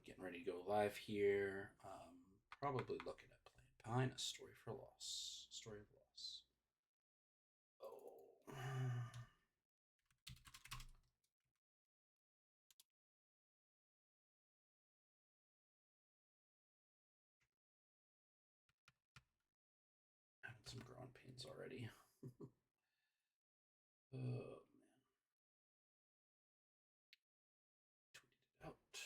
Getting ready to go live here. Probably looking at Playing Pine, A Story for Loss. Story of Loss. Oh. Having some growing pains already. Oh, man. Tweeted it out. All right.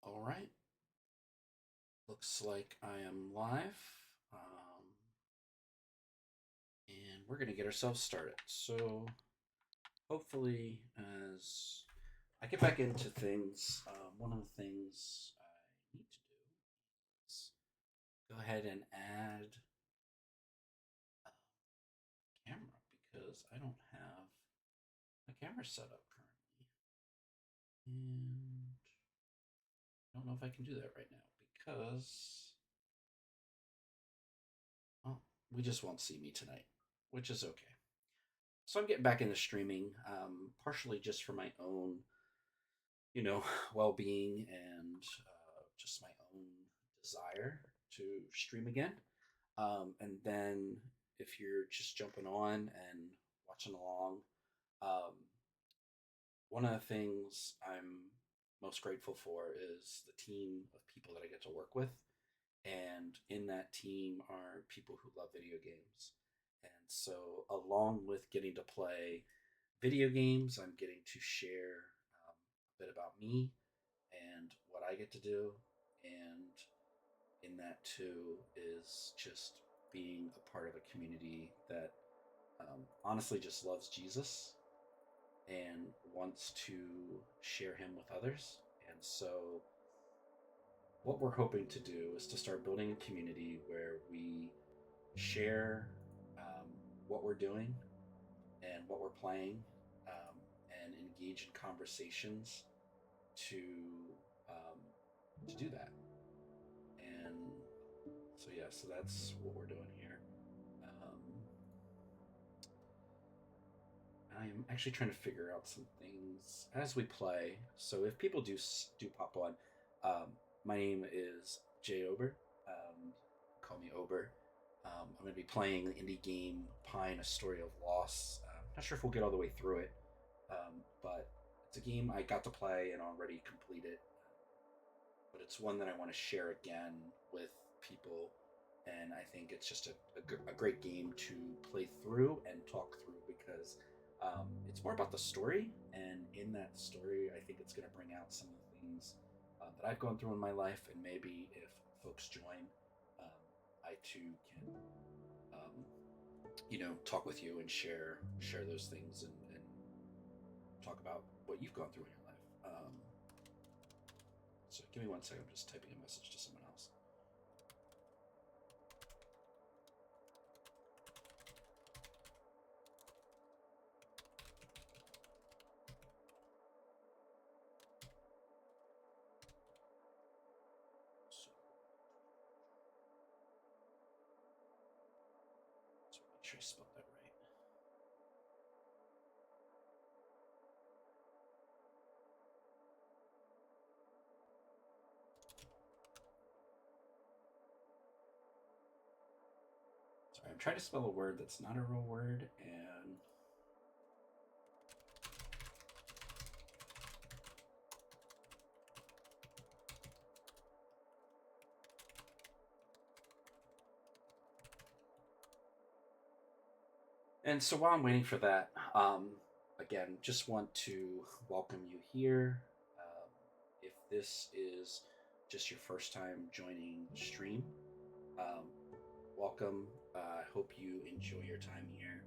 All right. Looks like I am live. And we're going to get ourselves started. So, hopefully, as I get back into things, one of the things I need to do is go ahead and add a camera because I don't have a camera set up currently. And I don't know if I can do that right now because, well, we just won't see me tonight, which is okay. So I'm getting back into streaming, partially just for my own, well-being and just my own desire to stream again. And then if you're just jumping on and watching along, um, one of the things I'm most grateful for is the team of people that I get to work with. And in that team are people who love video games. And so, along with getting to play video games, I'm getting to share a bit about me and what I get to do. And in that, too, is just being a part of a community that honestly just loves Jesus and wants to share him with others. And so, what we're hoping to do is to start building a community where we share um, what we're doing and what we're playing, and engage in conversations to um, to do that. And so yeah, so that's what we're doing here. Um, I am actually trying to figure out some things as we play. So if people do pop on, um, my name is Jay Ober. Call me Ober. I'm going to be playing the indie game Pine: A Story of Loss. Not sure if we'll get all the way through it, but it's a game I got to play and already completed. But it's one that I want to share again with people, and I think it's just a great game to play through and talk through because it's more about the story, and in that story, I think it's going to bring out some of the things that I've gone through in my life, and maybe if folks join, um, I too can, um, talk with you and share those things and talk about what you've gone through in your life. So give me one second. I'm just typing a message to someone else. So make sure I spelled that right. Sorry, I'm trying to spell a word that's not a real word, and so while I'm waiting for that, again, just want to welcome you here. If this is just your first time joining the stream, um, welcome. I hope you enjoy your time here.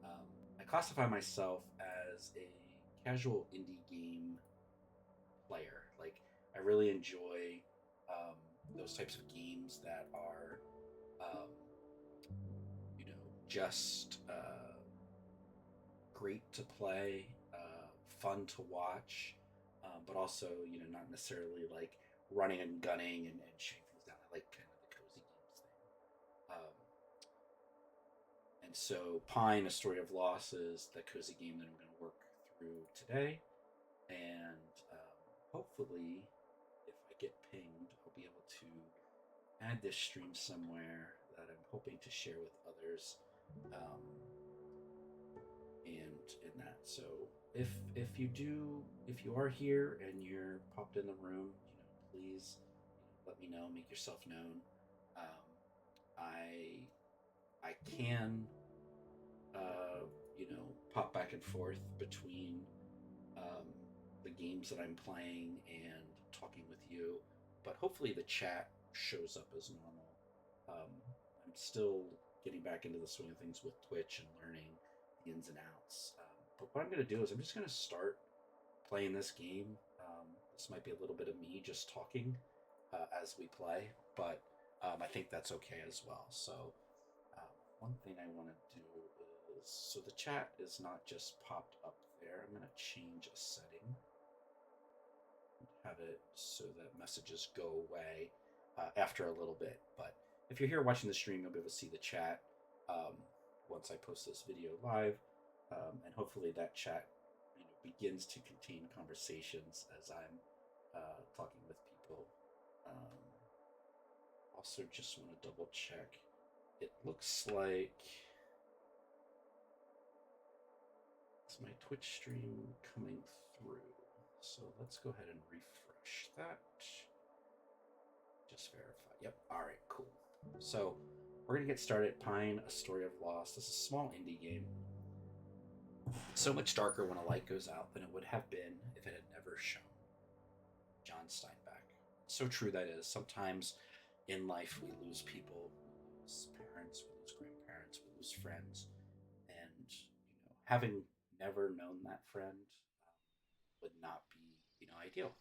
Um, I classify myself as a casual indie game player. Like I really enjoy um, those types of games that are, um, just great to play, fun to watch, but also not necessarily like running and gunning and shooting things down. I like kind of the cozy games thing. And so Pine, A Story of Loss is the cozy game that I'm going to work through today. And hopefully, if I get pinged, I'll be able to add this stream somewhere that I'm hoping to share with others. Um, and in that, so if you are here and you're popped in the room, please, let me know, make yourself known. Um, I can pop back and forth between um, the games that I'm playing and talking with you, but hopefully the chat shows up as normal. I'm still getting back into the swing of things with Twitch and learning the ins and outs. But what I'm going to do is I'm just going to start playing this game. This might be a little bit of me just talking as we play, but I think that's okay as well. So one thing I want to do is, so the chat is not just popped up there. I'm going to change a setting, have it so that messages go away after a little bit. But if you're here watching the stream, you'll be able to see the chat um, once I post this video live, and hopefully that chat begins to contain conversations as I'm talking with people. Also, just want to double check. It looks like it's my Twitch stream coming through. So let's go ahead and refresh that. Just verify. Yep. All right, cool. So we're going to get started. Pine, A Story of Loss. This is a small indie game. So much darker when a light goes out than it would have been if it had never shone. John Steinbeck. So true that is. Sometimes in life we lose people, we lose parents, we lose grandparents, we lose friends, and having never known that friend would not be ideal.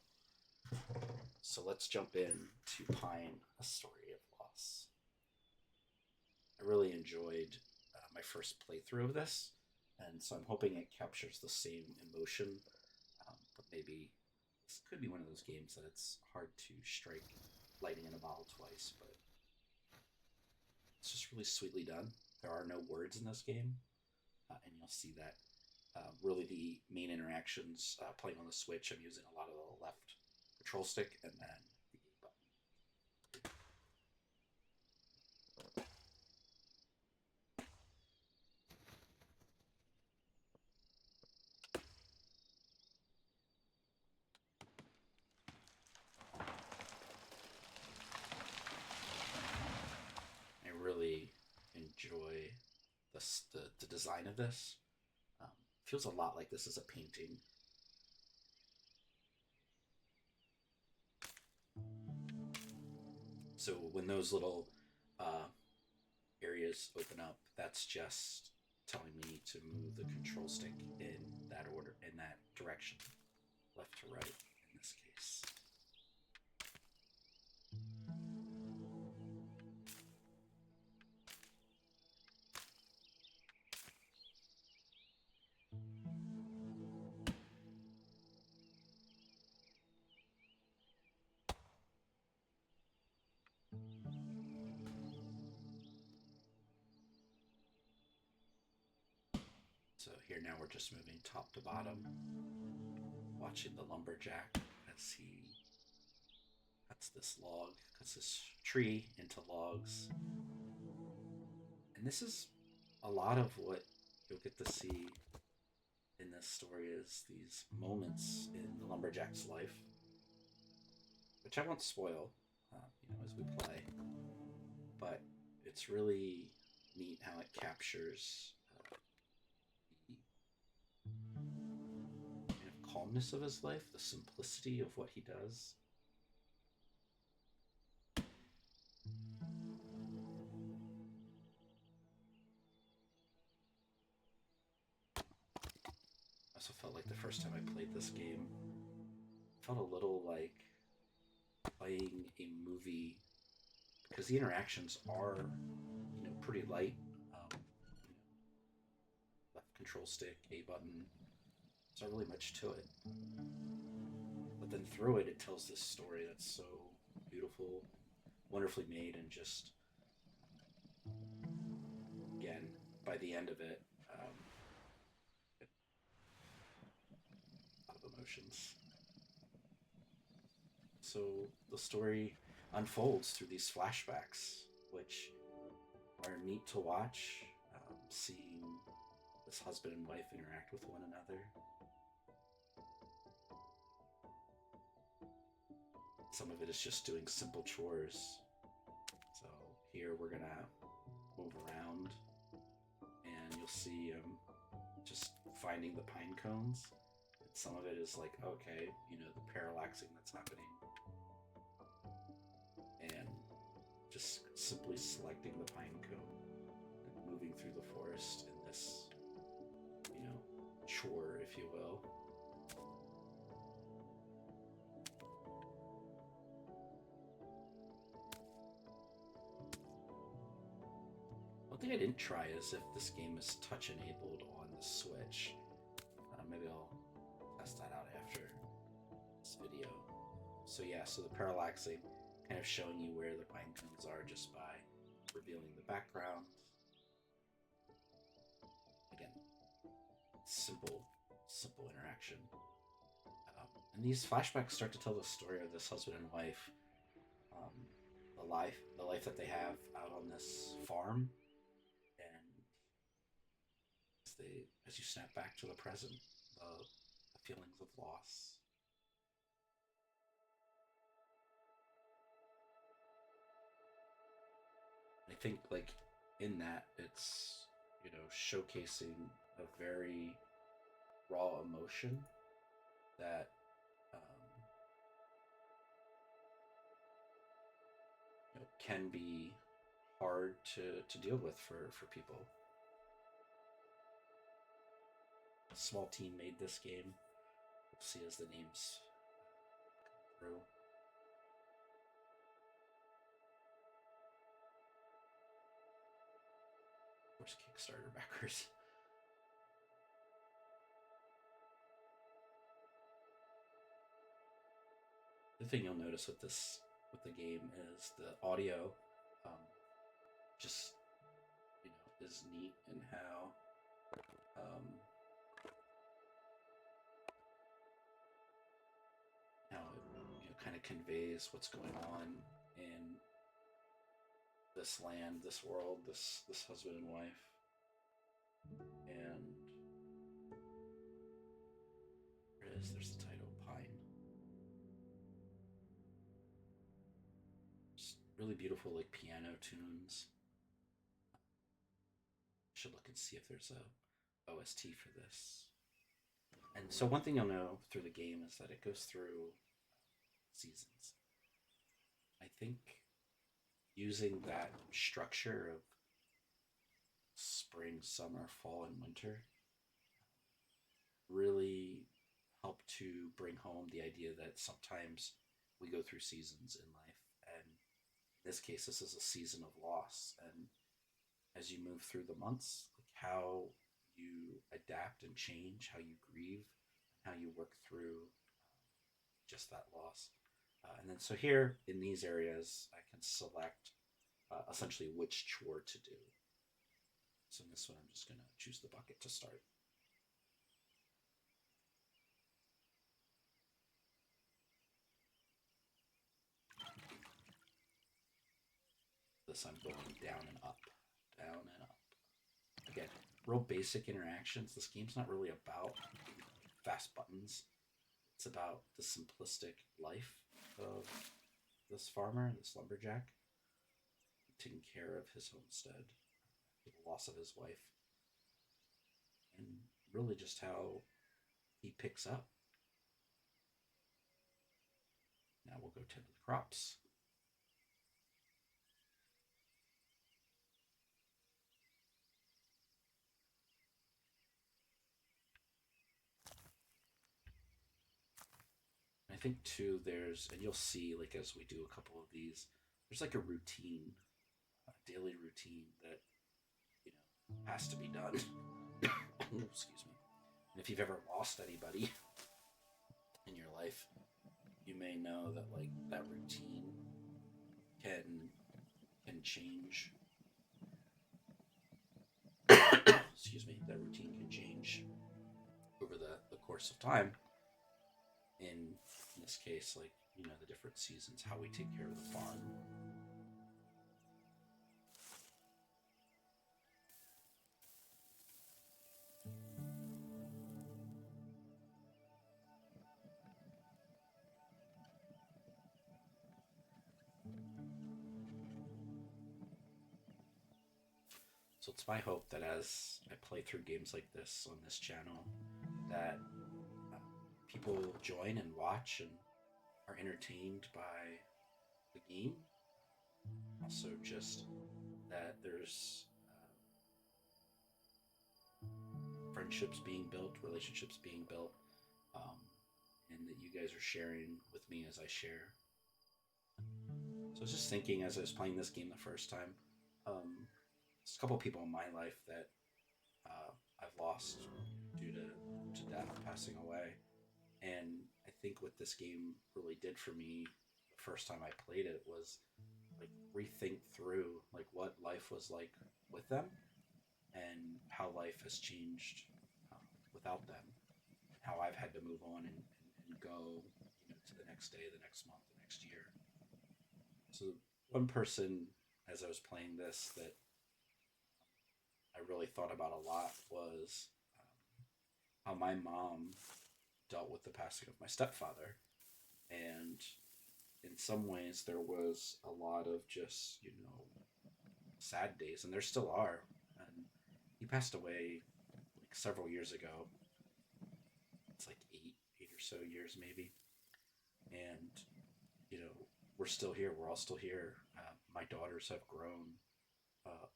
So let's jump in to Pine, A Story of Loss. I really enjoyed my first playthrough of this, and so I'm hoping it captures the same emotion. But maybe this could be one of those games that it's hard to strike lightning in a bottle twice, but it's just really sweetly done. There are no words in this game, and you'll see that really the main interactions playing on the Switch, I'm using a lot of the left control stick and then the A button. I really enjoy the design of this. Feels a lot like this is a painting. So when those little areas open up, that's just telling me to move the control stick in that order, in that direction, left to right in this case. So here now we're just moving top to bottom, watching the lumberjack as he cuts this log, cuts this tree into logs. And this is a lot of what you'll get to see in this story, is these moments in the lumberjack's life, which I won't spoil, as we play. But it's really neat how it captures the kind of calmness of his life, the simplicity of what he does. also felt like the first time I played this game, felt a little like playing a movie because the interactions are, pretty light. You know, left control stick, A button. There's not really much to it. But then through it, it tells this story that's so beautiful, wonderfully made, and just again, by the end of it, a lot of emotions. So the story unfolds through these flashbacks, which are neat to watch. Seeing this husband and wife interact with one another. Some of it is just doing simple chores. So here we're gonna move around, and you'll see just finding the pine cones. And some of it is like, okay, the parallaxing that's happening, and just simply selecting the pine cone and moving through the forest in this, chore, if you will. One thing I didn't try is if this game is touch enabled on the Switch. Maybe I'll test that out after this video. So yeah, so the parallaxing kind of showing you where the pine cones are just by revealing the background. Again, simple interaction. And these flashbacks start to tell the story of this husband and wife, um, the life that they have out on this farm, and as you snap back to the present, the feelings of loss. I think like in that it's showcasing a very raw emotion that can be hard to deal with for people. A small team made this game. We'll see as the names come through. Of course, Kickstarter backers. The thing you'll notice with the game is the audio, um, just is neat in um, how it kind of conveys what's going on in this land, this world, this husband and wife, and there it is. There's the title, Pine. Just really beautiful, like piano tunes. Should look and see if there's a OST for this. And so one thing you'll know through the game is that it goes through seasons. I think using that structure of spring, summer, fall, and winter really help to bring home the idea that sometimes we go through seasons in life. And in this case, this is a season of loss. And as you move through the months, like how you adapt and change, how you grieve, how you work through just that loss. And then so here in these areas, I can select essentially which chore to do. So in this one, I'm just going to choose the bucket to start. This I'm going down and up, down and up. Again, real basic interactions. This game's not really about fast buttons. It's about the simplistic life of this farmer, this lumberjack, taking care of his homestead, the loss of his wife, and really just how he picks up. Now we'll go tend to the crops. think too, and you'll see, like, as we do a couple of these, there's like a routine, a daily routine that, has to be done. Excuse me. And if you've ever lost anybody in your life, you may know that, like, that routine can change. Excuse me. That routine can change over the course of time. In this case, like, the different seasons, how we take care of the farm. So it's my hope that as I play through games like this on this channel, that uh, people join and watch and are entertained by the game. Also, just that there's friendships being built, relationships being built, um, and that you guys are sharing with me as I share. So I was just thinking as I was playing this game the first time, there's a couple of people in my life that I've lost due to death, passing away. And I think what this game really did for me the first time I played it was, like, rethink through, like, what life was like with them and how life has changed without them, and how I've had to move on and go, to the next day, the next month, the next year. So one person, as I was playing this, that I really thought about a lot was how my mom dealt with the passing of my stepfather. And in some ways, there was a lot of just, sad days, and there still are. And he passed away like several years ago. It's like eight or so years maybe. And, you know, we're still here. We're all still here. My daughters have grown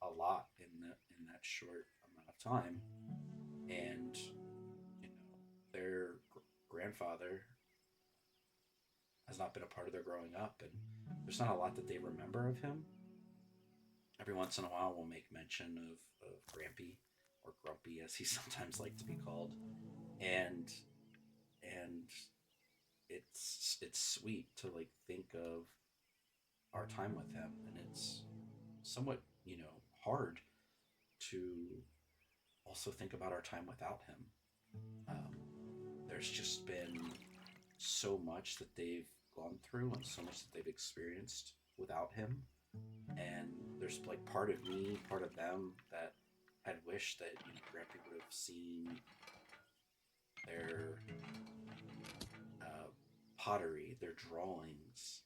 a lot in that short amount of time, and, their grandfather has not been a part of their growing up, and there's not a lot that they remember of him. Every once in a while, we'll make mention of Grampy, or Grumpy as he sometimes liked to be called, and and it's sweet to, like, think of our time with him, and it's somewhat, hard to also think about our time without him. Um, there's just been so much that they've gone through and so much that they've experienced without him, and there's, like, part of me, part of them, that had wished that, Grampy would have seen their uh, pottery, their drawings,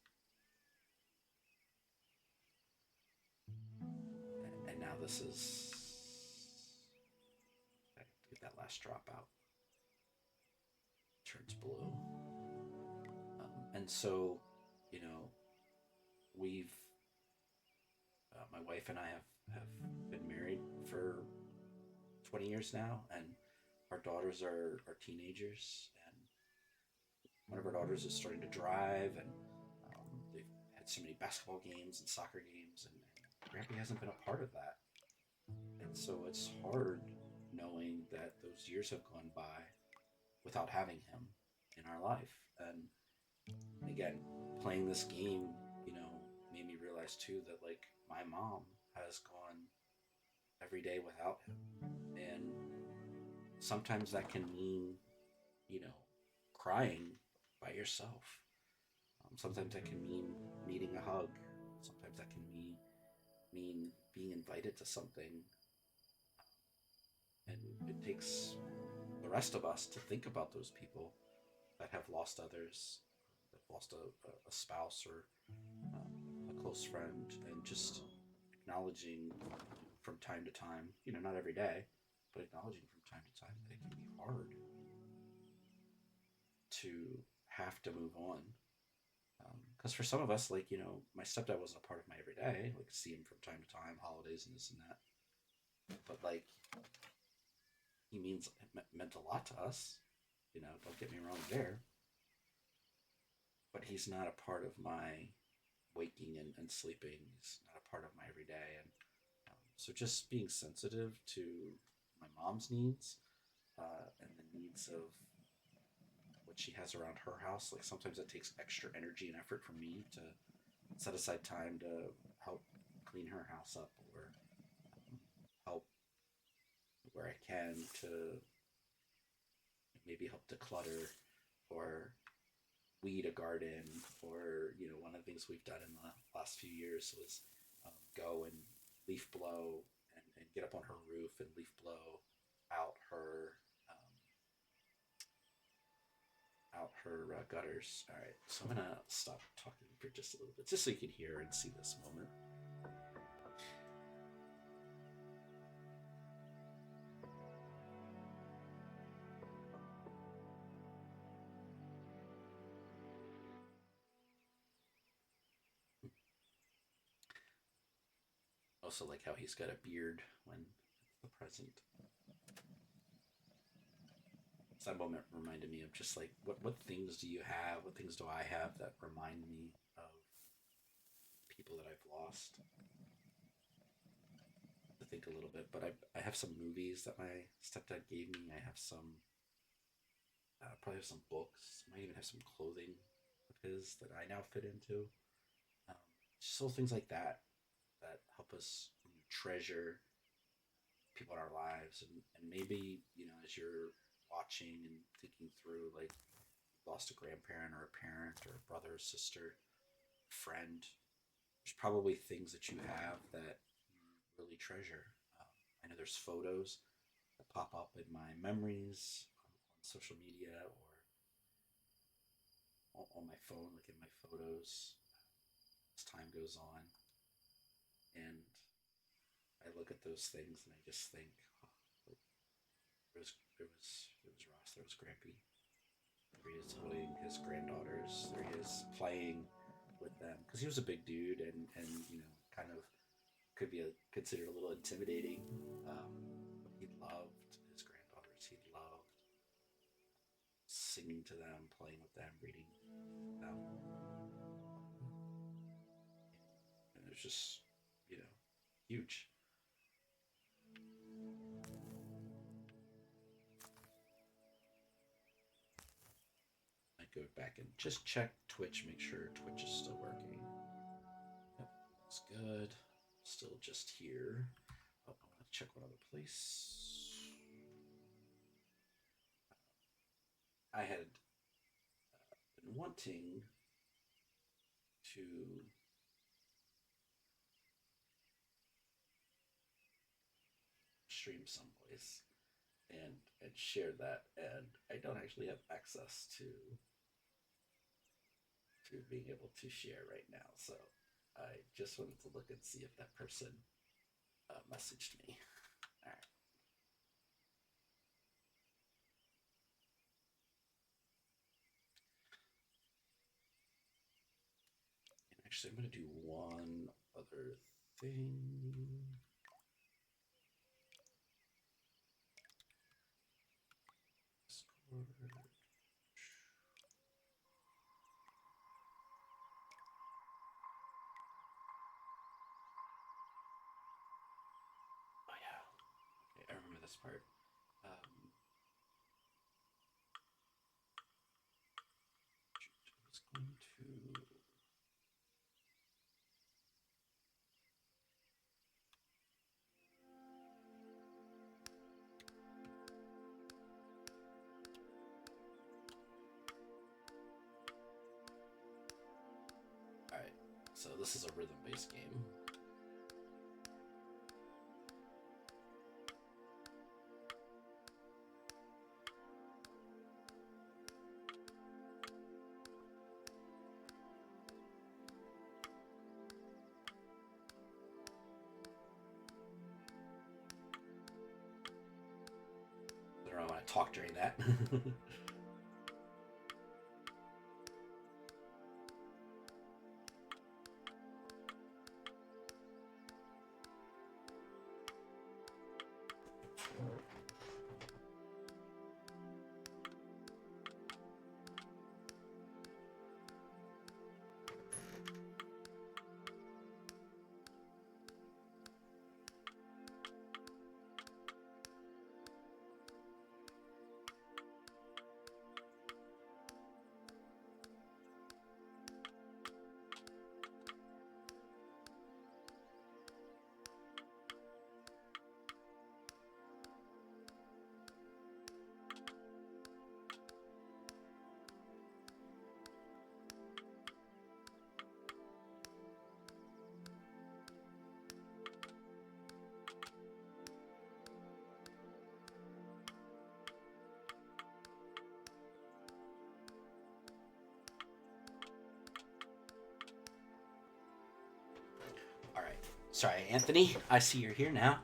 and now this is. I get that last drop out. Turns blue. And so, you know, we've, my wife and I have been married for 20 years now, and our daughters are teenagers, and one of our daughters is starting to drive, and they've had so many basketball games and soccer games, and Grampy hasn't been a part of that. And so it's hard knowing that those years have gone by without having him in our life. And again, playing this game, made me realize too that, like, my mom has gone every day without him. And sometimes that can mean, you know, crying by yourself. Sometimes that can mean needing a hug. Sometimes that can mean being invited to something. And it takes the rest of us to think about those people that have lost others, that have lost a spouse, or a close friend, and just acknowledging from time to time, not every day, but acknowledging from time to time that it can be hard to have to move on. Because for some of us, like, my stepdad wasn't a part of my everyday. Like, see him from time to time, holidays and this and that. But, like, he meant a lot to us. Don't get me wrong there. but he's not a part of my waking and sleeping. He's not a part of my everyday. And so just being sensitive to my mom's needs and the needs of what she has around her house. Like sometimes it takes extra energy and effort for me to set aside time to help clean her house up or help where I can to maybe help declutter or weed a garden. Or one of the things we've done in the last few years was go and leaf blow and get up on her roof and leaf blow out her um, gutters. All right, so I'm gonna stop talking for just a little bit, just so you can hear and see this moment. Also, like how he's got a beard when it's the present. So that moment reminded me of just like what things do you have? What things do I have that remind me of people that I've lost? To think a little bit, but I have some movies that my stepdad gave me. I have some probably have some books. Might even have some clothing of his that I now fit into. Um, just little things like that that help us treasure people in our lives, and maybe as you're watching and thinking through, like lost a grandparent or a parent or a brother or sister, friend. There's probably things that you have that you really treasure. I know there's photos that pop up in my memories on social media or on my phone, like in my photos, as time goes on. And I look at those things and I just think, oh, like, there was Ross, there was Grampy. There he is holding his granddaughters. There he is playing with them because he was a big dude and kind of could be considered a little intimidating. Um, he loved his granddaughters. He loved singing to them, playing with them, reading them, and it was just huge. I go back and just check Twitch, make sure Twitch is still working. Yep, it's good. Still just here. Oh, I want to check one other place. I had been wanting to stream someplace and share that, and I don't actually have access to being able to share right now. So I just wanted to look and see if that person messaged me. All right. And actually, I'm going to do one other thing. Discord. Oh yeah. Okay, I remember this part. I was going to. All right. So this is a rhythm-based game. I don't know. I want to talk during that. Sorry, Anthony. I see you're here now.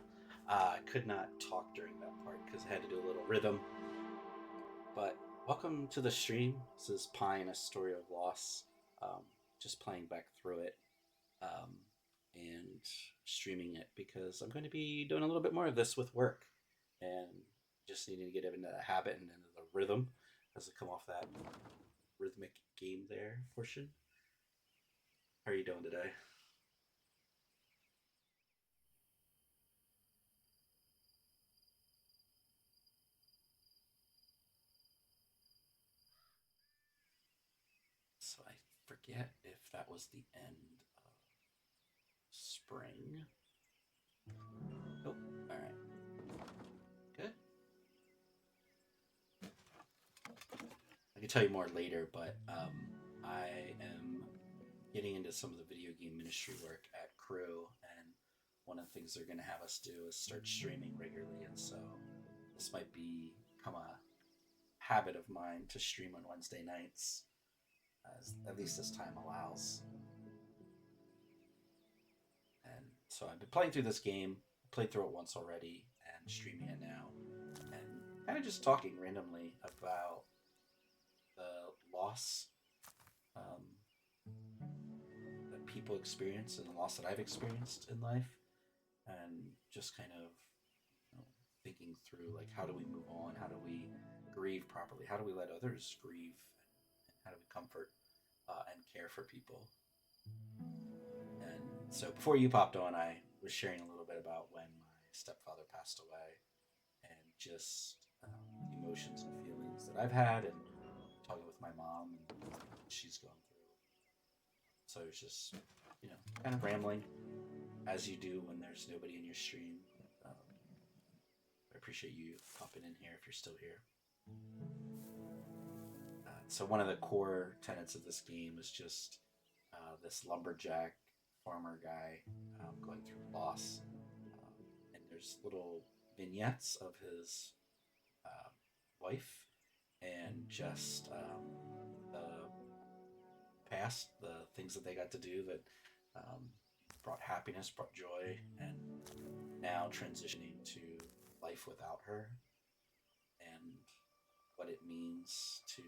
I could not talk during that part because I had to do a little rhythm. But welcome to the stream. This is Pine, a story of loss. Um, just playing back through it um, and streaming it because I'm going to be doing a little bit more of this with work and just needing to get into the habit and into the rhythm as I come off that rhythmic game there portion. How are you doing today? So I forget if that was the end of spring. Oh, all right, good. I can tell you more later, but I am getting into some of the video game ministry work at Crew, and one of the things they're going to have us do is start streaming regularly, and so this might become a habit of mine to stream on Wednesday nights, as at least as time allows. And so I've been playing through this game, played through it once already, and streaming it now, and kind of just talking randomly about the loss um, that people experience and the loss that I've experienced in life, and just kind of thinking through like how do we move on, how do we grieve properly, how do we let others grieve, and how do we comfort and care for people. And so before you popped on, I was sharing a little bit about when my stepfather passed away and just the emotions and feelings that I've had, and talking with my mom and what she's gone through. So it's just, kind of rambling as you do when there's nobody in your stream. Um, I appreciate you popping in here if you're still here. So one of the core tenets of this game is just this lumberjack farmer guy going through loss, and there's little vignettes of his uh, wife and just the past, the things that they got to do that um, brought happiness, brought joy, and now transitioning to life without her, and what it means to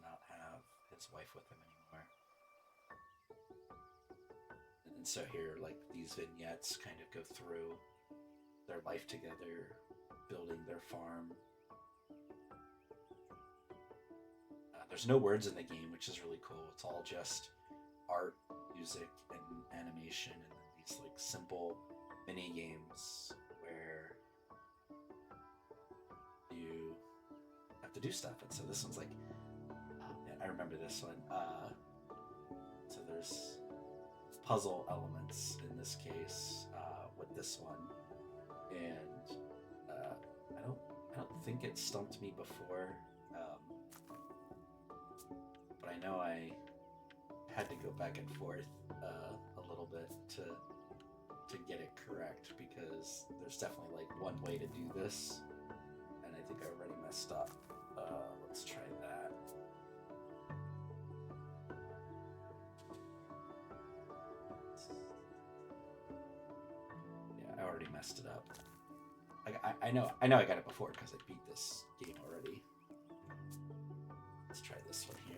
not have his wife with him anymore. And so here, like these vignettes kind of go through their life together, building their farm. There's no words in the game, which is really cool. It's all just art, music, and animation, and then these like simple mini games where you have to do stuff. And so this one's like, oh man, I remember this one. So there's puzzle elements in this case with this one, and I don't I don't think it stumped me before, but I know I had to go back and forth a little bit to get it correct, because there's definitely like one way to do this, and I think I already messed up. Let's try that. Yeah, I already messed it up. I know I got it before because I beat this game already. Let's try this one here.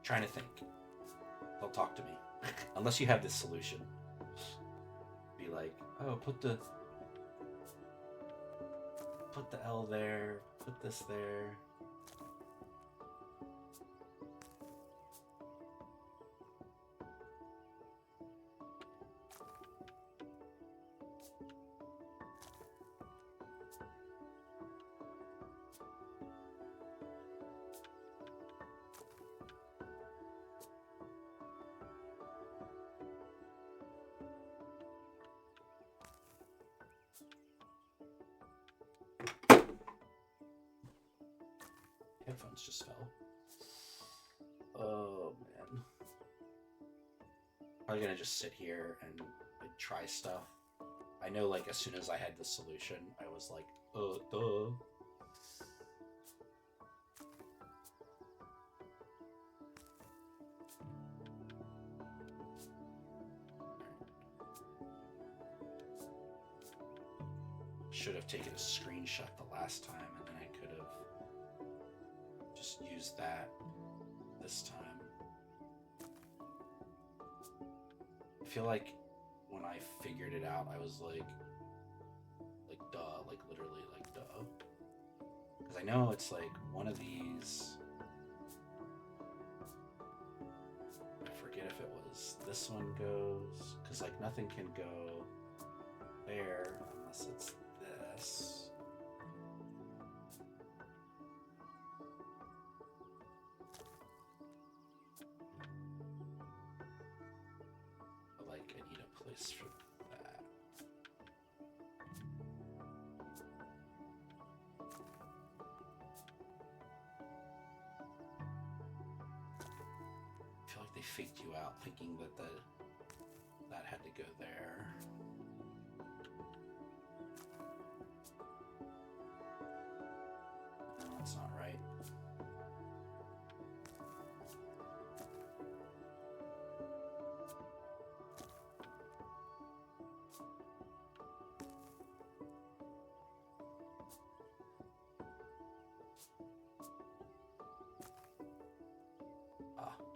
Trying to think. They'll talk to me. Unless you have this solution. Be like, oh, put the L there, put this there. Headphones just fell. Oh man. probably gonna just sit here and try stuff. I know, like, as soon as I had the solution, I was like, duh. Should have taken a screenshot the last time, and then I could have just used that this time. I feel like when I figured it out, I was like duh, like literally like duh. Because I know it's like one of these, I forget if it was this one goes, because like nothing can go there unless it's this. But like I need a place for that. I feel like they faked you out thinking that that had to go there. No, that's not right.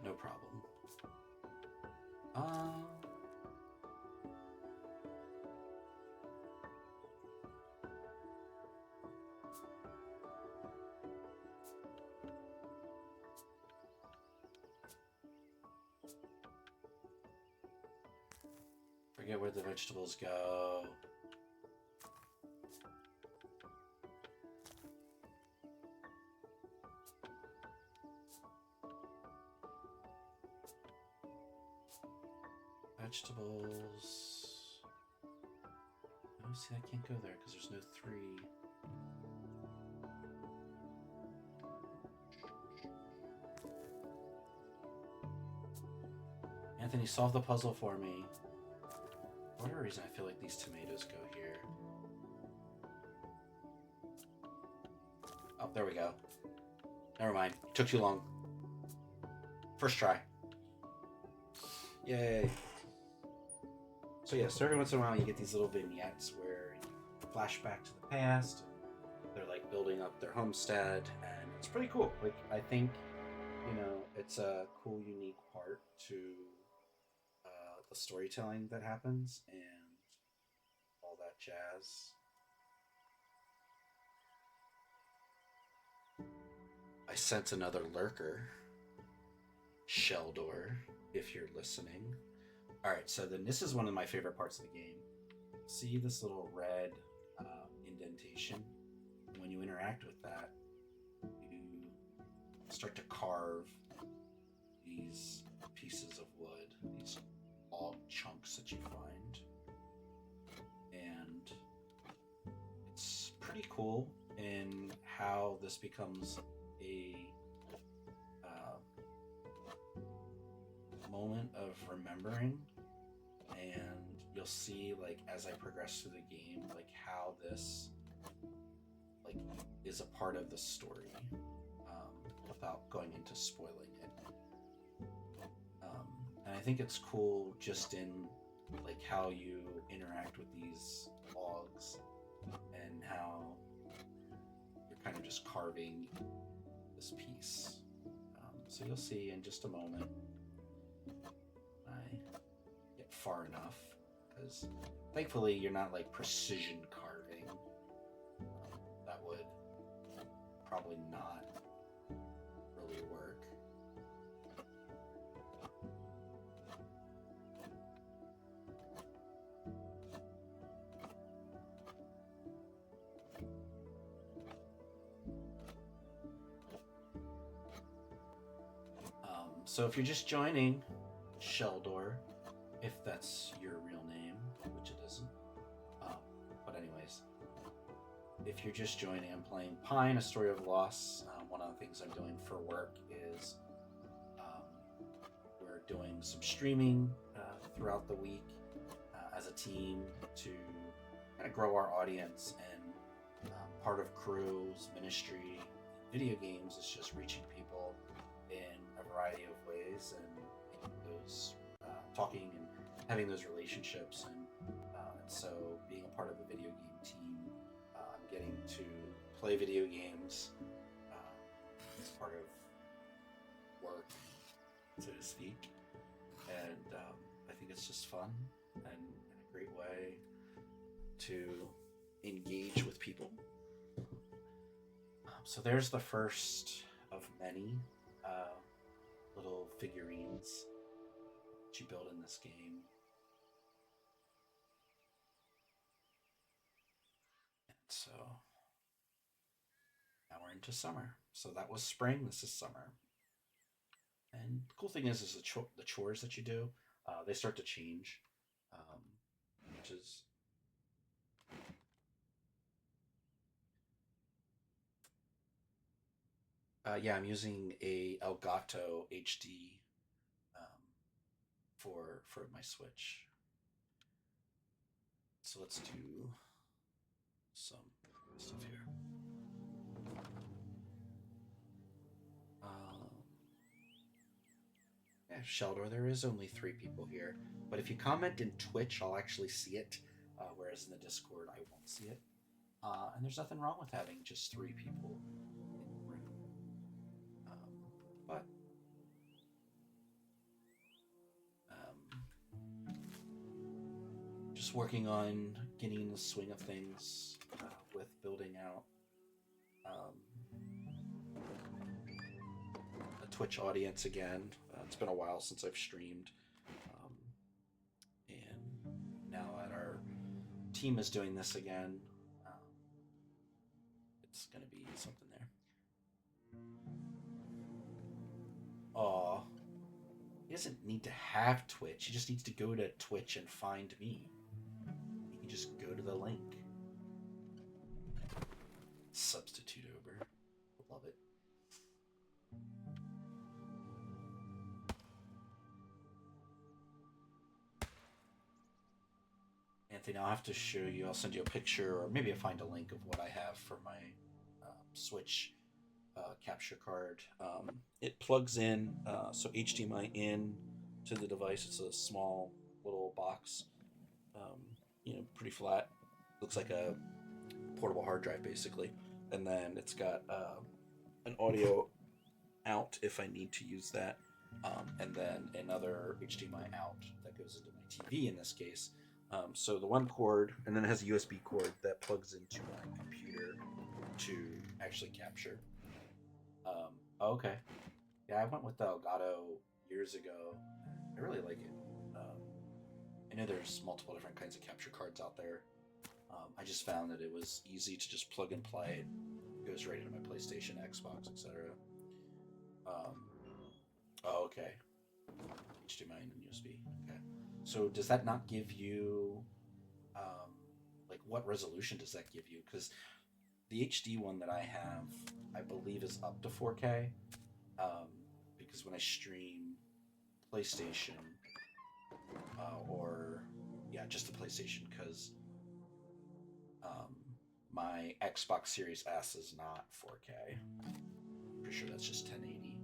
No problem. Forget where the vegetables go. Vegetables. Oh, see, I can't go there because there's no 3. Anthony, solve the puzzle for me. For whatever reason, I feel like these tomatoes go here. Oh, there we go. Never mind. Took too long. First try. Yay. So yeah, so every once in a while you get these little vignettes where you flash back to the past. They're like building up their homestead, and it's pretty cool. Like, I think, you know, it's a cool, unique part to the storytelling that happens and all that jazz. I sense another lurker. Sheldor, if you're listening. Alright, so then this is one of my favorite parts of the game. See this little red indentation? When you interact with that, you start to carve these pieces of wood, these log chunks that you find. And it's pretty cool in how this becomes a moment of remembering, and you'll see, like, as I progress through the game, like how this like is a part of the story, without going into spoiling it. And I think it's cool just in like how you interact with these logs and how you're kind of just carving this piece. So you'll see in just a moment. I get far enough, because thankfully you're not like precision carving. That would probably not really work. So if you're just joining, Sheldor, if that's your real name, which it isn't. But anyways, if you're just joining, I'm playing Pine, A Story of Loss. One of the things I'm doing for work is we're doing some streaming throughout the week as a team to kind of grow our audience. And part of Crew's ministry in video games is just reaching people in a variety of ways and making those talking and having those relationships. And so being a part of a video game team, I'm getting to play video games as part of work, so to speak. And I think it's just fun and a great way to engage with people. So there's the first of many little figurines that you build in this game. And so now we're into summer. So that was spring, this is summer. And the cool thing is the chores that you do, they start to change, which is yeah, I'm using a Elgato HD for my Switch. So let's do some stuff here. Yeah, Sheldor, there is only 3 people here, but if you comment in Twitch, I'll actually see it, whereas in the Discord, I won't see it. And there's nothing wrong with having just 3 people in the room. But just working on getting the swing of things with building out a Twitch audience again. It's been a while since I've streamed, and now that our team is doing this again, it's going to be something there. Aw, he doesn't need to have Twitch. He just needs to go to Twitch and find me. He can just go to the link. Substitute over. Love it. Anthony, I'll have to show you. I'll send you a picture, or maybe I'll find a link of what I have for my Switch capture card. It plugs in, so HDMI in to the device. It's a small little box, pretty flat. Looks like a portable hard drive, basically. And then it's got an audio out if I need to use that, and then another HDMI out that goes into my TV in this case. So the one cord, and then it has a USB cord that plugs into my computer to actually capture. Okay. Yeah, I went with the Elgato years ago. I really like it. I know there's multiple different kinds of capture cards out there. I just found that it was easy to just plug and play. It goes right into my PlayStation, Xbox, etc. Okay. HDMI and USB. Okay. So does that not give you, what resolution does that give you? Because the HD one that I have, I believe, is up to 4K. Because when I stream PlayStation, just the PlayStation, because my Xbox Series S is not 4K. Pretty sure that's just 1080.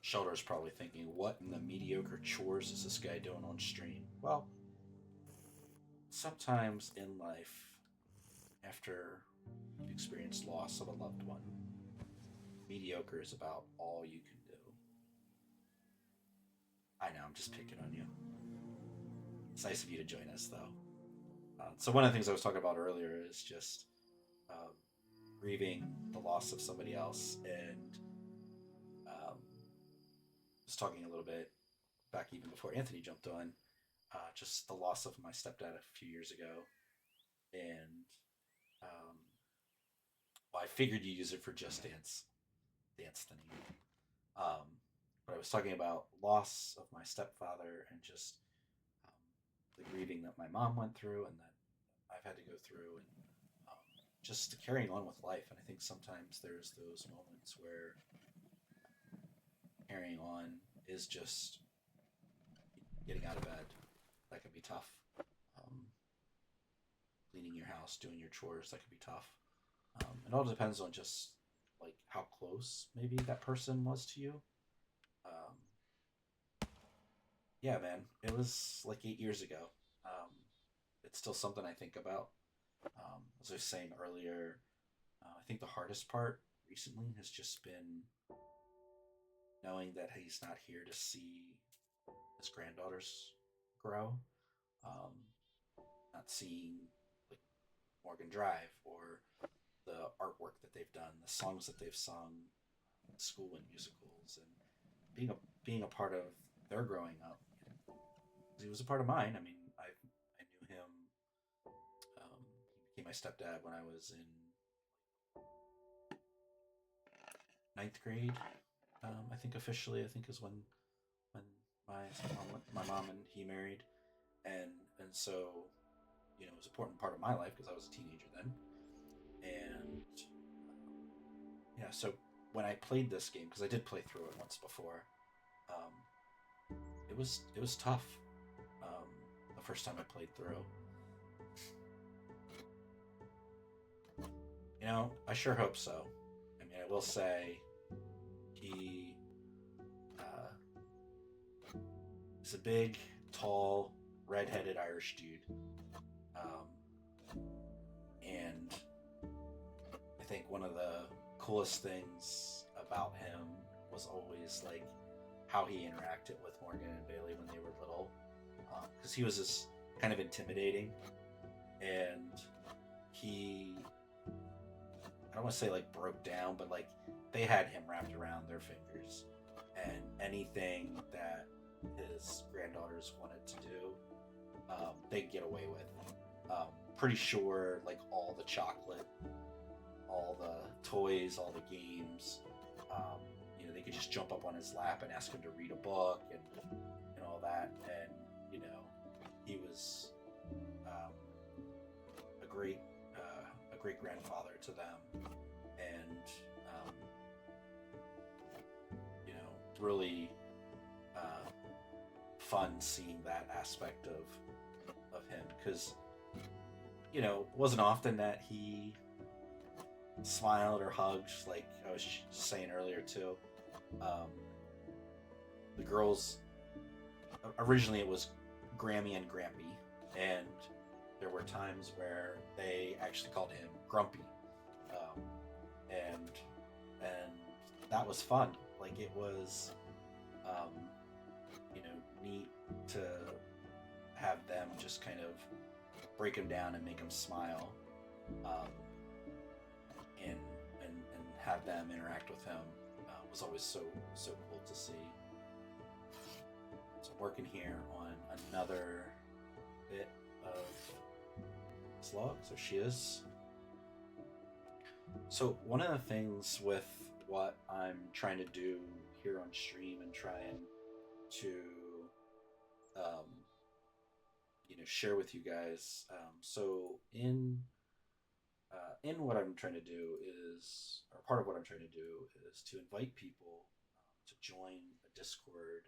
Sheldor's probably thinking, what in the mediocre chores is this guy doing on stream? Well, sometimes in life, after you've experienced loss of a loved one, mediocre is about all you can do. I know, I'm just picking on you. It's nice of you to join us, though. So one of the things I was talking about earlier is just grieving the loss of somebody else, and was talking a little bit back even before Anthony jumped on, just the loss of my stepdad a few years ago, and I figured you use it for Just Dance, Dance the Name. But I was talking about loss of my stepfather and just the grieving that my mom went through and that I've had to go through, and just carrying on with life. And I think sometimes there's those moments where carrying on is just getting out of bed. That can be tough. Um, Cleaning your house, doing your chores, that could be tough. It all depends on just like how close maybe that person was to you. Um, yeah, man, it was like 8 years ago. Um, it's still something I think about. As I was saying earlier, I think the hardest part recently has just been knowing that he's not here to see his granddaughters grow. Um, Not seeing like Morgan Drive or the artwork that they've done, the songs that they've sung, school and musicals, and being a being a part of their growing up. He was a part of mine. I mean, I knew him. He became my stepdad when I was in ninth grade. I think officially, I think is when my mom and he married, and so it was an important part of my life because I was a teenager then, and yeah, so when I played this game, because I did play through it once before, it was tough. Um, the first time I played through, I sure hope so. I mean, I will say he uh, is a big, tall, red-headed Irish dude, and I think one of the coolest things about him was always like how he interacted with Morgan and Bailey when they were little, because he was just kind of intimidating, and he I don't want to say like broke down, but like they had him wrapped around their fingers, and anything that his granddaughters wanted to do, they'd get away with. Pretty sure like all the chocolate, all the toys, all the games, they could just jump up on his lap and ask him to read a book and all that, and he was um, a great a great grandfather to them, and um, really uh, fun seeing that aspect of him because it wasn't often that he smiled or hugged, like I was just saying earlier too. Um, the girls originally it was Grammy and Grampy, and there were times where they actually called him Grumpy, um, and and that was fun. Like it was, um, neat to have them just kind of break him down and make him smile, um, and have them interact with him was always so cool to see. So I'm working here on another bit of slug. So she is. So one of the things with what I'm trying to do here on stream and trying to um, share with you guys. So in what I'm trying to do is, or part of what I'm trying to do is to invite people to join a Discord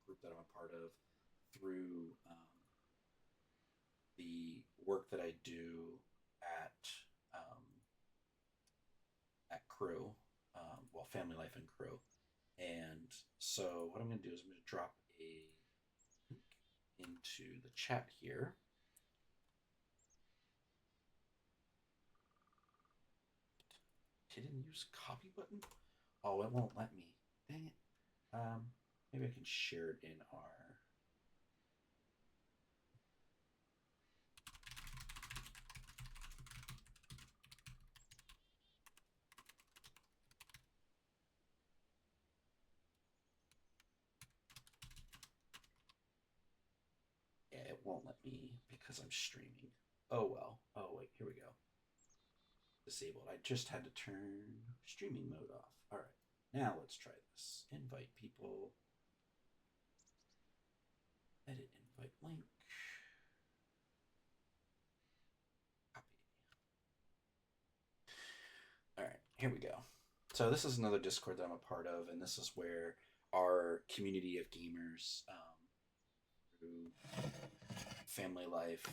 group that I'm a part of through the work that I do at um, at Crew, well, Family Life and Crew. And so what I'm going to do is I'm going to drop a link into the chat here. Hidden use copy button? Oh, it won't let me. Dang it. Maybe I can share it in our. Yeah, it won't let me because I'm streaming. Oh well. Oh wait, here we go. Disabled. I just had to turn streaming mode off. All right. Now let's try this. Invite people. Edit invite link. Copy. All right, here we go. So this is another Discord that I'm a part of, and this is where our community of gamers, through Family Life,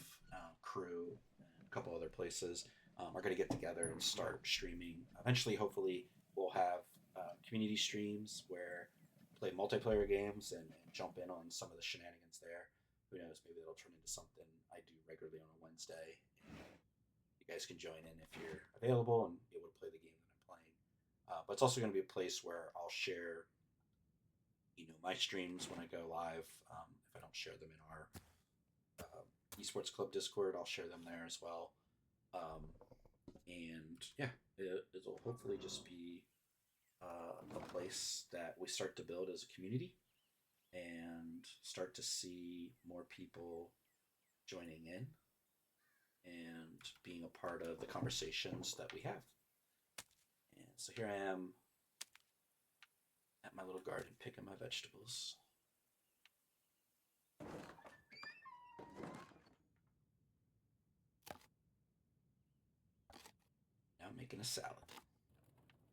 Crew, and a couple other places, are going to get together and start streaming. Eventually, hopefully, we'll have community streams where play multiplayer games and jump in on some of the shenanigans there. Who knows? Maybe that'll turn into something I do regularly on a Wednesday. You guys can join in if you're available and be able to play the game that I'm playing. But it's also going to be a place where I'll share, my streams when I go live. If I don't share them in our esports club Discord, I'll share them there as well. And yeah, it'll hopefully just be a place that we start to build as a community and start to see more people joining in and being a part of the conversations that we have. And so here I am at my little garden picking my vegetables. Now I'm making a salad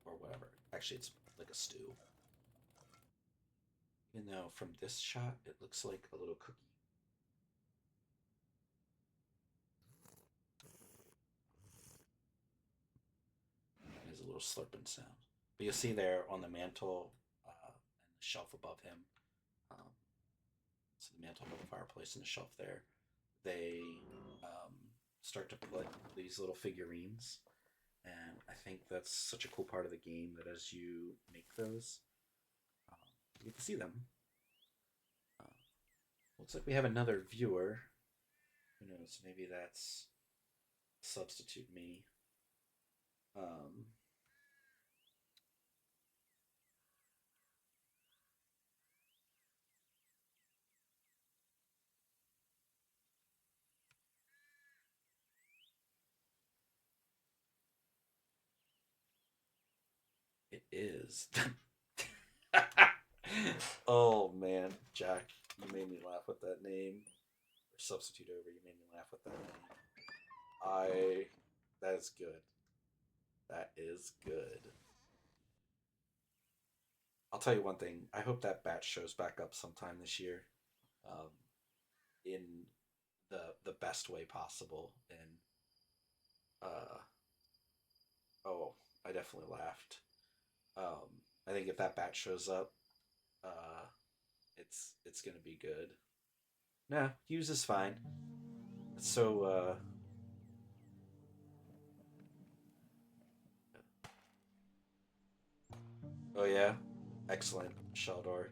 or whatever. Actually, it's like a stew. Even though from this shot it looks like a little cookie. There's a little slurping sound. But you'll see there on the mantle and the shelf above him. Um, so the mantle above the fireplace and the shelf there, they start to put these little figurines. And I think that's such a cool part of the game that as you make those, um, you get to see them. Uh, Looks like we have another viewer. Who knows? Maybe that's substitute me. Um, it is. Oh man, Jack, you made me laugh with that name. Or substitute over, you made me laugh with that name. I. That is good. That is good. I'll tell you one thing. I hope that bat shows back up sometime this year, um, in the best way possible. And oh, I definitely laughed. Um, I think if that bat shows up, uh, it's gonna be good. No, Hughes is fine. So oh yeah, excellent, Sheldor.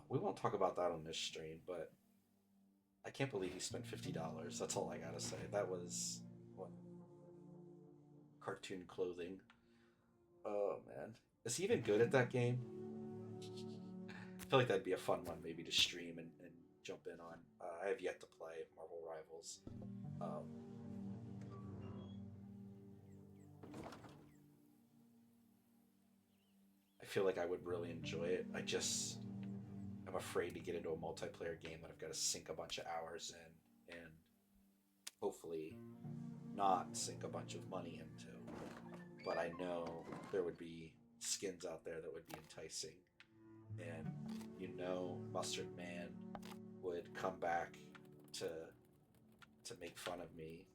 We won't talk about that on this stream, but I can't believe he spent $50. That's all I gotta say. That was what, cartoon clothing. Oh man, is he even good at that game? I feel like that'd be a fun one, maybe to stream and jump in on. I have yet to play Marvel Rivals. Um, I feel like I would really enjoy it. I'm afraid to get into a multiplayer game that I've got to sink a bunch of hours in and hopefully not sink a bunch of money into. But I know there would be skins out there that would be enticing. And Mustard Man would come back to make fun of me.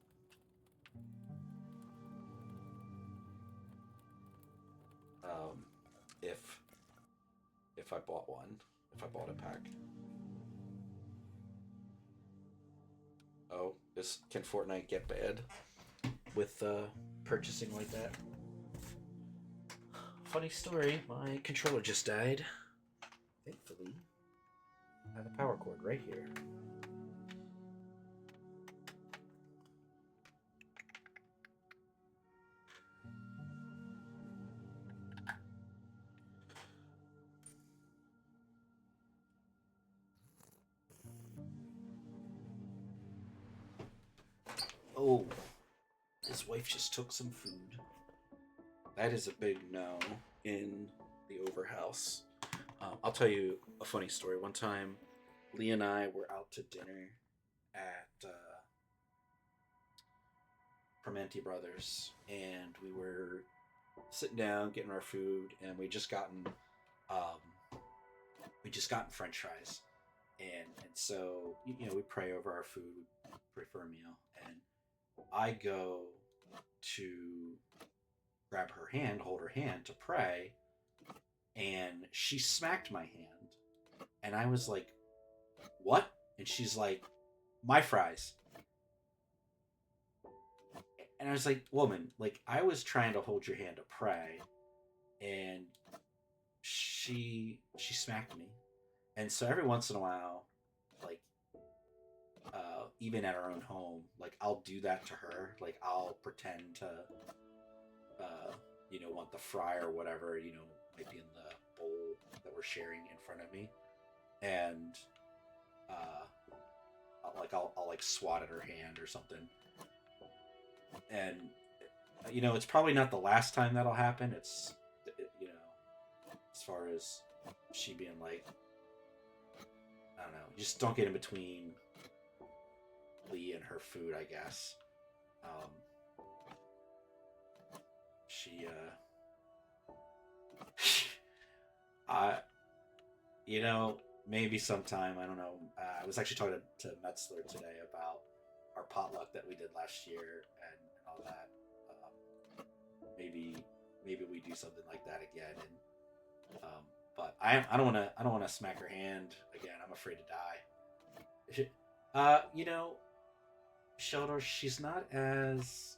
Um, if I bought one, if I bought a pack. Oh, can Fortnite get bad with purchasing like that? Funny story, my controller just died. Thankfully, I have a power cord right here. Oh, his wife just took some food. That is a big no in the Overhouse. I'll tell you a funny story. One time, Lee and I were out to dinner at Primanti Brothers, and we were sitting down, getting our food, and um, we just gotten French fries, and so we pray over our food, pray for a meal, and I go to grab her hand, hold her hand to pray, and she smacked my hand, and I was like, "What?" And she's like, "My fries." And I was like, "Woman, like I was trying to hold your hand to pray, and she smacked me." And so every once in a while, like even at our own home, like I'll do that to her. Like I'll pretend to uh, want the fry or whatever, might be in the bowl that we're sharing in front of me, and uh, I'll like swat at her hand or something, and it's probably not the last time that'll happen. As far as she being like, I don't know, just don't get in between Lee and her food, I guess. Um, she, I, maybe sometime, I don't know. I was actually talking to Metzler today about our potluck that we did last year and all that. Maybe, maybe we do something like that again. But I don't want to smack her hand again. I'm afraid to die. You know, Sheldon, she's not as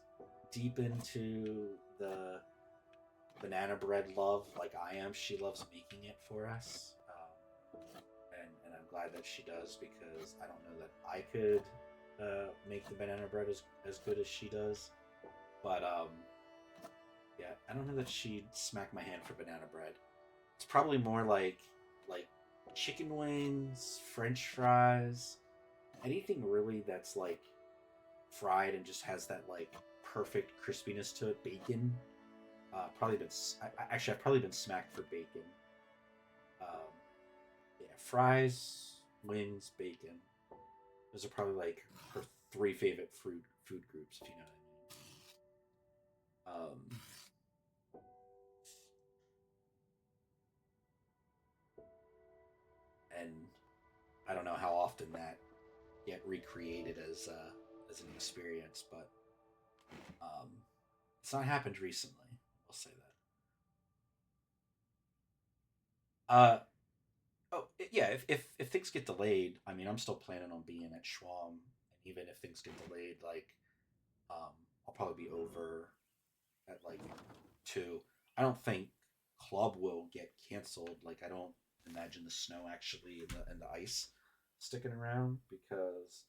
deep into the banana bread love like I am. She loves making it for us, and I'm glad that she does because I don't know that I could make the banana bread as good as she does. But yeah, I don't know that she'd smack my hand for banana bread. It's probably more like chicken wings, French fries, anything really that's like fried and just has that like perfect crispiness to it. Bacon, probably been. Actually, I've probably been smacked for bacon. Um, yeah, fries, wings, bacon. Those are probably like her three favorite food groups, if you know what I mean. And I don't know how often that get recreated as an experience, but um, it's not happened recently. I'll say that. Yeah. If things get delayed, I mean, I'm still planning on being at Schwam, and even if things get delayed, like um, I'll probably be over at like 2. I don't think club will get canceled. Like I don't imagine the snow actually and the ice sticking around because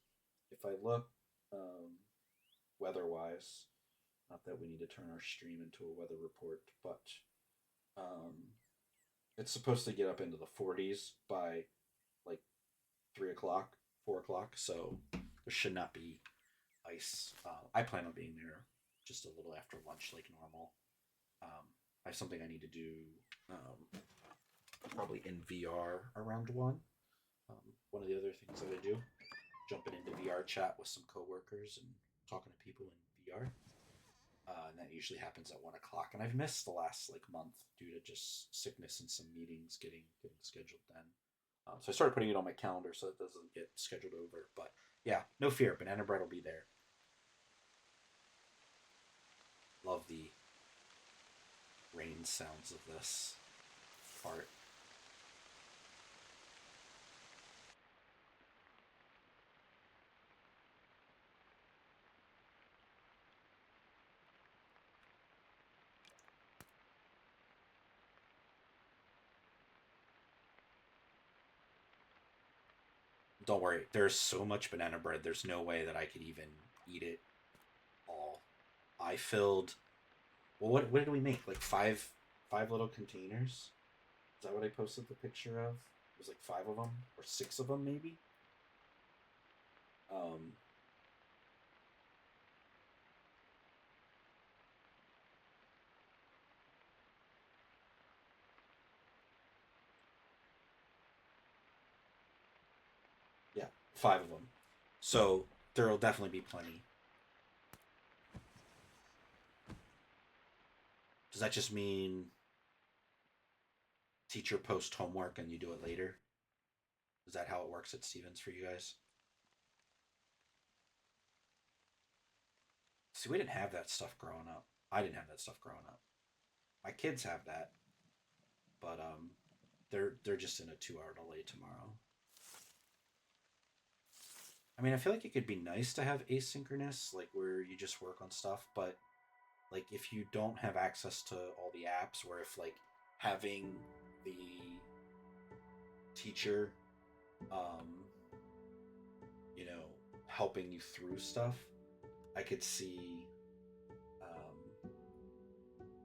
if I look weather wise, not that we need to turn our stream into a weather report, but um, it's supposed to get up into the 40s by like 3 o'clock, 4 o'clock. So there should not be ice. I plan on being there just a little after lunch, like normal. I have something I need to do probably in VR around 1. One of the other things that I do, jumping into VR chat with some coworkers and talking to people in VR. And that usually happens at 1 o'clock. And I've missed the last like month due to just sickness and some meetings getting scheduled then. So I started putting it on my calendar so it doesn't get scheduled over. But yeah, no fear, banana bread will be there. Love the rain sounds of this part. Don't worry, there's so much banana bread. There's no way that I could even eat it all. I filled. Well, what did we make? Like five little containers. Is that what I posted the picture of? It was like 5 of them or 6 of them maybe. Um, yeah, 5 of them. So there'll definitely be plenty. Does that just mean teacher post homework and you do it later? Is that how it works at Stevens for you guys? See, we didn't have that stuff growing up. I didn't have that stuff growing up. My kids have that, but they're just in a 2 hour delay tomorrow. I mean, I feel like it could be nice to have asynchronous, like where you just work on stuff, but like if you don't have access to all the apps, or if like having the teacher, um, you know, helping you through stuff, I could see um,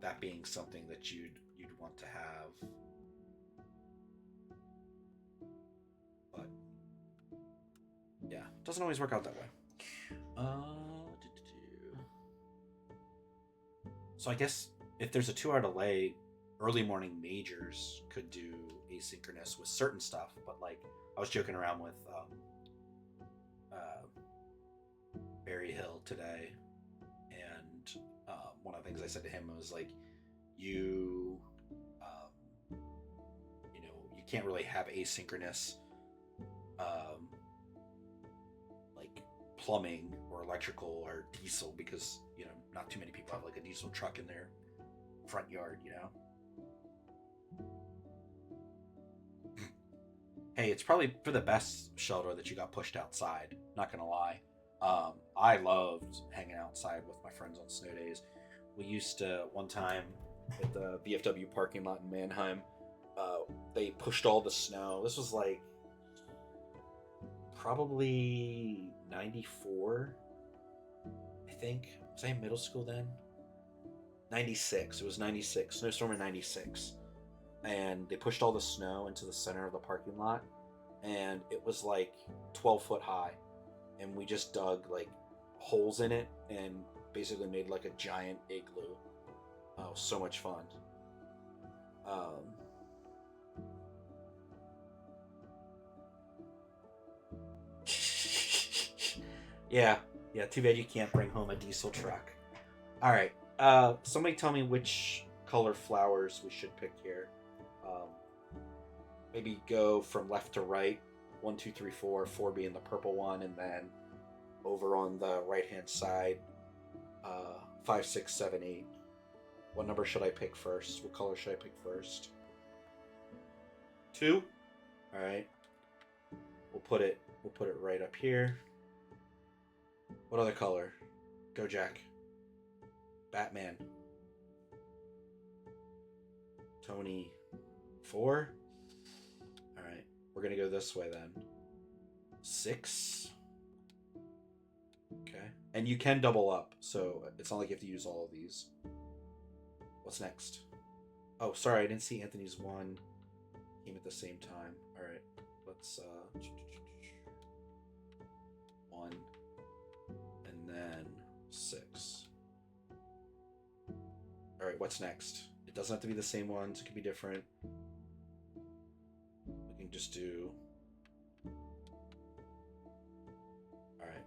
that being something that you'd want to have. But yeah, doesn't always work out that way. So I guess if there's a 2 hour delay, early morning majors could do asynchronous with certain stuff. But like I was joking around with uh, Barry Hill today, and one of the things I said to him was like, you, um, you know, you can't really have asynchronous, um, like plumbing or electrical or diesel because not too many people have like a diesel truck in their front yard. Hey, it's probably for the best, Sheldor, that you got pushed outside. Not gonna lie. I loved hanging outside with my friends on snow days. We used to one time at the VFW parking lot in Mannheim. Uh, they pushed all the snow. This was like probably '94, I think. Was I in middle school then? '96. It was '96. Snowstorm in '96, and they pushed all the snow into the center of the parking lot, and it was like 12 foot high, and we just dug like holes in it and basically made like a giant igloo. Oh, so much fun. Um, yeah, yeah. Too bad you can't bring home a diesel truck. All right. Somebody tell me which color flowers we should pick here. Um, maybe go from left to right. One, two, three, four. Four being the purple one, and then over on the right hand side, five, six, seven, eight. What number should I pick first? What color should I pick first? Two. All right. We'll put it. We'll put it right up here. What other color? Go, Jack. Batman. Tony. Four. All right. We're gonna go this way then. Six. Okay. And you can double up, so it's not like you have to use all of these. What's next? Oh, sorry, I didn't see Anthony's one came at the same time. All right, let's one, and then six. All right, what's next? It doesn't have to be the same ones. It could be different. We can just do. All right.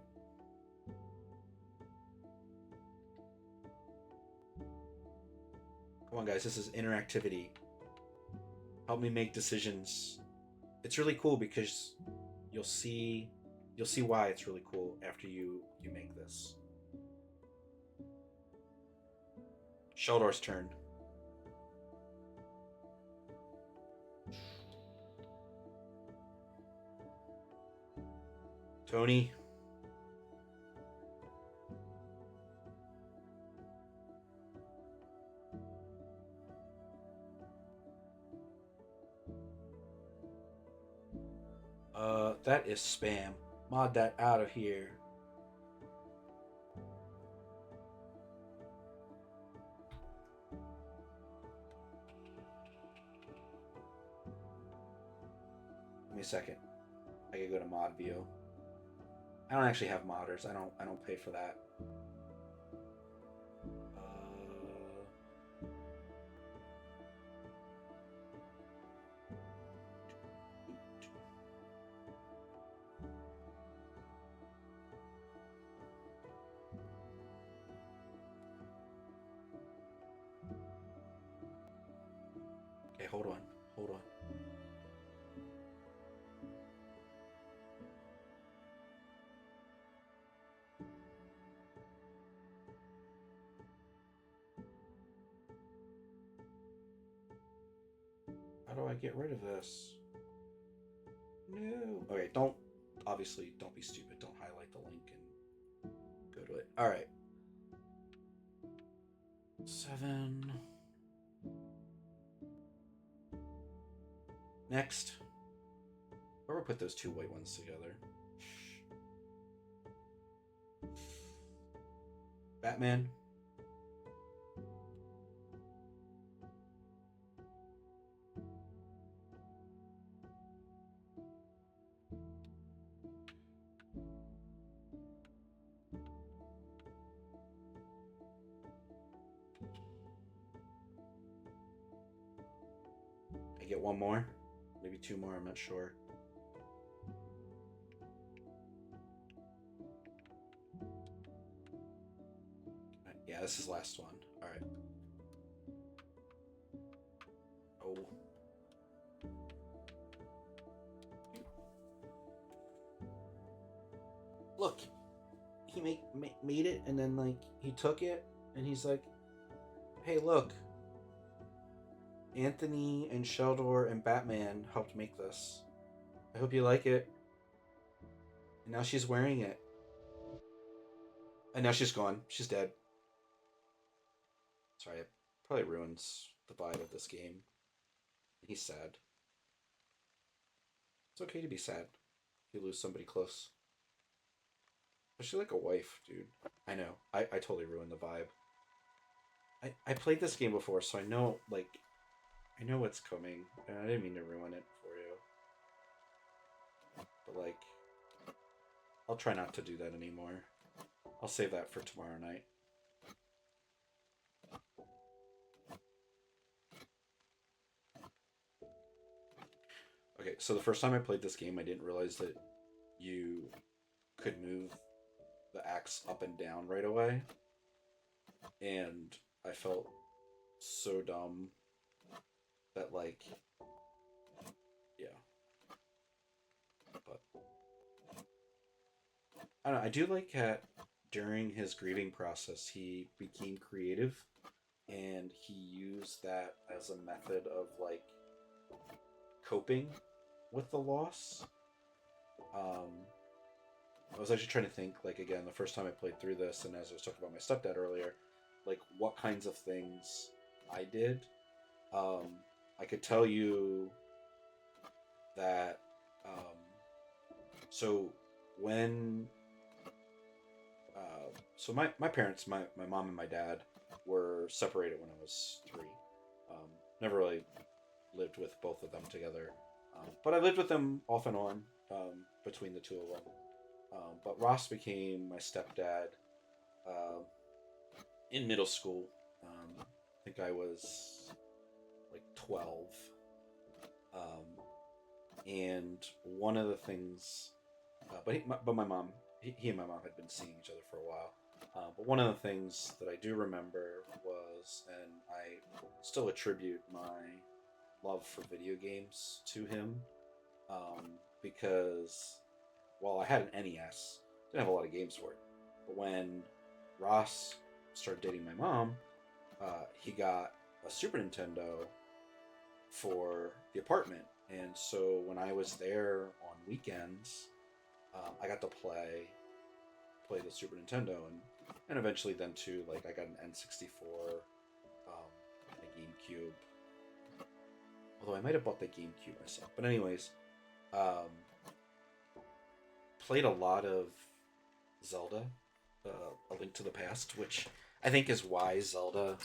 Come on, guys. This is interactivity. Help me make decisions. It's really cool because you'll see why it's really cool after you make this. Sheldor's turn. Tony. That is spam. Mod that out of here. Give me a second. I can go to mod view. I don't actually have modders. I don't pay for that. Okay, hold on. Hold on. How do I get rid of this? No. Okay, don't. Obviously, don't be stupid. Don't highlight the link and go to it. All right. 7. Next. Where we put those two white ones together? Batman. I get one more. Maybe two more. I'm not sure. Yeah, this is the last one. All right. Oh. Look, he made it, and then like he took it, and he's like, "Hey, look, Anthony and Sheldor and Batman helped make this. I hope you like it." And now she's wearing it, and now she's gone. She's dead. Sorry, it probably ruins the vibe of this game. He's sad. It's okay to be sad if you lose somebody close. Especially like a wife, dude. I know. I totally ruined the vibe. I played this game before, so I know like I know what's coming, and I didn't mean to ruin it for you. But like, I'll try not to do that anymore. I'll save that for tomorrow night. Okay, so the first time I played this game, I didn't realize that you could move the axe up and down right away, and I felt so dumb that like, yeah. But I don't know. I do like that during his grieving process, he became creative, and he used that as a method of like coping with the loss. Um, I was actually trying to think, like, again, the first time I played through this, and as I was talking about my stepdad earlier, like, what kinds of things I did. Um, I could tell you that, um, so when, my parents, my mom and my dad, were separated when I was 3. Never really lived with both of them together, but I lived with them off and on between the two of them. But Ross became my stepdad uh, in middle school. I think I was like 12. Um, and one of the things, but my mom, he and my mom had been seeing each other for a while. But one of the things that I do remember was, and I still attribute my love for video games to him, because while I had an NES, didn't have a lot of games for it. But when Ross started dating my mom, he got a Super Nintendo for the apartment, and so when I was there on weekends, I got to play the Super Nintendo, and eventually then too, like I got an N64, a GameCube. Although I might have bought the GameCube myself, but anyways, um, played a lot of Zelda, A Link to the Past, which I think is why Zelda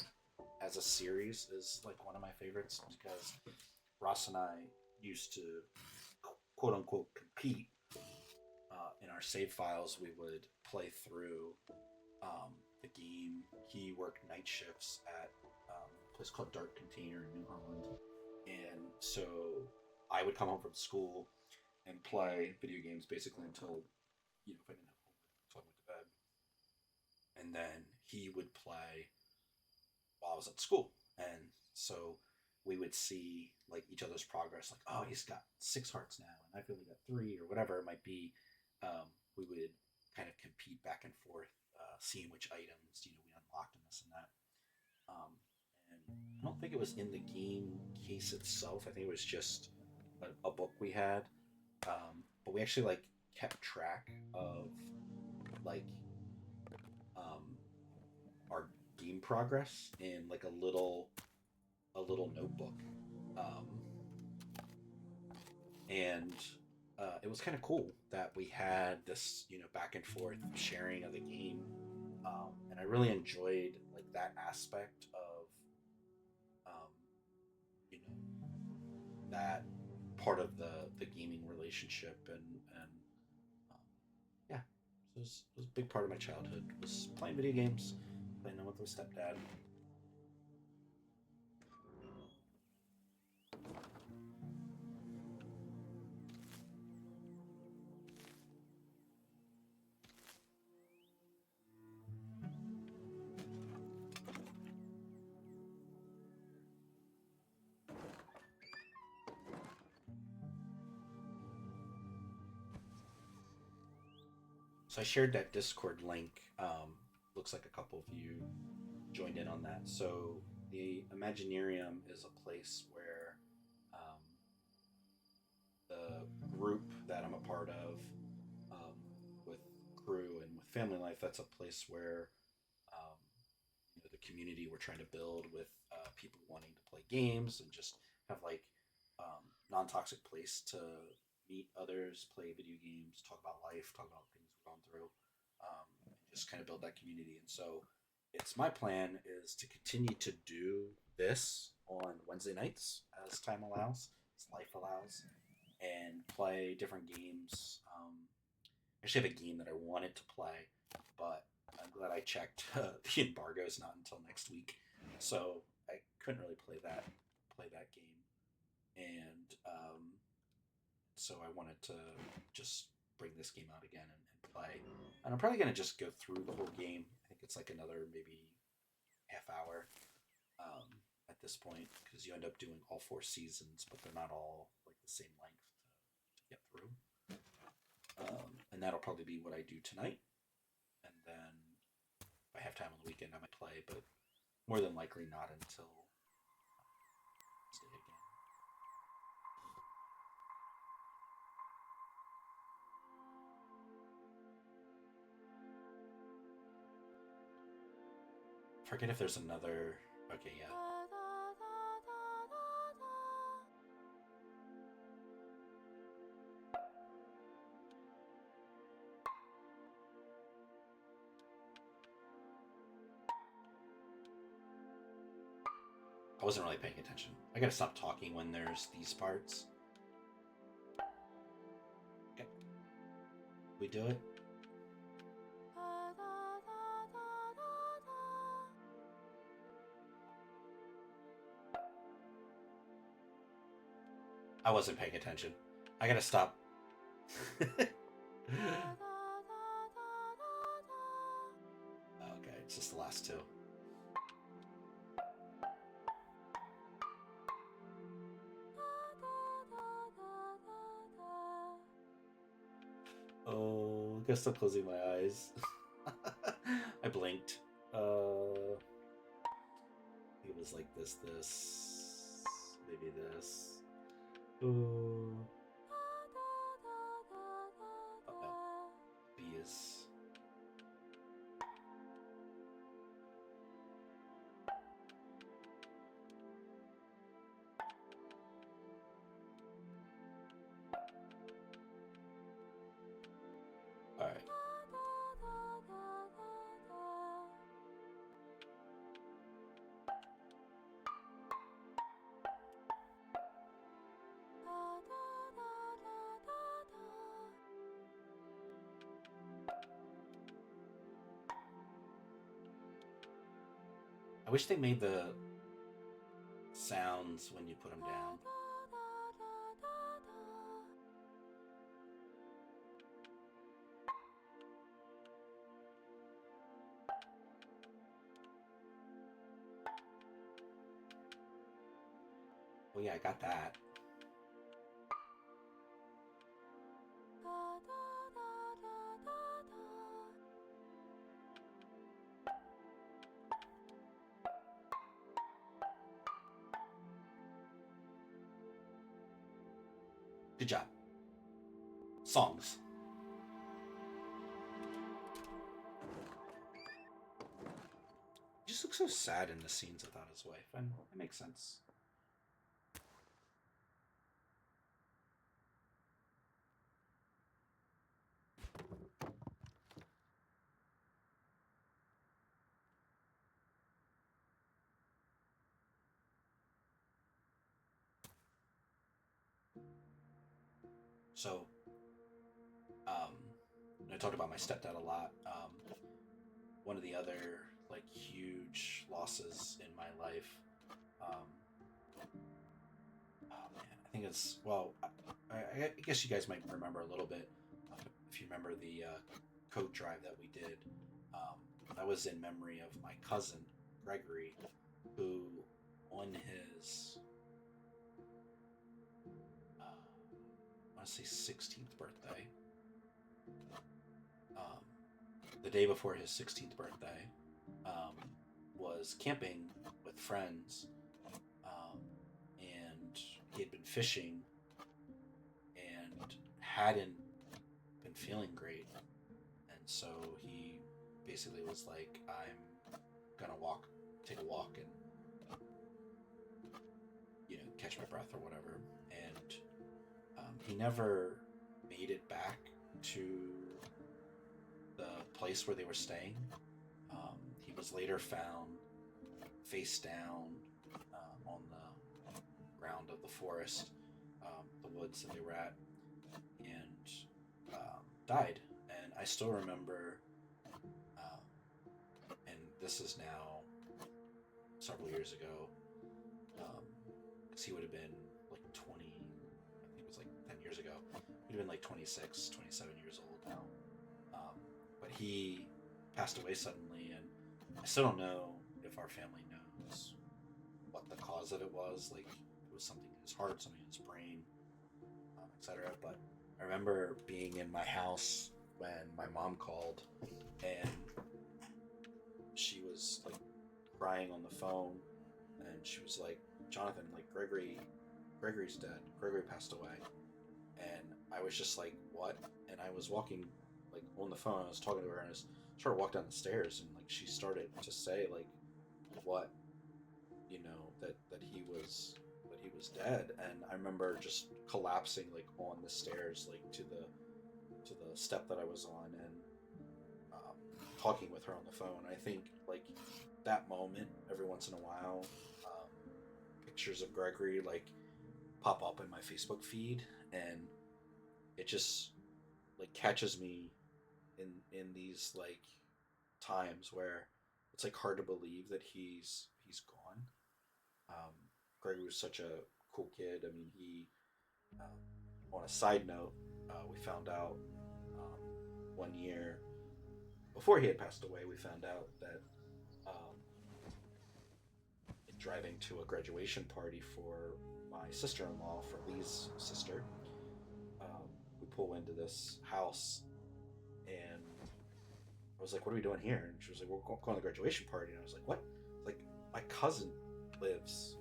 as a series is like one of my favorites, because Ross and I used to quote unquote compete in our save files. We would play through the game. He worked night shifts at a place called Dark Container in New Holland, and so I would come home from school and play video games basically until, if I didn't have homework, until I went to bed, and then he would play while I was at school. And so we would see like each other's progress. Like, oh, he's got 6 hearts now, and I've only got 3, or whatever it might be. We would kind of compete back and forth, seeing which items we unlocked and this and that. Um, and I don't think it was in the game case itself. I think it was just a book we had. But we actually like kept track of like um, our game progress in like a little notebook, um, and it was kind of cool that we had this back and forth sharing of the game, and I really enjoyed like that aspect of um, you know that part of the gaming relationship, and um, yeah, it was a big part of my childhood was playing video games, playing them with my stepdad. So I shared that Discord link. Looks like a couple of you joined in on that. So the Imaginarium is a place where um, the group that I'm a part of, um, with crew and with family life, that's a place where um, the community we're trying to build with people wanting to play games and just have like non-toxic place to meet others, play video games, talk about life, talk about things we're going through, and just kind of build that community. And so it's my plan is to continue to do this on Wednesday nights as time allows, as life allows, and play different games. I actually have a game that I wanted to play, but I'm glad I checked. The embargo is not until next week, so I couldn't really play that game, and so I wanted to just bring this game out again and play. And I'm probably gonna just go through the whole game. I think it's like another maybe half hour, um, at this point, because you end up doing all 4 seasons, but they're not all like the same length to get through. And that'll probably be what I do tonight. And then if I have time on the weekend, I might play, but more than likely not until Wednesday again. Forget if there's another. Okay, yeah. I wasn't really paying attention. I gotta stop talking when there's these parts. Okay, we do it. I wasn't paying attention. I gotta stop. Okay, it's just the last two. Oh, I guess I'm closing my eyes. I blinked. It was like this, maybe this. Oh, oh no. B is. Alright. I wish they made the sounds when you put them down. Oh yeah, I got that. Good job. Songs. You just look so sad in the scenes without his wife, and it makes sense. So, um, I talked about my stepdad a lot. One of the other like huge losses in my life. Um, oh man, I think it's well. I guess you guys might remember a little bit if you remember the coat drive that we did. Um, that was in memory of my cousin Gregory, who on his I want to say 16th birthday, um, the day before his 16th birthday, um, was camping with friends, um, and he had been fishing and hadn't been feeling great, and so he basically was like, "I'm gonna take a walk, and catch my breath or whatever." And he never made it back to the place where they were staying. He was later found face down on the ground of the forest, the woods that they were at, and died. And I still remember, and this is now several years ago, because he would have been like 20, I think it was like 10 years ago. He'd have been like 26, 27 years old now. But he passed away suddenly, and I still don't know if our family knows what the cause of it was. Like, it was something in his heart, something in his brain, etc. But I remember being in my house when my mom called, and she was like crying on the phone, and she was like, "Jonathan, like Gregory's dead. Gregory passed away." And I was just like, "What?" And I was walking like on the phone. I was talking to her, and I started to walk down the stairs, and like she started to say like, "What?" that he was dead. And I remember just collapsing like on the stairs, like to the step that I was on, and um, talking with her on the phone. I think like that moment every once in a while, um, pictures of Gregory like pop up in my Facebook feed, and it just like catches me in these like times where it's like hard to believe that he's gone. Um, Gregory was such a cool kid. I mean, on a side note, we found out um, one year before he had passed away, we found out that um, in driving to a graduation party for my sister-in-law, for Lee's sister, um, we pull into this house, and I was like, "What are we doing here?" And she was like, "We're going to the graduation party." And I was like, "What?" Like, my cousin lives,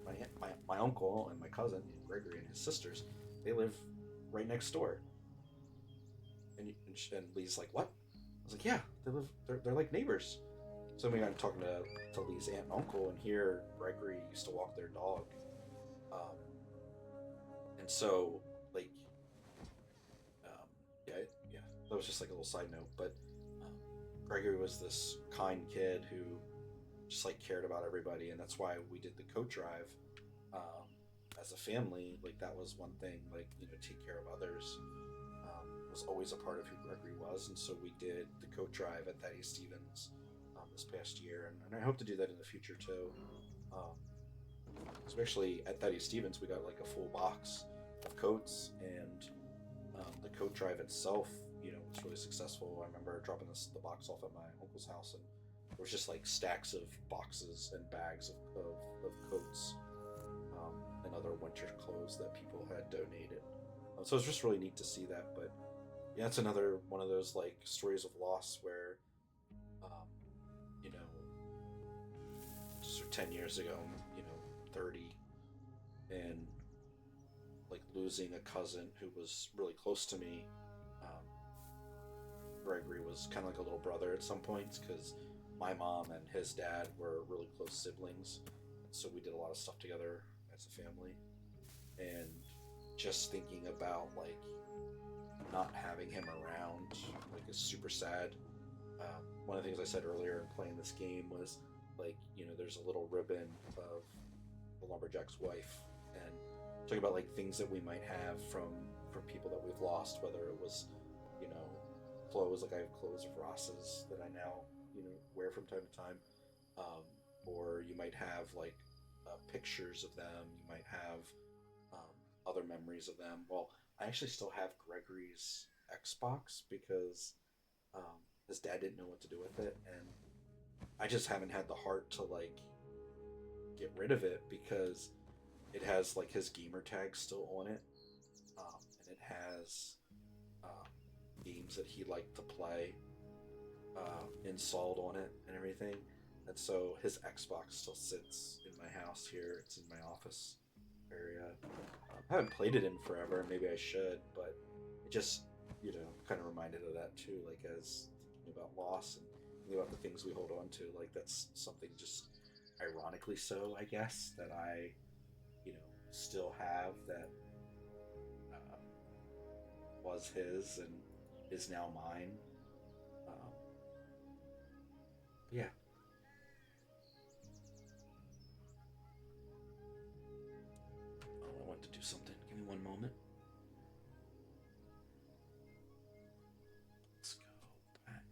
my uncle and my cousin, Gregory, and his sisters, they live right next door. And Lee's like, "What?" I was like, "Yeah, they're like neighbors." So then we got talking to Lee's aunt and uncle, and here Gregory used to walk their dog. Um, and so, like, um, yeah, yeah, that was just like a little side note. But um, Gregory was this kind kid who just like cared about everybody, and that's why we did the coat drive um, as a family. Like, that was one thing, like, take care of others was always a part of who Gregory was, and so we did the coat drive at Thaddeus Stevens this past year, and I hope to do that in the future too. Um, Especially at Thaddeus Stevens, we got like a full box of coats, and the coat drive itself, was really successful. I remember dropping the box off at my uncle's house, and there was just like stacks of boxes and bags of coats, and other winter clothes that people had donated. So it's just really neat to see that. But yeah, it's another one of those like stories of loss where, um, you know, just 10 years ago, 30, and like losing a cousin who was really close to me. Um, Gregory was kind of like a little brother at some points because my mom and his dad were really close siblings, so we did a lot of stuff together as a family. And just thinking about like not having him around like is super sad. One of the things I said earlier in playing this game was like there's a little ribbon of the lumberjack's wife, and talking about like things that we might have from people that we've lost, whether it was you know clothes, like I have clothes of Ross's that I now wear from time to time, um, or you might have like pictures of them, you might have other memories of them. Well, I actually still have Gregory's Xbox because his dad didn't know what to do with it, and I just haven't had the heart to like get rid of it because it has like his gamer tag still on it, and it has um, games that he liked to play installed on it and everything. And so his Xbox still sits in my house here. It's in my office area. I haven't played it in forever. Maybe I should, but it just, kind of reminded of that too. Like as thinking about loss and thinking about the things we hold on to, like that's something just ironically so, I guess, that I, still have that uh, was his and is now mine. Um, yeah. Oh, I want to do something. Give me one moment. Let's go back.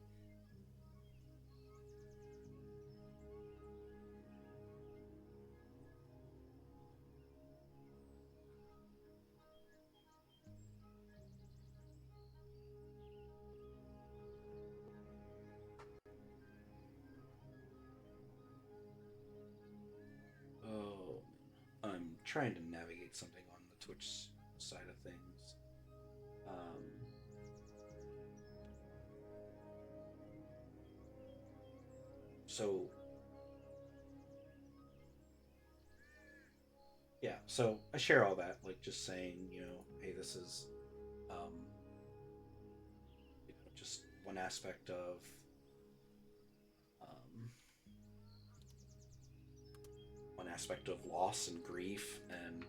Oh, I'm trying to navigate something on the Twitch side of things. Um, so yeah, so I share all that, like just saying, hey, this is, um, just one aspect of, um, loss and grief and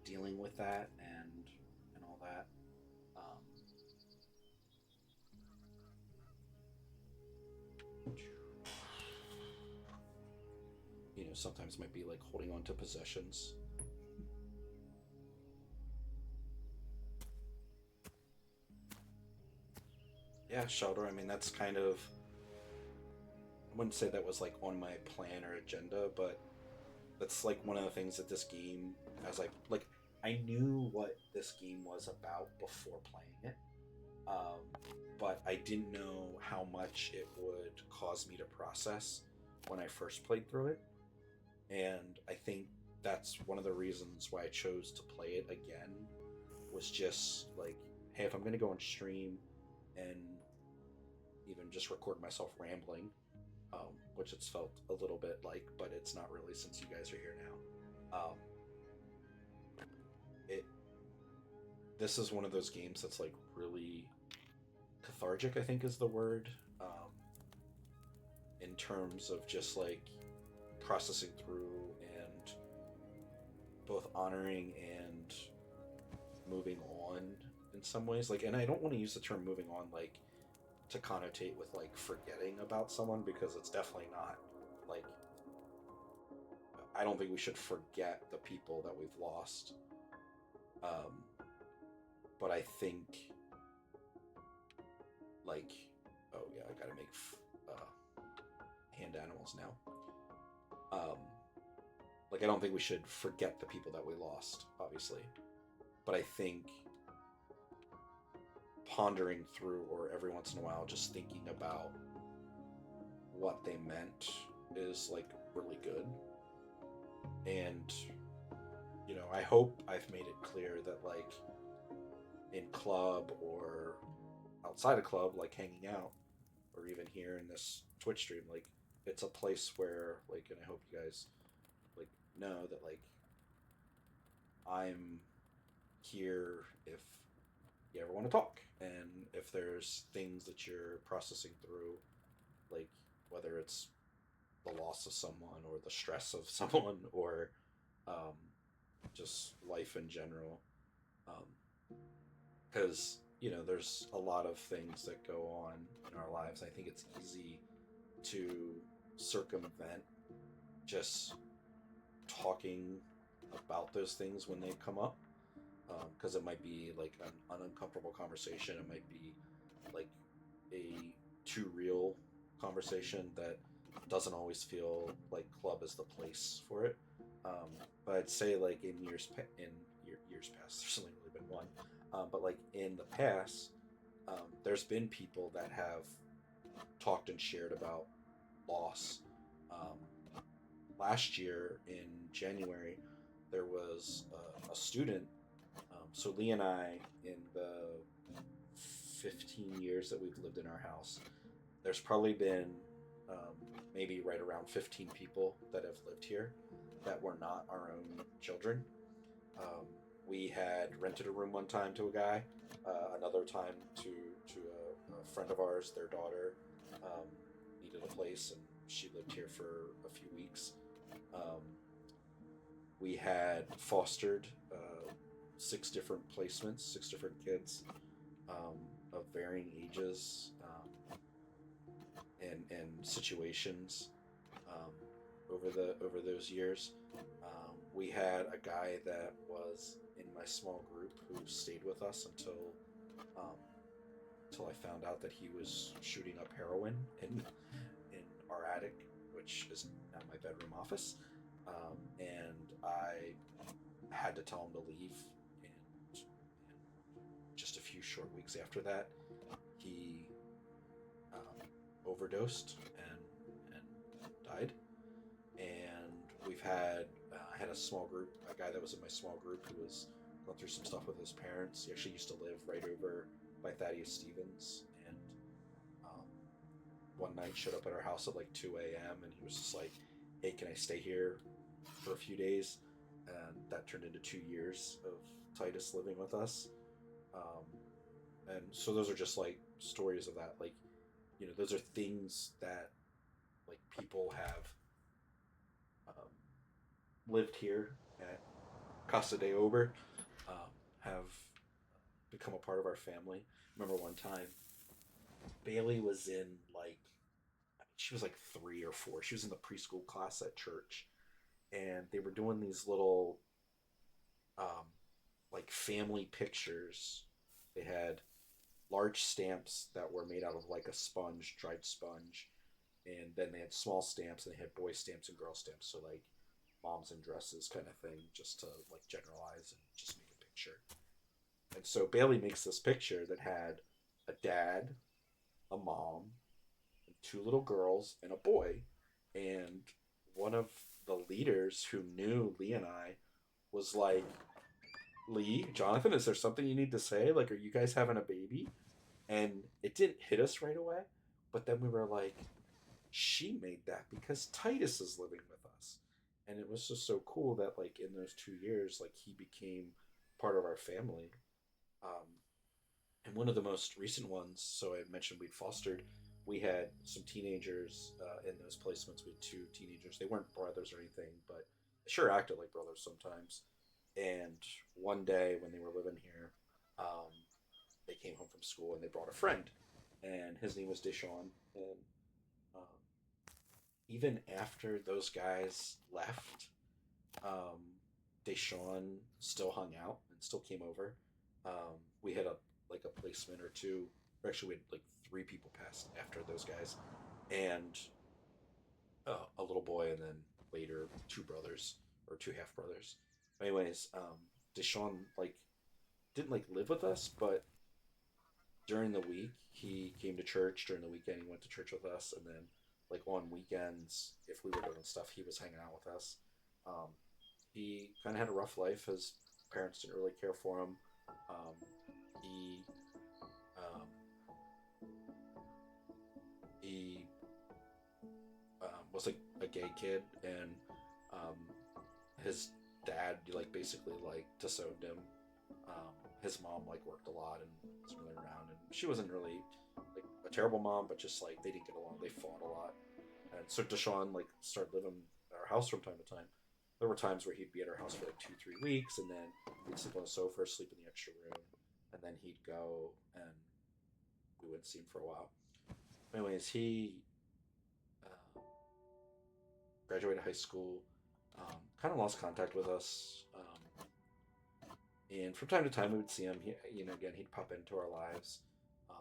dealing with that and all that. Um, sometimes might be like holding on to possessions. Yeah, shelter. I mean, that's kind of. I wouldn't say that was like on my plan or agenda, but that's like one of the things that this game, as I knew what this game was about before playing it, um, but I didn't know how much it would cause me to process when I first played through it. And I think that's one of the reasons why I chose to play it again, was just like, hey, if I'm going to go on stream and even just record myself rambling, which it's felt a little bit like, but it's not really since you guys are here now. It This is one of those games that's like really cathartic, I think is the word, in terms of just like processing through and both honoring and moving on in some ways. Like, and I don't want to use the term moving on like to connotate with like forgetting about someone, because it's definitely not. Like, I don't think we should forget the people that we've lost. Um, but I think, like, oh yeah, I gotta make hand animals now. Um, like, I don't think we should forget the people that we lost, obviously. But I think pondering through, or every once in a while just thinking about what they meant, is like really good. And I hope I've made it clear that like in club or outside of club, like hanging out, or even here in this Twitch stream, like it's a place where like, and I hope you guys like know that like I'm here if you ever want to talk, and if there's things that you're processing through, like whether it's the loss of someone or the stress of someone or um, just life in general, because there's a lot of things that go on in our lives. I think it's easy to circumvent just talking about those things when they come up, because it might be like an uncomfortable conversation. It might be like a too real conversation that doesn't always feel like club is the place for it. But I'd say like in years past, there's only really been one. But like in the past, there's been people that have talked and shared about loss. Um, Last year in January, there was a student. So Lee and I, in the 15 years that we've lived in our house, there's probably been um, maybe right around 15 people that have lived here that were not our own children. Um, we had rented a room one time to a guy, another time to a friend of ours. Their daughter um, needed a place, and she lived here for a few weeks. Um, we had fostered 6 different kids um, of varying ages and situations um, over those years. We had a guy that was in my small group who stayed with us um, until I found out that he was shooting up heroin in our attic, which is now my bedroom office. And I had to tell him to leave. And just a few short weeks after that, he overdosed and died. And we've had I had a small group, a guy that was in my small group who was going through some stuff with his parents. He actually used to live right over by Thaddeus Stevens, and um, one night showed up at our house at like 2 a.m. and he was just like, "Hey, can I stay here for a few days?" And that turned into 2 years of Titus living with us. Um, and so those are just like stories of that. Like, those are things that like people have um, lived here at Casa de Ober, have become a part of our family. I remember one time Bailey was in like she was like 3 or 4. She was in the preschool class at church, and they were doing these little um, like family pictures. They had large stamps that were made out of like a sponge, dried sponge, and then they had small stamps and they had boy stamps and girl stamps. So like moms in dresses kind of thing, just to like generalize and just make a picture. And so Bailey makes this picture that had a dad, a mom, and 2 little girls and a boy. And one of the leaders who knew Lee and I was like, "Lee, Jonathan, is there something you need to say? Like, are you guys having a baby?" And it didn't hit us right away. But then we were like, she made that because Titus is living with us. And it was just so cool that, like, in those 2 years, like, he became part of our family. Um, and one of the most recent ones, so I mentioned we'd fostered, we had some teenagers in those placements. We had 2 teenagers. They weren't brothers or anything, but they sure acted like brothers sometimes. And one day when they were living here, um, they came home from school and they brought a friend, and his name was Deshaun. And um, even after those guys left, um, Deshaun still hung out and still came over. We had a like a placement or two. Or actually, we had like 3 people pass after those guys, and a little boy, and then later 2 brothers or 2 half brothers. Anyways, Deshaun like didn't like live with us, but during the week he came to church. During the weekend he went to church with us, and then like on weekends if we were doing stuff he was hanging out with us. um, he kind of had a rough life. His parents didn't really care for him. Um, he um, he was a gay kid, and um, his dad like basically like disowned him. His mom like worked a lot and wasn't really around, and she wasn't really like a terrible mom, but just like they didn't get along. They fought a lot, and so Deshaun like started living at our house from time to time. There were times where he'd be at our house for like 2 3 weeks, and then we'd sleep on the sofa, or sleep in the extra room, and then he'd go and we wouldn't see him for a while. Anyways, he uh, graduated high school, kind of lost contact with us. And from time to time, we would see him. Again, he'd pop into our lives.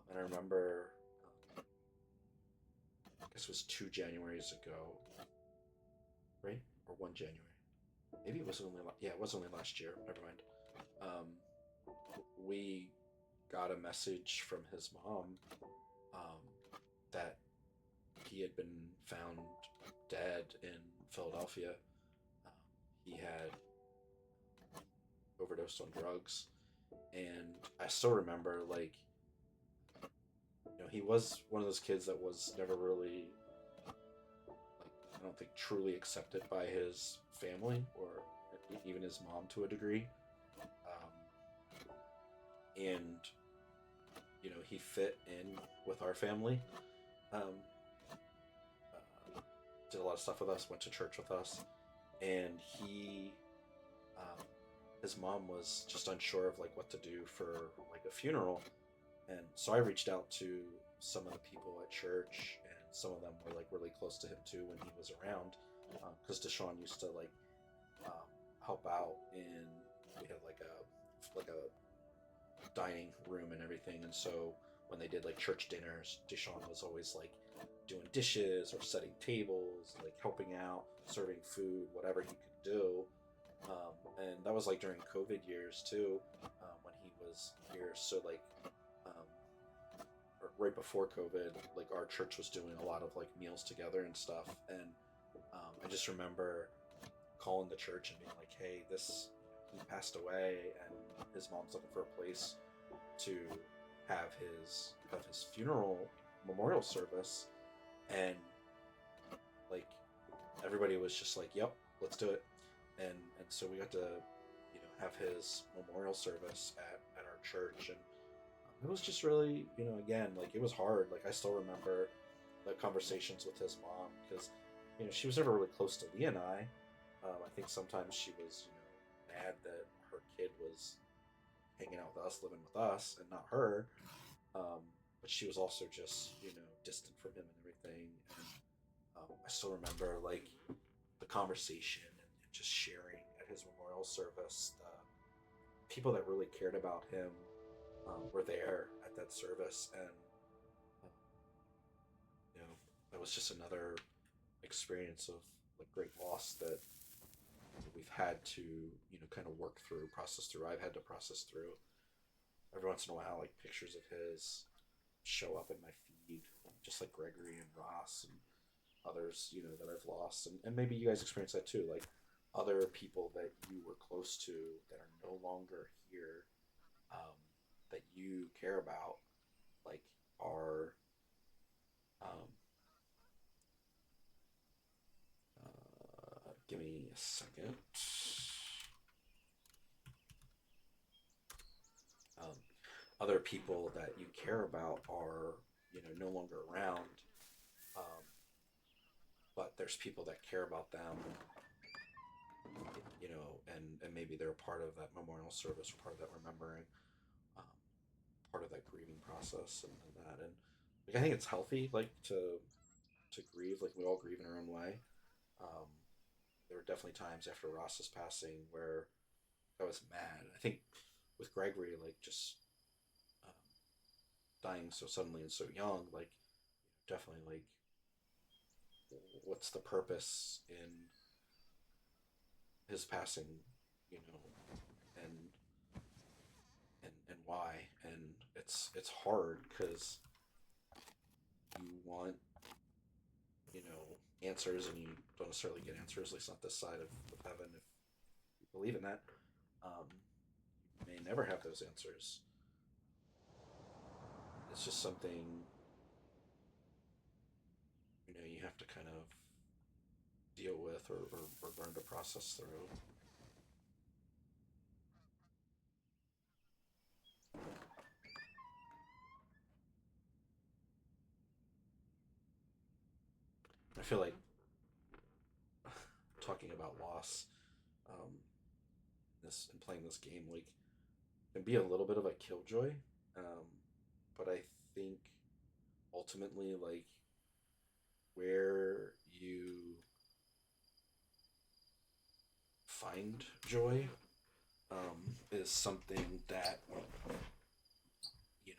And I remember, I guess it was 2 Januaries ago, right? Or 1 January. Maybe it was only, yeah, it was only last year. Never mind. We got a message from his mom um, that he had been found dead in Philadelphia. Um, he had overdosed on drugs, and I still remember like he was one of those kids that was never really like I don't think truly accepted by his family or even his mom to a degree. And he fit in with our family. Um, did a lot of stuff with us, went to church with us, and um, his mom was just unsure of like what to do for like a funeral, and so I reached out to some of the people at church, and some of them were like really close to him too when he was around, because Deshaun used to like um, help out in we had like a dining room and everything, and so when they did like church dinners, Deshaun was always like doing dishes or setting tables, like helping out, serving food, whatever he could do. And that was like during COVID years too, when he was here. So like, um, or right before COVID, like our church was doing a lot of like meals together and stuff. And I just remember calling the church and being like, "Hey, this he passed away, and his mom's looking for a place to have his funeral memorial service," and like everybody was just like, "Yep, let's do it." And so we got to have his memorial service at our church, and it was just really again like it was hard. Like I still remember the conversations with his mom because she was never really close to Lee and I. I think sometimes she was mad that her kid was hanging out with us, living with us, and not her. But she was also just distant from him and everything. And I still remember like the conversation and just sharing at his memorial service. The people that really cared about him were there at that service, and uh, that was just another experience of like great loss that we've had to kind of work through, process through. I've had to process through. Every once in a while, like pictures of his show up in my feed, just like Gregory and Ross and others, that I've lost, and maybe you guys experience that too, like other people that you were close to that are no longer here, um, that you care about, like are um, give me a second. Um, Other people that you care about are no longer around, um, but there's people that care about them, and maybe they're part of that memorial service, part of that remembering, um, part of that grieving process, and that, and like I think it's healthy, like to grieve, like we all grieve in our own way. Um, there were definitely times after Ross's passing where I was mad. I think with Gregory, like just um, dying so suddenly and so young, like definitely like what's the purpose in his passing, you know, and and why, and it's hard because you want answers and you don't necessarily get answers, at least not this side of heaven, if believe in that. You may never have those answers. It's just something you have to kind of deal with or learn to process through. I feel like talking about loss, um, this and playing this game like can be a little bit of a killjoy, um, but I think ultimately like where you find joy is something that I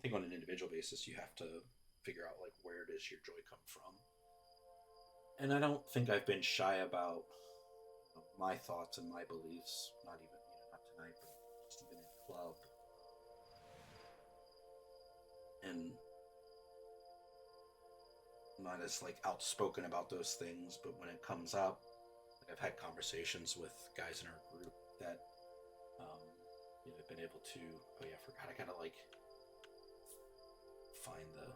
think on an individual basis you have to figure out like where does your joy come from. And I don't think I've been shy about my thoughts and my beliefs. Not even not tonight, but just even in club. And I'm not as like outspoken about those things, but when it comes up, like I've had conversations with guys in our group that have been able to. Oh yeah, I forgot. I gotta like find the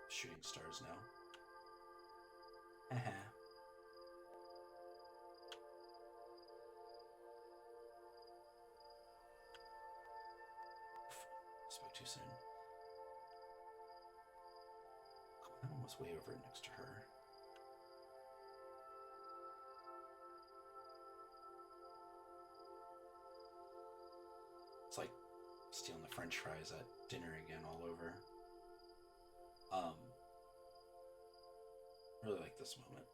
shooting stars now. Spoke too soon. That one was way over next to her. It's like stealing the French fries at dinner again, all over. Really like this moment.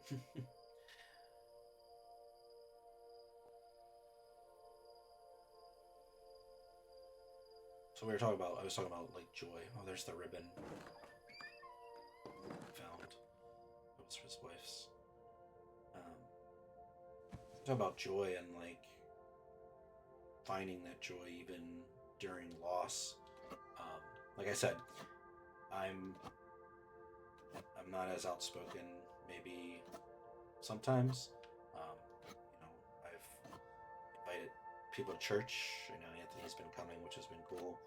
So we were talking about. I was talking about like joy. Oh, there's the ribbon found. It was his wife's. Talking about joy and like finding that joy even during loss. Like I said, I'm not as outspoken maybe sometimes. I've invited people to church. I know Anthony's been coming, which has been cool.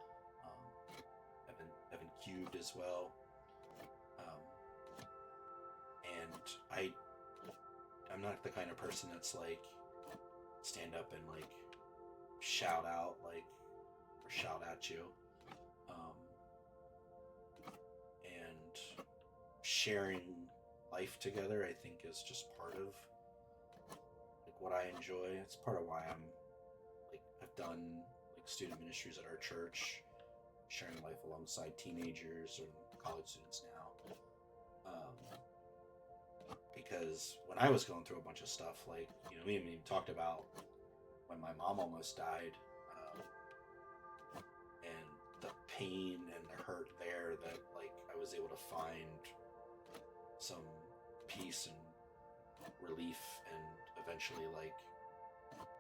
Evan Cubed as well. And I'm not the kind of person that's like stand up and like shout out like or shout at you. And sharing life together, I think, is just part of like what I enjoy. It's part of why I've done like student ministries at our church, sharing life alongside teenagers and college students now. Because when I was going through a bunch of stuff, like we even talked about when my mom almost died, and the pain and the hurt there, that like I was able to find some peace and relief, and eventually like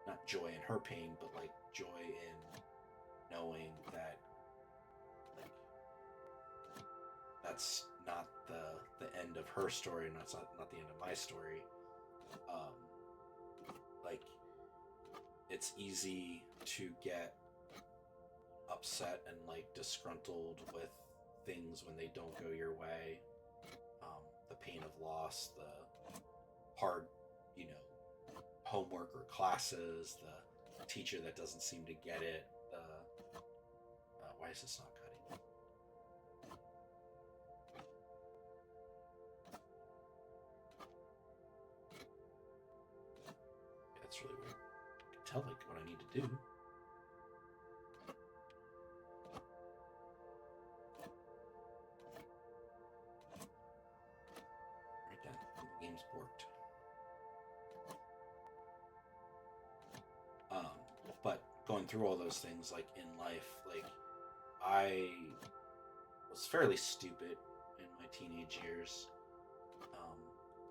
not joy in her pain, but like joy in knowing that like that's not the end of her story, and that's not the end of my story. Like it's easy to get upset and like disgruntled with things when they don't go your way. The pain of loss, the hard, homework or classes, the teacher that doesn't seem to get it. Why is this not cutting? Yeah, that's really weird. I can tell like what I need to do. Right then, the game's borked. But going through all those things, like in life, like I was fairly stupid in my teenage years.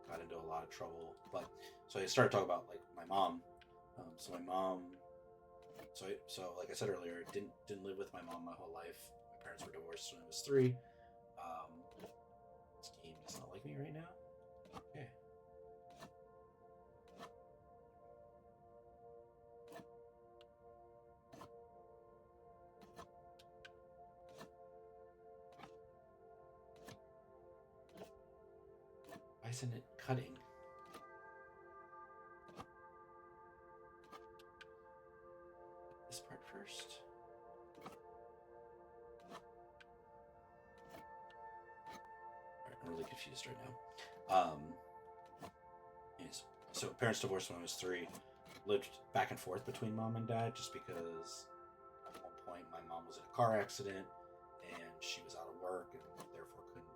Got into a lot of trouble, but so I started talking about like my mom. So my mom, so like I said earlier, didn't live with my mom my whole life. My parents were divorced when I was 3. This game does not like me right now. Okay. isn't it cutting? This part first. Alright, I'm really confused right now. Yes. So parents divorced when I was 3. Lived back and forth between mom and dad just because at one point my mom was in a car accident and she was out of work and therefore couldn't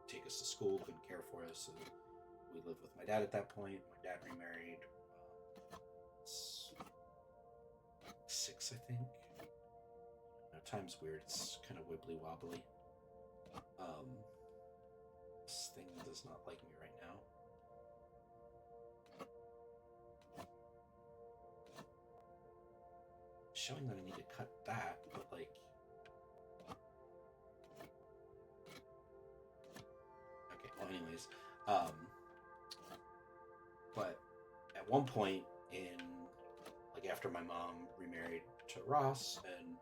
take us to school, couldn't care for us. So we lived with my dad at that point. My dad remarried. 6, I think. Time's weird. It's kind of wibbly wobbly. This thing does not like me right now. Showing that I need to cut that, but like. Okay. Well, anyways, but at one point in like after my mom remarried to Ross and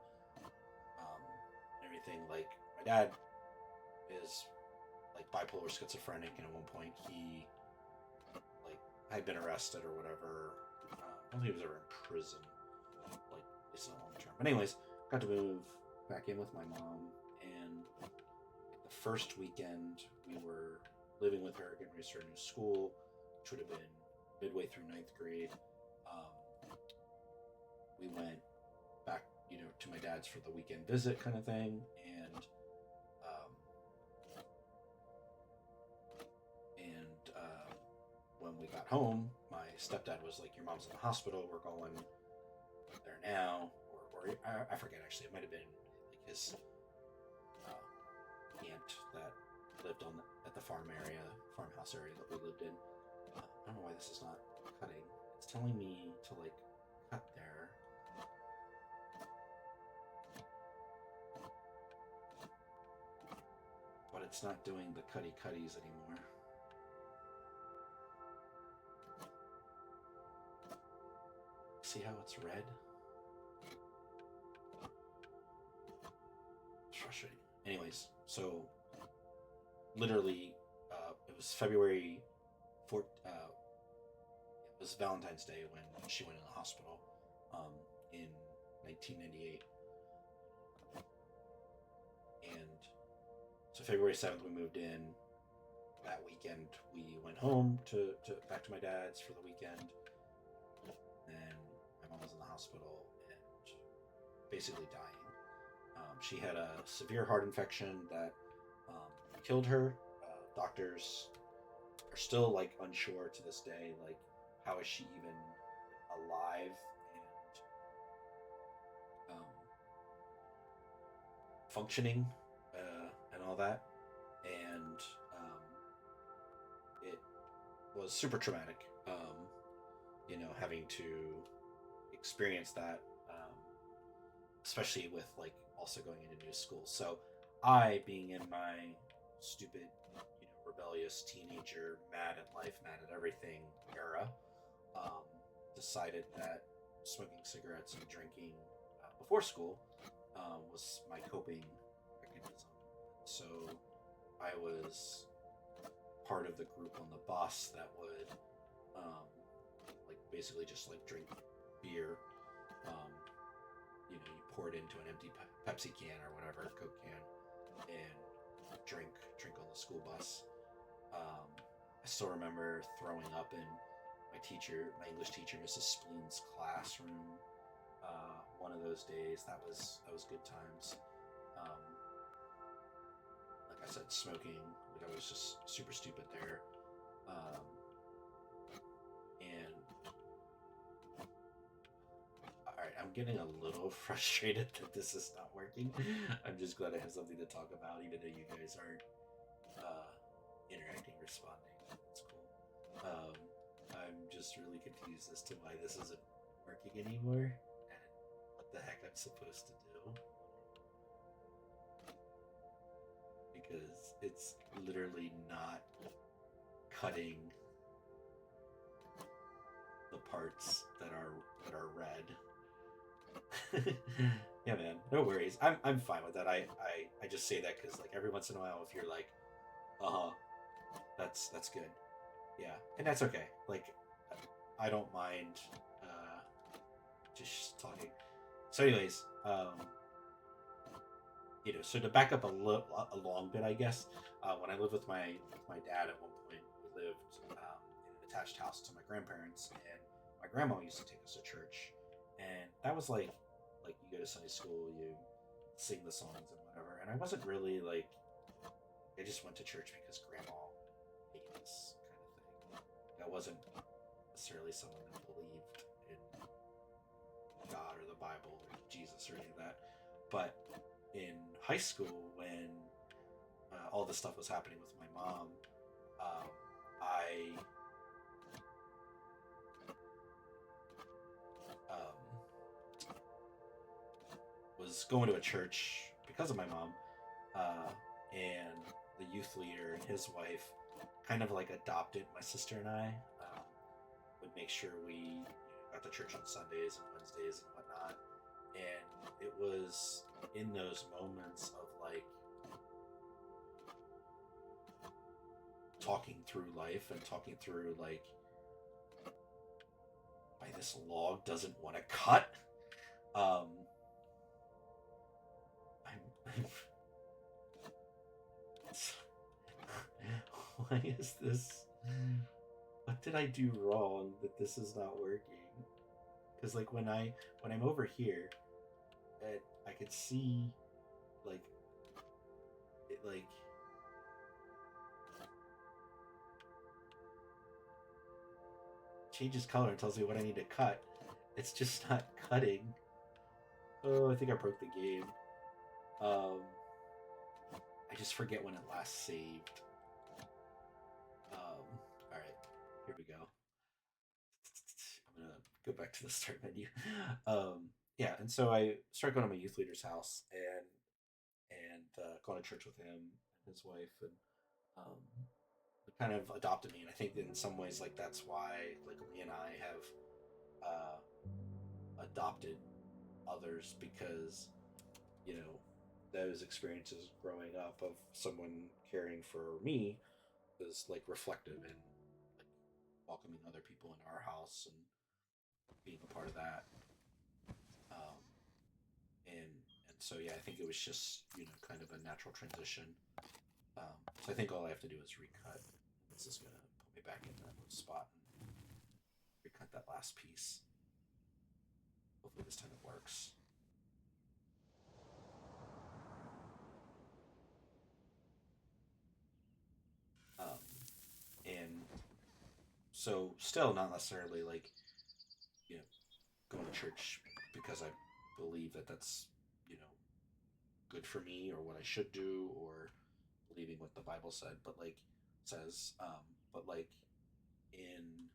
everything, like my dad is like bipolar schizophrenic, and at one point he like had been arrested or whatever. I don't think he was ever in prison, like it's not long term. But anyways, got to move back in with my mom, and the first weekend we were living with her, getting ready to start a new school, which would have been midway through 9th grade. We went back, to my dad's for the weekend visit kind of thing, and when we got home, my stepdad was like, "Your mom's in the hospital. We're going there now," or I forget actually. It might have been like his aunt that lived at the farmhouse area that we lived in. I don't know why this is not cutting. It's telling me to like cut there. But it's not doing the cutties anymore. See how it's red? It's frustrating. Anyways, so literally, it was February 4th. It was Valentine's Day when she went in the hospital in 1998. And so February 7th we moved in. That weekend we went home to back to my dad's for the weekend. And my mom was in the hospital and basically dying. She had a severe heart infection that killed her. Doctors are still like unsure to this day, like how is she even alive and functioning and all that. And it was super traumatic, having to experience that, especially with like also going into new school. So I, being in my stupid, rebellious teenager, mad at life, mad at everything era, decided that smoking cigarettes and drinking before school was my coping mechanism. So I was part of the group on the bus that would basically just like drink beer. You pour it into an empty Pepsi can or whatever, Coke can, and drink on the school bus. I still remember throwing up in my English teacher, Mrs. Spleen's classroom. One of those days, that was good times. Like I said, smoking, like I was just super stupid there. And alright, I'm getting a little frustrated that this is not working. I'm just glad I have something to talk about, even though you guys aren't interacting, responding. It's cool. I'm just really confused as to why this isn't working anymore and what the heck I'm supposed to do. Because it's literally not cutting the parts that are red. Yeah, man, no worries. I'm fine with that. I just say that because like every once in a while, if you're like, that's good. Yeah, and that's okay. Like, I don't mind just talking. So, anyways, so to back up a long bit, I guess, when I lived with my dad at one point, we lived in an attached house to my grandparents, and my grandma used to take us to church, and that was like you go to Sunday school, you sing the songs and whatever, and I wasn't really like I just went to church because grandma made us kind of thing. I wasn't necessarily someone that believed in God or the Bible or Jesus or any of that, but in high school when all this stuff was happening with my mom, I was going to a church because of my mom, and the youth leader and his wife kind of like adopted my sister and I. Would make sure we got to church on Sundays and Wednesdays and whatnot, and it was in those moments of like talking through life and talking through like why this log doesn't want to cut. Um, I'm why is this? What did I do wrong that this is not working? Because like when I'm over here, I could see like it like changes color and tells me what I need to cut. It's just not cutting. Oh, I think I broke the game. I just forget when it last saved. All right, here we go. I'm gonna go back to the start menu. Yeah, and so I started going to my youth leader's house and going to church with him and his wife, and um, it kind of adopted me. And I think that in some ways, like that's why like Lee and I have adopted others because you know those experiences growing up of someone caring for me was like reflective in like welcoming other people into our house and being a part of that. Um, and so yeah, I think it was just kind of a natural transition. So I think all I have to do is recut. This is gonna put me back in that spot and recut that last piece. Hopefully this time it works. Um, and so still not necessarily like you know going to church because I believe that that's you know good for me or what I should do or believing what the Bible said, but like says, but like in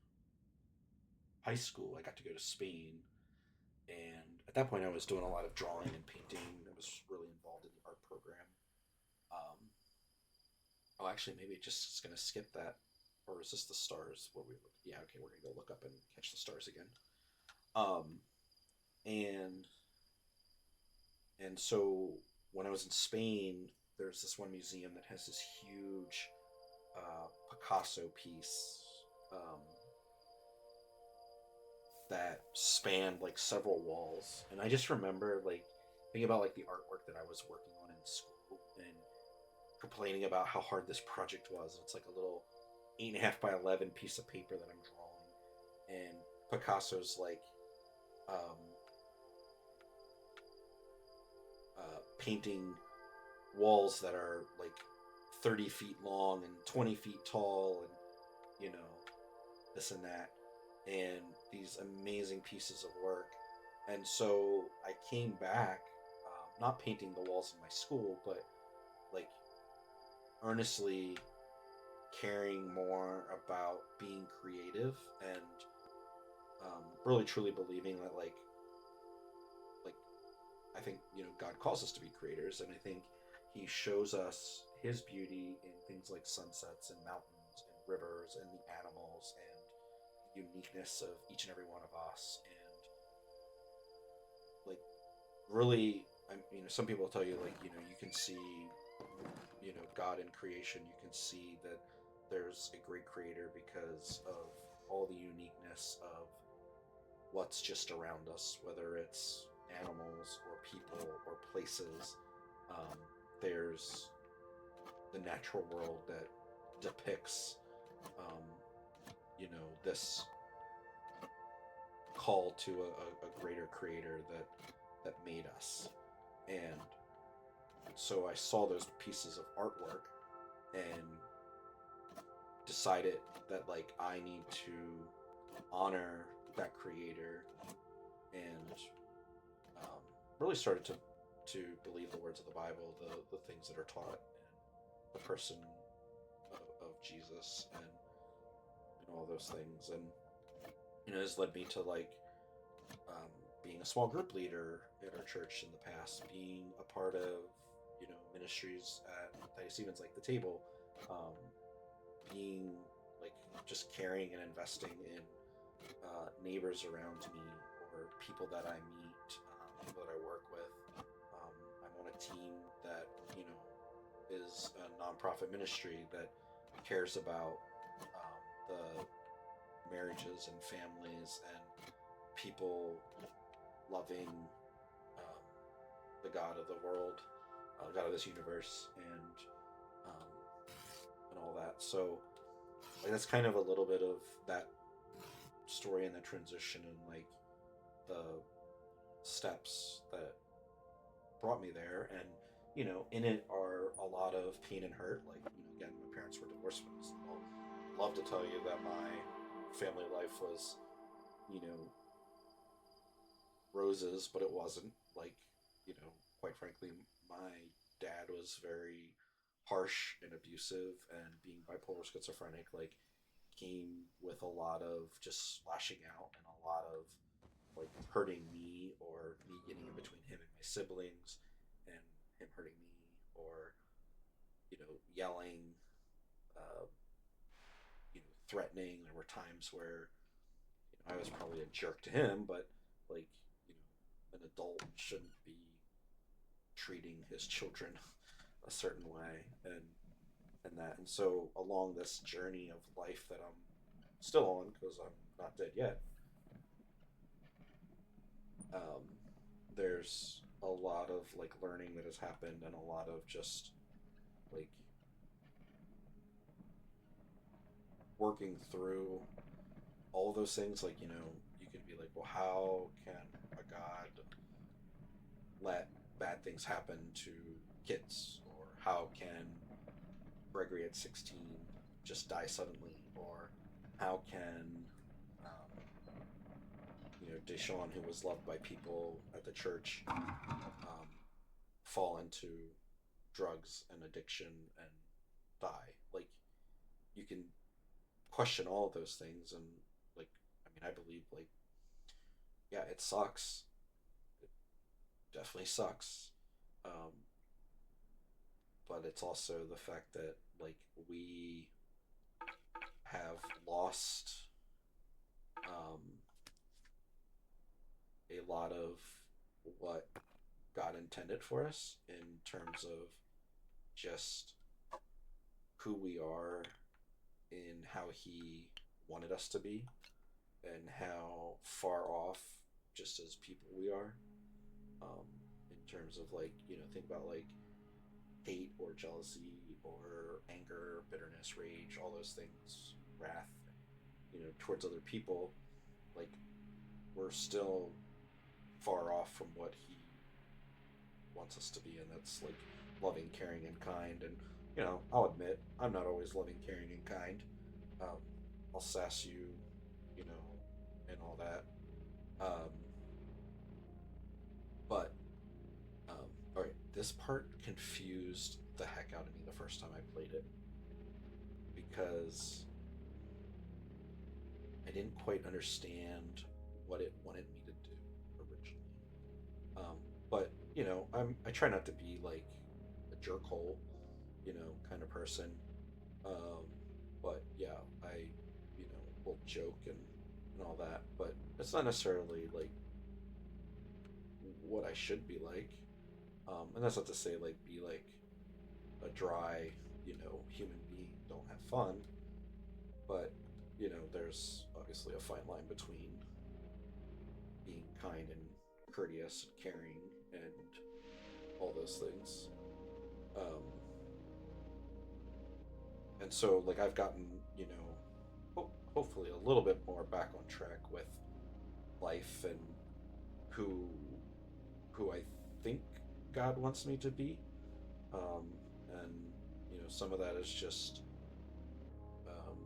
high school, I got to go to Spain, and at that point, I was doing a lot of drawing and painting. I was really involved in the art program. Um, oh, actually, maybe it just is gonna skip that, or is this the stars? What we? Yeah, okay, we're gonna go look up and catch the stars again. Um, and so when I was in Spain, there's this one museum that has this huge Picasso piece um, that spanned like several walls, and I just remember like thinking about like the artwork that I was working on in school and complaining about how hard this project was. It's like a little 8.5 by 11 piece of paper that I'm drawing, and Picasso's like um, painting walls that are like 30 feet long and 20 feet tall, and this and that, and these amazing pieces of work. And so I came back, not painting the walls in my school, but like earnestly caring more about being creative and really truly believing that like I think God calls us to be creators, and I think He shows us His beauty in things like sunsets and mountains and rivers and the animals and the uniqueness of each and every one of us. And like really, some people tell you like you can see God in creation. You can see that there's a great creator because of all the uniqueness of what's just around us, whether it's animals or people or places. Um, there's the natural world that depicts, um, this call to a greater creator that made us. And so I saw those pieces of artwork and decided that like I need to honor that creator and um, really started to believe the words of the Bible, the things that are taught, and the person of Jesus, and all those things, and has led me to like being a small group leader at our church in the past, being a part of ministries at Thaddeus Stevens, like the table, um, being like just caring and investing in neighbors around me or people that I meet, people that I work with. I'm on a team that is a nonprofit ministry that cares about the marriages and families and people loving um, the God of the world, God of this universe, um, and all that. So like, that's kind of a little bit of that story and the transition and like the steps that brought me there. And in it are a lot of pain and hurt. Like again, my parents were divorced. I'll love to tell you that my family life was you know roses, but it wasn't. Like quite frankly, my dad was very harsh and abusive, and being bipolar schizophrenic like came with a lot of just lashing out and a lot of like hurting me, or me getting in between him and my siblings, and him hurting me, or yelling, uh, threatening. There were times where I was probably a jerk to him, but like an adult shouldn't be treating his children a certain way, and so along this journey of life that I'm still on, because I'm not dead yet, um, there's a lot of like learning that has happened, and a lot of just like working through all those things. Like you could be like, well, how can a God let bad things happen to kids, or how can Gregory at 16 just die suddenly, or how can Deshaun, who was loved by people at the church, fall into drugs and addiction and die. Like you can question all of those things, and like I believe like yeah, it sucks. It definitely sucks. Um, but it's also the fact that like we have lost um, a lot of what God intended for us in terms of just who we are and how He wanted us to be, and how far off just as people we are, in terms of like think about like hate or jealousy or anger, bitterness, rage, all those things, wrath, towards other people. Like we're still far off from what He wants us to be, and that's like loving, caring, and kind. And I'll admit I'm not always loving, caring, and kind. Um, I'll sass you, and all that. Um, but all right, this part confused the heck out of me the first time I played it, because I didn't quite understand what it wanted me to do originally. But I try not to be like a jerkhole, kind of person. Um, but yeah, I will joke and all that, but it's not necessarily like what I should be like. And that's not to say like be like a dry, human being, don't have fun. but there's obviously a fine line between being kind and courteous and caring and all those things. Um, and so, like, I've gotten, hopefully a little bit more back on track with life and who who I think God wants me to be. Um, and some of that is just um,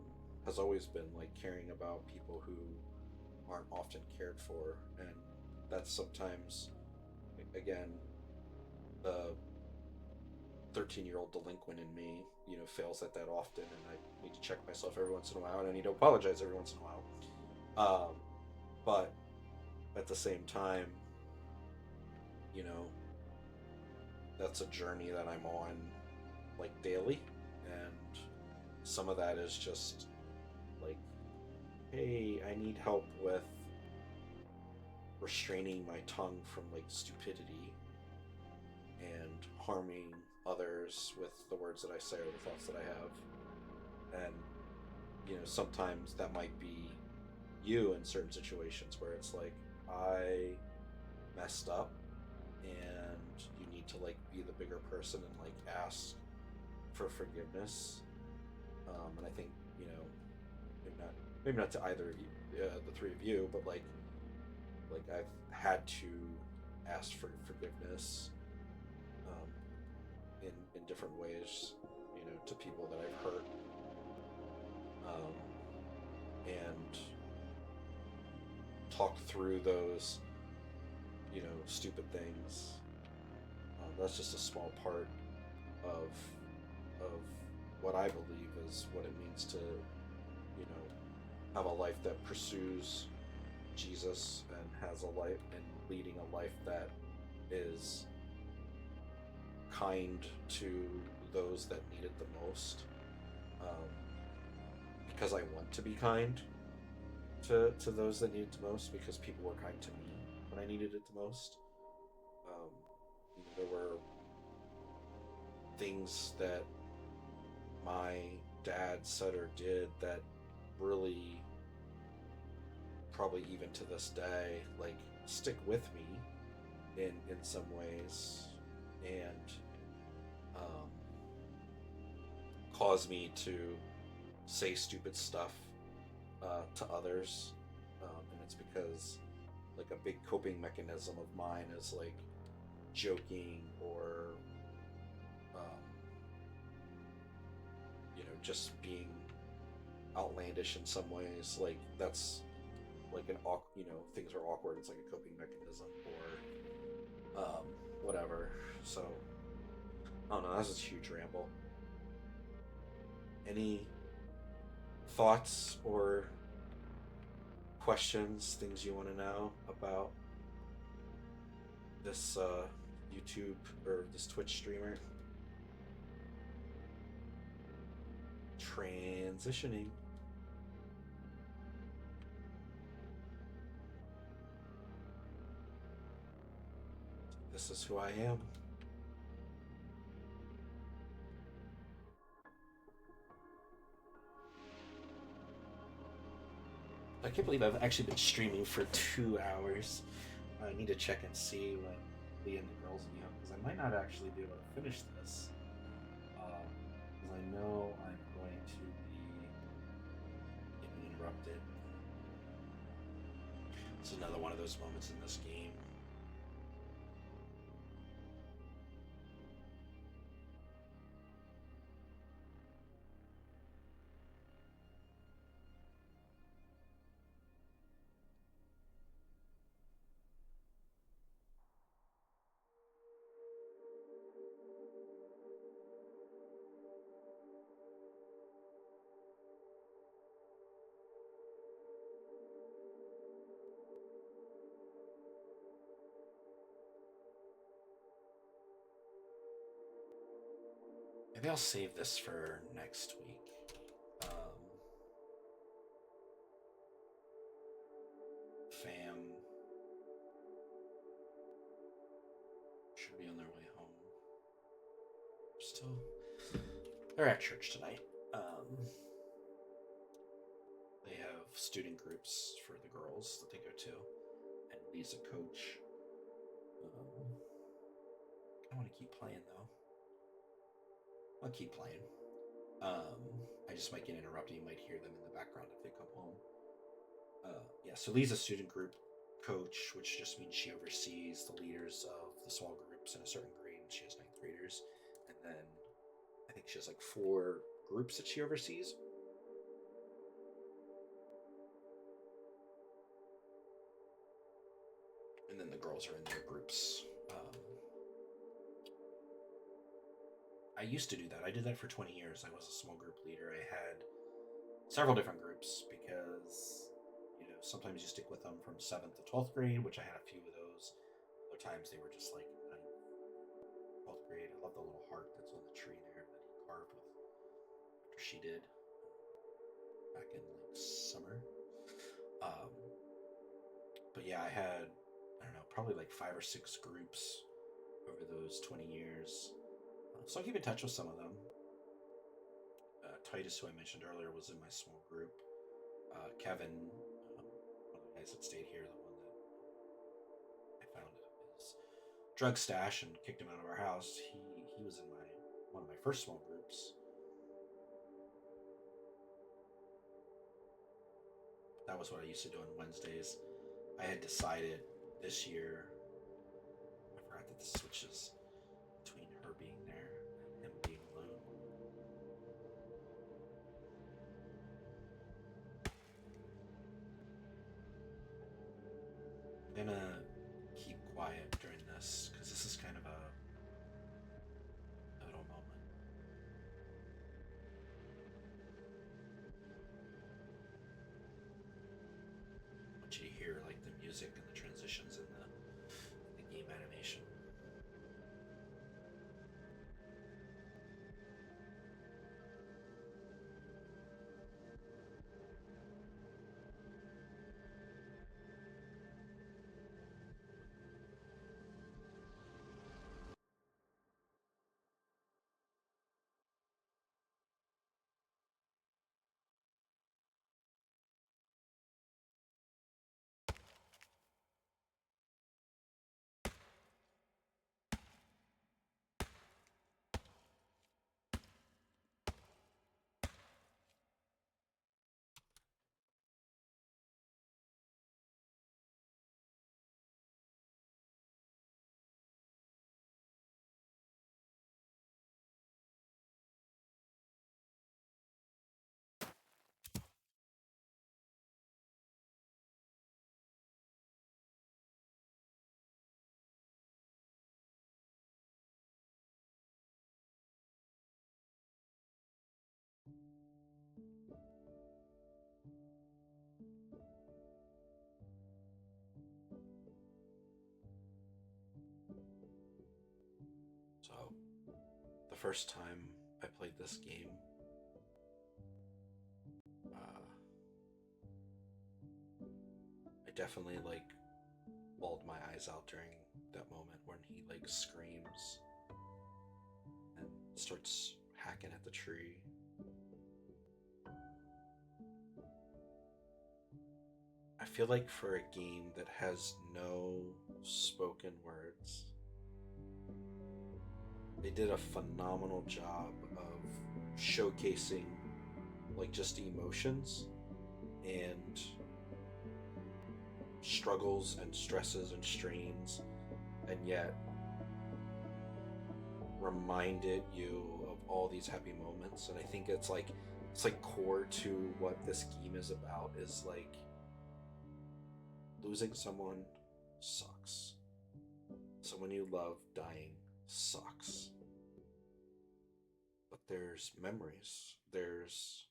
has always been like caring about people who aren't often cared for, and that's sometimes, again, the 13-year-old delinquent in me, fails at that often, and I need to check myself every once in a while, and I need to apologize every once in a while. But at the same time, you know, that's a journey that I'm on, like, daily, and some of that is just like, hey, I need help with restraining my tongue from like stupidity and harming others with the words that I say or the thoughts that I have. And sometimes that might be you in certain situations where it's like, I messed up and you need to like be the bigger person and like ask for forgiveness. And I think, maybe not to either of you, the three of you, but like I've had to ask for forgiveness, um, in different ways, to people that I've hurt, and talk through those, stupid things. That's just a small part of of what I believe is what it means to, have a life that pursues Jesus and has a life and leading a life that is kind to those that need it the most. Um, because I want to be kind to those that need it the most, because people were kind to me when I needed it the most. Um, there were things that my dad said or did that really, probably even to this day, like, stick with me in some ways, and cause me to say stupid stuff to others, and it's because, like, a big coping mechanism of mine is like joking or just being outlandish in some ways. Like, that's like things are awkward, it's like a coping mechanism, or whatever. So I don't know, that's a huge ramble. Any thoughts or questions, things you want to know about this YouTube or this Twitch streamer? Transitioning. This is who I am. I can't believe I've actually been streaming for 2 hours. I need to check and see when Leah and the girls will be up, because I might not actually be able to finish this. Because I know I'm going to be getting interrupted. It's another one of those moments in this game. Maybe I'll save this for next week. Fam should be on their way home. They're at church tonight. have student groups for the girls that they go to, and Lee's a coach. I want to keep playing though. I'll keep playing. I just might get interrupted. You might hear them in the background if they come home. Yeah, so Lee's a student group coach, which just means she oversees the leaders of the small groups in a certain grade. She has ninth graders, and then I think she has like 4 groups that she oversees. And then the girls are in their groups. I used to do that. I did that for 20 years. I was a small group leader. I had several different groups because, sometimes you stick with them from 7th to 12th grade, which I had a few of those. Other times they were just like 12th grade. I love the little heart that's on the tree there that he carved with after she did back in like summer. But yeah, I had, I don't know, probably like 5 or 6 groups over those 20 years. So I keep in touch with some of them. Titus, who I mentioned earlier, was in my small group. Kevin, one of the guys that stayed here, the one that I found his drug stash and kicked him out of our house, he was in one of my first small groups. That was what I used to do on Wednesdays. I had decided this year, I forgot that the switches between her being there and him being alone. I'm gonna keep quiet during this because this is kind of a pivotal moment. I want you to hear like the music and the transitions in the game animation. So, the first time I played this game, I definitely like bawled my eyes out during that moment when he like screams and starts hacking at the tree. I feel like for a game that has no spoken words, they did a phenomenal job of showcasing like just emotions and struggles and stresses and strains, and yet reminded you of all these happy moments. And I think it's like core to what this game is about, is like losing someone sucks. Someone you love dying sucks. But there's memories. There's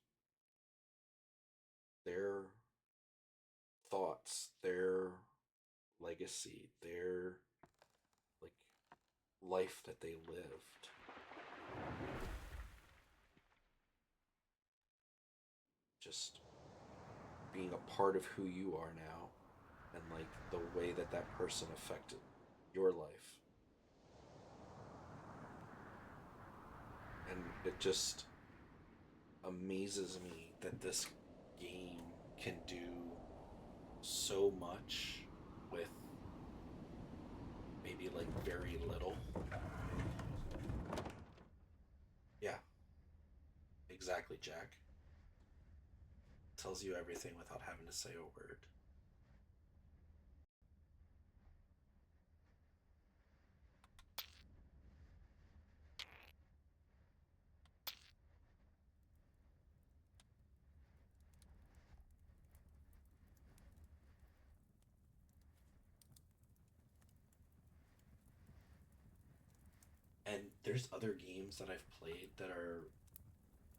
their thoughts, their legacy, their like life that they lived. Just being a part of who you are now, and like the way that that person affected your life. And it just amazes me that this game can do so much with maybe like very little. Yeah, exactly, Jack. Tells you everything without having to say a word. And there's other games that I've played that are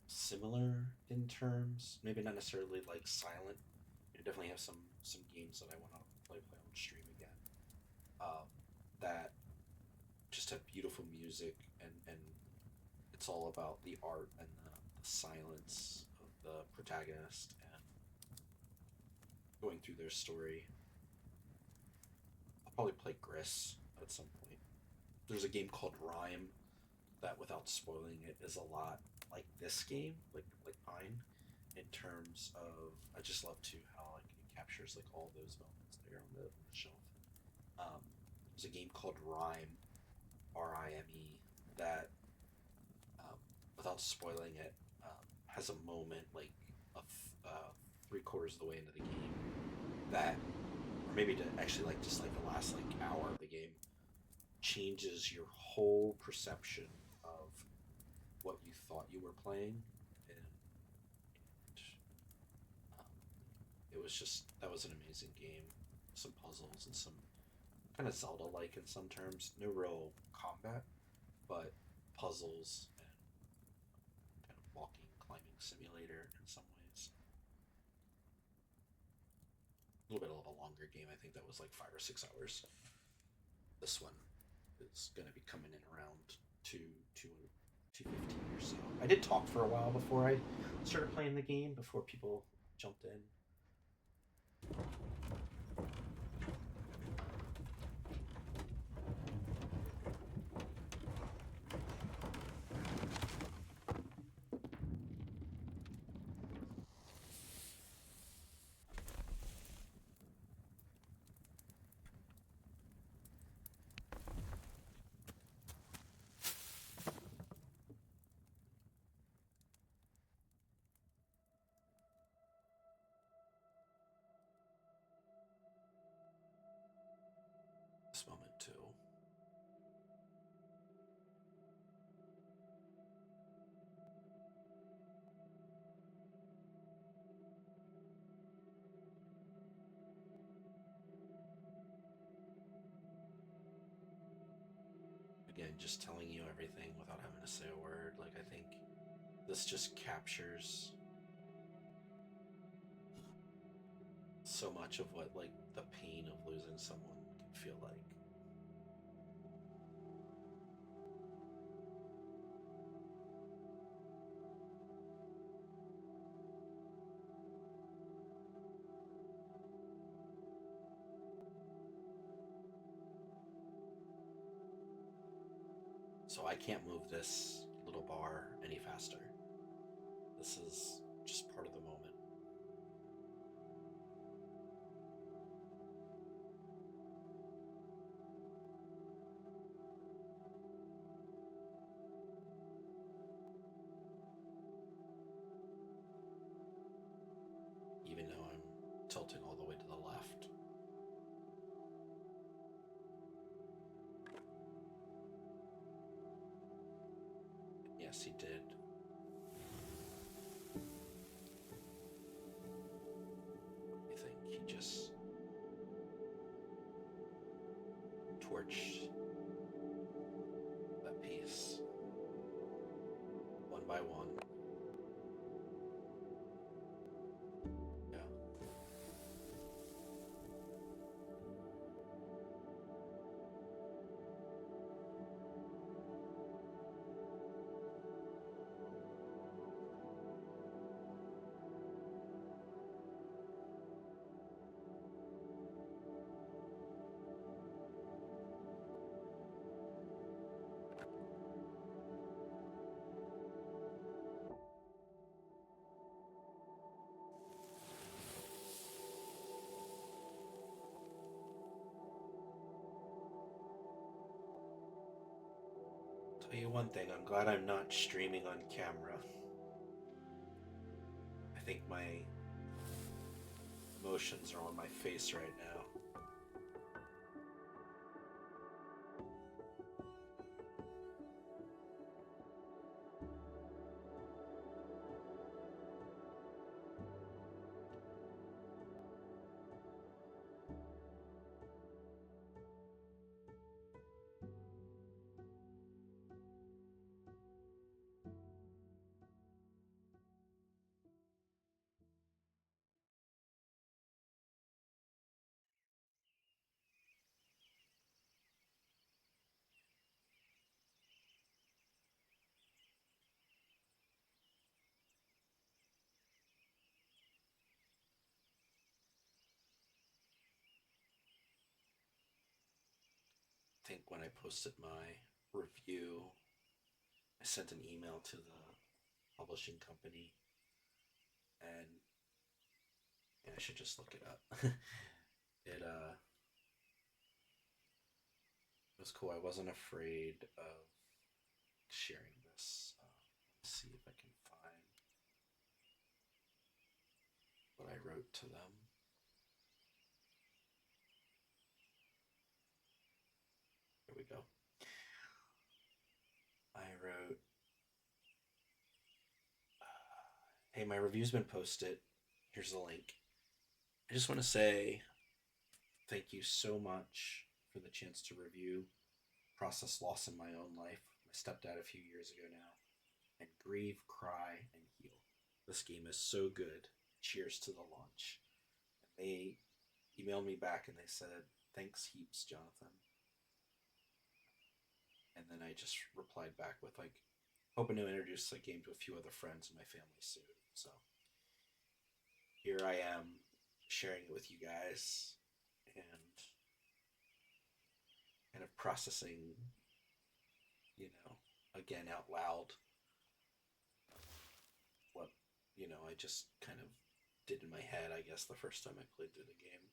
similar in terms. Maybe not necessarily like silent. You definitely have some games that I want to play on stream again. Um, that just have beautiful music and it's all about the art and the silence of the protagonist and going through their story. I'll probably play Gris at some point. There's a game called Rhyme that, without spoiling it, is a lot like this game, like Pine, in terms of I just love too how like it captures like all those moments there on the shelf. Um, there's a game called Rhyme, Rime, that without spoiling it, has a moment like of 3/4 of the way into the game that, or maybe to actually like just like the last like hour of the game, changes your whole perception of what you thought you were playing, and um, it was just that was an amazing game. Some puzzles and some kind of Zelda like in some terms. No real combat, but puzzles and kind of walking, climbing simulator in some ways. A little bit of a longer game. I think that was like 5 or 6 hours. This one is going to be coming in around two 2:15 or so. I did talk for a while before I started playing the game before people jumped in. This moment too. Again, just telling you everything without having to say a word. Like I think this just captures so much of what like the pain of losing someone can feel like. So I can't move this little bar any faster. This is just part of the moment. Even though I'm tilting all the way to the left. Yes, he did. You think he just torched that piece one by one? Yeah. Tell you one thing, I'm glad I'm not streaming on camera. I think my emotions are on my face right now. I think when I posted my review, I sent an email to the publishing company, and yeah, I should just look it up. It was cool. I wasn't afraid of sharing this. Let's see if I can find what I wrote to them. Here we go. I wrote, "Hey, my review's been posted. Here's the link. I just want to say thank you so much for the chance to review Process Loss in my own life. My stepdad a few years ago now, and grieve, cry, and heal. This game is so good. Cheers to the launch." And they emailed me back and they said, "Thanks heaps, Jonathan." And then I just replied back with like, "Hoping to introduce the game to a few other friends in my family soon." So here I am sharing it with you guys and kind of processing, again out loud what, I just kind of did in my head, I guess, the first time I played through the game.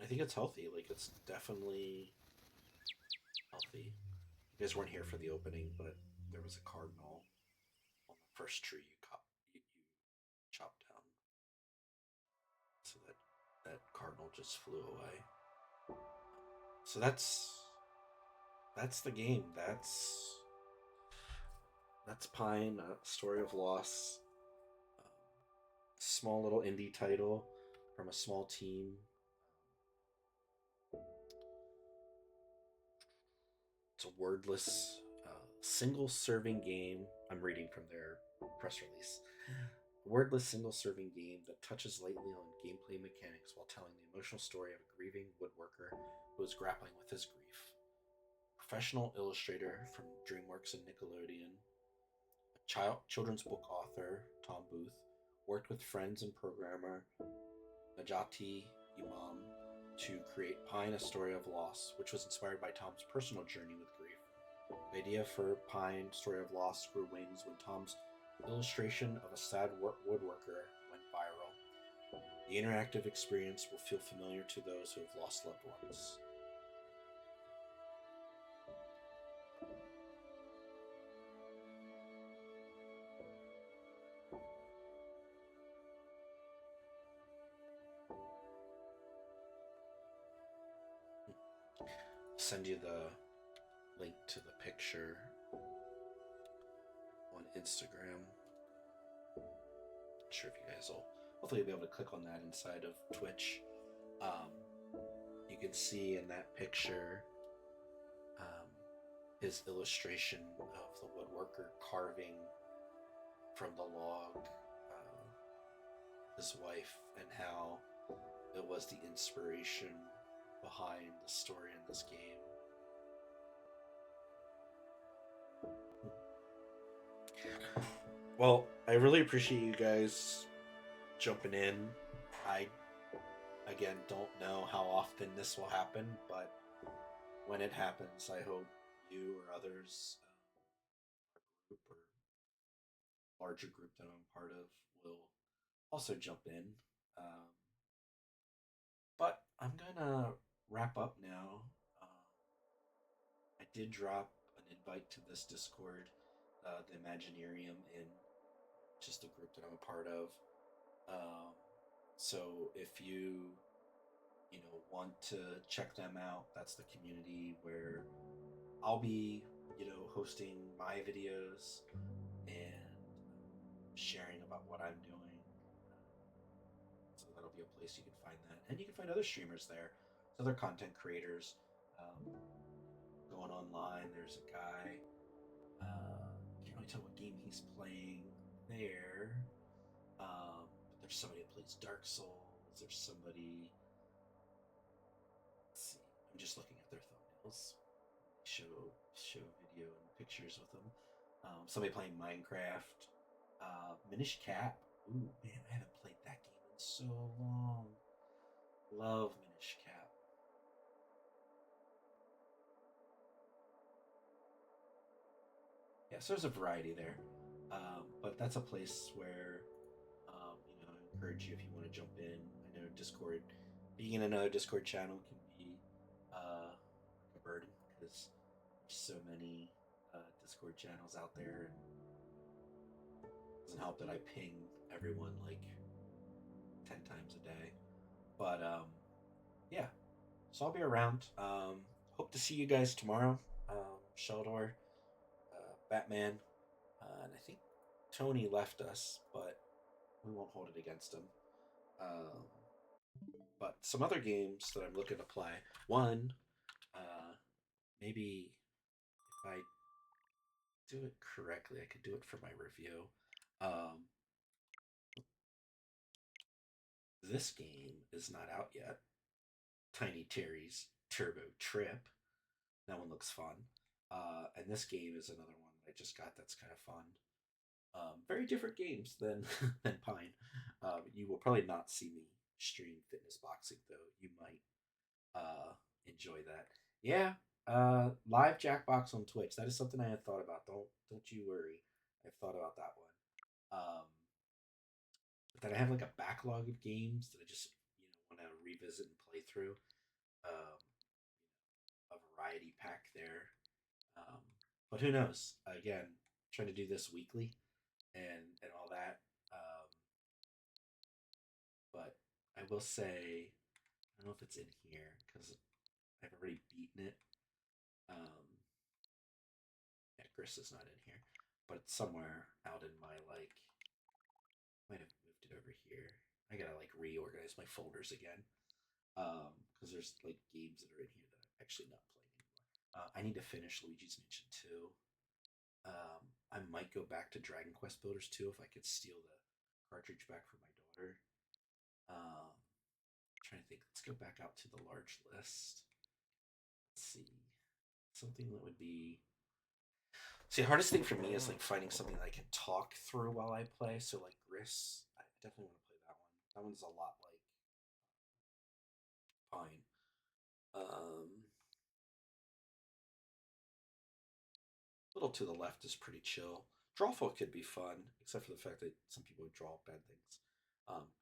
I think it's healthy. Like, it's definitely healthy. You guys weren't here for the opening, but there was a cardinal on the first tree you chopped down. So that cardinal just flew away. So that's the game. That's Pine, a story of loss. Um, Small little indie title from a small team. It's a wordless, single serving game. I'm reading from their press release. Wordless single serving game that touches lightly on gameplay mechanics while telling the emotional story of a grieving woodworker who is grappling with his grief. Professional illustrator from DreamWorks and Nickelodeon, a children's book author, Tom Booth, worked with friends and programmer Najati Imam to create Pine, a Story of Loss, which was inspired by Tom's personal journey with grief. The idea for Pine, Story of Loss grew wings when Tom's illustration of a sad woodworker went viral. The interactive experience will feel familiar to those who have lost loved ones. Send you the link to the picture on Instagram. Not sure if you guys will. Hopefully, you'll be able to click on that inside of Twitch. Um, you can see in that picture um, his illustration of the woodworker carving from the log his wife, and how it was the inspiration behind the story in this game. Well, I really appreciate you guys jumping in. I, again, don't know how often this will happen, but when it happens, I hope you or others, a group or larger group that I'm part of, will also jump in. Um, but I'm gonna wrap up now. I did drop an invite to this Discord, the Imaginarium, in just a group that I'm a part of. Um, so if you want to check them out, that's the community where I'll be hosting my videos and sharing about what I'm doing. So that'll be a place you can find that, and you can find other streamers there, other content creators. Um, Going online, there's a guy. Can't really tell what game he's playing there. But there's somebody that plays Dark Souls. There's somebody. Let's see. I'm just looking at their thumbnails. Show video and pictures with them. Somebody playing Minecraft. Minish Cap. Ooh man, I haven't played that game in so long. Love Minish Cap. Yeah, so there's a variety there. But that's a place where I encourage you if you want to jump in. I know Discord, being in another Discord channel can be like a burden because there's so many Discord channels out there, and it doesn't help that I ping everyone like 10 times a day. But yeah, so I'll be around. Hope to see you guys tomorrow. Sheldor, Batman, and I think Tony left us, but we won't hold it against him. Um, but some other games that I'm looking to play. One, uh, maybe if I do it correctly, I could do it for my review. Um, this game is not out yet. Tiny Terry's Turbo Trip. That one looks fun. And this game is another one I just got that's kind of fun. Very different games than than Pine. You will probably not see me stream fitness boxing though. You might enjoy that. Yeah, live Jackbox on Twitch. That is something I had thought about. Don't you worry. I've thought about that one. But then I have like a backlog of games that I just want to revisit and play through. Um, a variety pack there. Um, but who knows? Again, trying to do this weekly and all that. But I will say, I don't know if it's in here because I've already beaten it. Um, yeah, Chris is not in here, but it's somewhere out in my like. Might have moved it over here. I gotta like reorganize my folders again. Because there's like games that are in here that I'm actually not playing anymore. I need to finish Luigi's Mansion 2. I might go back to Dragon Quest Builders 2 if I could steal the cartridge back from my daughter. I'm trying to think. Let's go back out to the large list. Let's see. Something that would be. See, the hardest thing for me is like finding something that I can talk through while I play. So like Gris, I definitely want to play that one. That one's a lot like Pine. Little to the left is pretty chill. Drawful could be fun, except for the fact that some people draw bad things.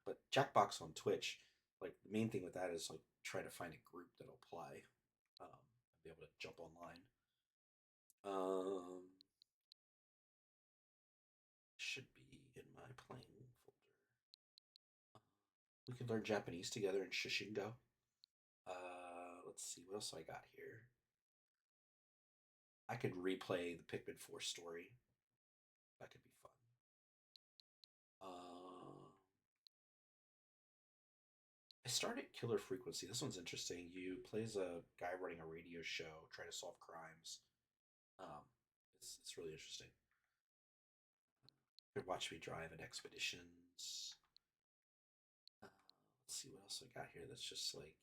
But Jackbox on Twitch, like the main thing with that is like try to find a group that'll play, and be able to jump online. Um, should be in my playing folder. We could learn Japanese together in Shishingo. Let's see what else I got here. I could replay the Pikmin 4 story. That could be fun. I started Killer Frequency. This one's interesting. You play as a guy running a radio show, trying to solve crimes. Um, it's really interesting. You could watch me drive at expeditions. Let's see what else I got here. That's just like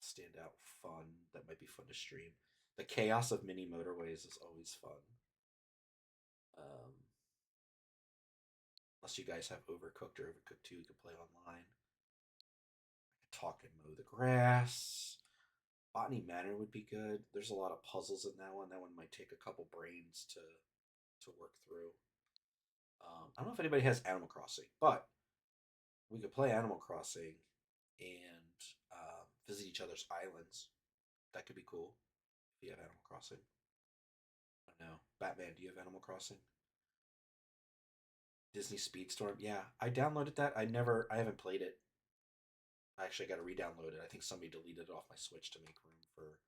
standout fun. That might be fun to stream. The chaos of mini motorways is always fun. Um, Unless you guys have Overcooked or Overcooked 2, you can play online. Talk and mow the grass. Botany Manor would be good. There's a lot of puzzles in that one. That one might take a couple brains to work through. I don't know if anybody has Animal Crossing, but we could play Animal Crossing and visit each other's islands. That could be cool if you have Animal Crossing. I don't know. Batman, do you have Animal Crossing? Disney Speedstorm? Yeah, I downloaded that. I haven't played it. I actually got to re-download it. I think somebody deleted it off my Switch to make room for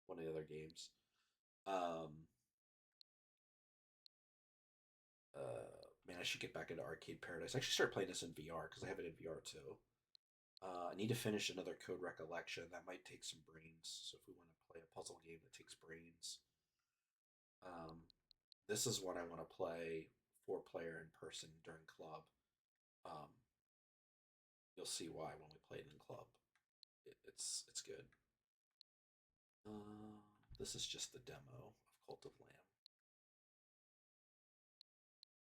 one of the other games. Um, Man, I should get back into Arcade Paradise. I actually start playing this in VR because I have it in VR too. I need to finish another Code Recollection. That might take some brains. So if we want to play a puzzle game that takes brains, um, this is what I want to play four player in person during club. Um, you'll see why when we play it in club. It's good. Uh, this is just the demo of Cult of Lamb.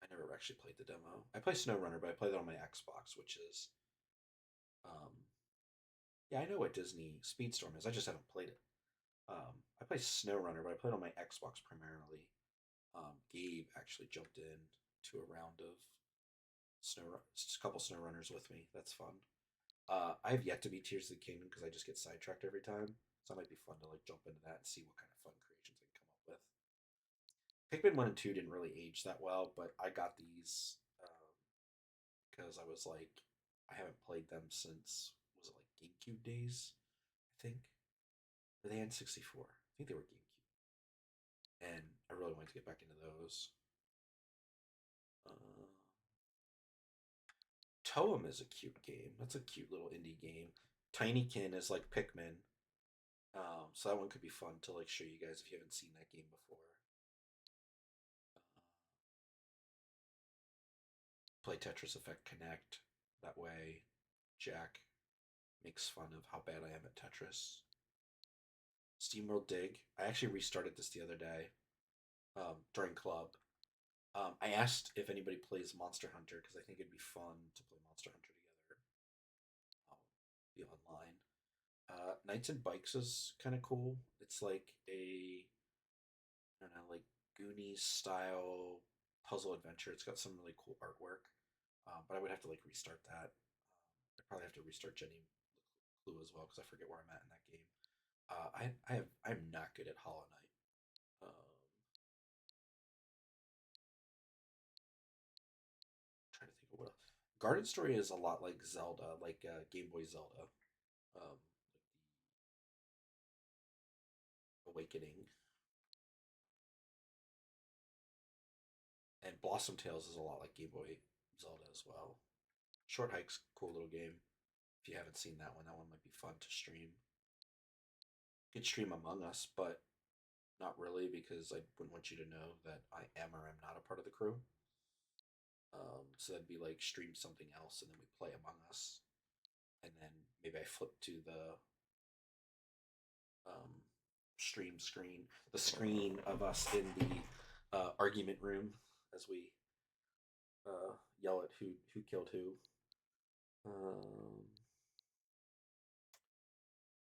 I never actually played the demo. I play SnowRunner, but I play that on my Xbox, which is um, yeah, I know what Disney Speedstorm is. I just haven't played it. I play SnowRunner, but I played on my Xbox primarily. Gabe actually jumped in to a round of a couple SnowRunners with me. That's fun. I have yet to beat Tears of the Kingdom because I just get sidetracked every time. So it might be fun to like jump into that and see what kind of fun creations I can come up with. Pikmin 1 and 2 didn't really age that well, but I got these because I was like, I haven't played them since, was it like GameCube days? I think. Or they had 64. I think they were GameCube. And I really wanted to get back into those. Uh, Toem is a cute game. That's a cute little indie game. Tinykin is like Pikmin. So that one could be fun to like show you guys if you haven't seen that game before. Play Tetris Effect Connect. That way, Jack makes fun of how bad I am at Tetris. SteamWorld Dig. I actually restarted this the other day during club. I asked if anybody plays Monster Hunter because I think it'd be fun to play Monster Hunter together. Be online. Knights and Bikes is kind of cool. It's like I don't know, like Goonies style puzzle adventure. It's got some really cool artwork, but I would have to like restart that. I'd probably have to restart Jenny Clue as well because I forget where I'm at in that game. I'm not good at Hollow Knight. Trying to think of what else. Garden Story is a lot like Zelda, like Game Boy Zelda, like the Awakening, and Blossom Tales is a lot like Game Boy Zelda as well. Short Hike's cool little game. If you haven't seen that one might be fun to stream. You could stream Among Us, but not really because I wouldn't want you to know that I am or am not a part of the crew. So that'd be like stream something else and then we play Among Us, and then maybe I flip to the um, stream screen, the screen of us in the argument room as we yell at who killed who.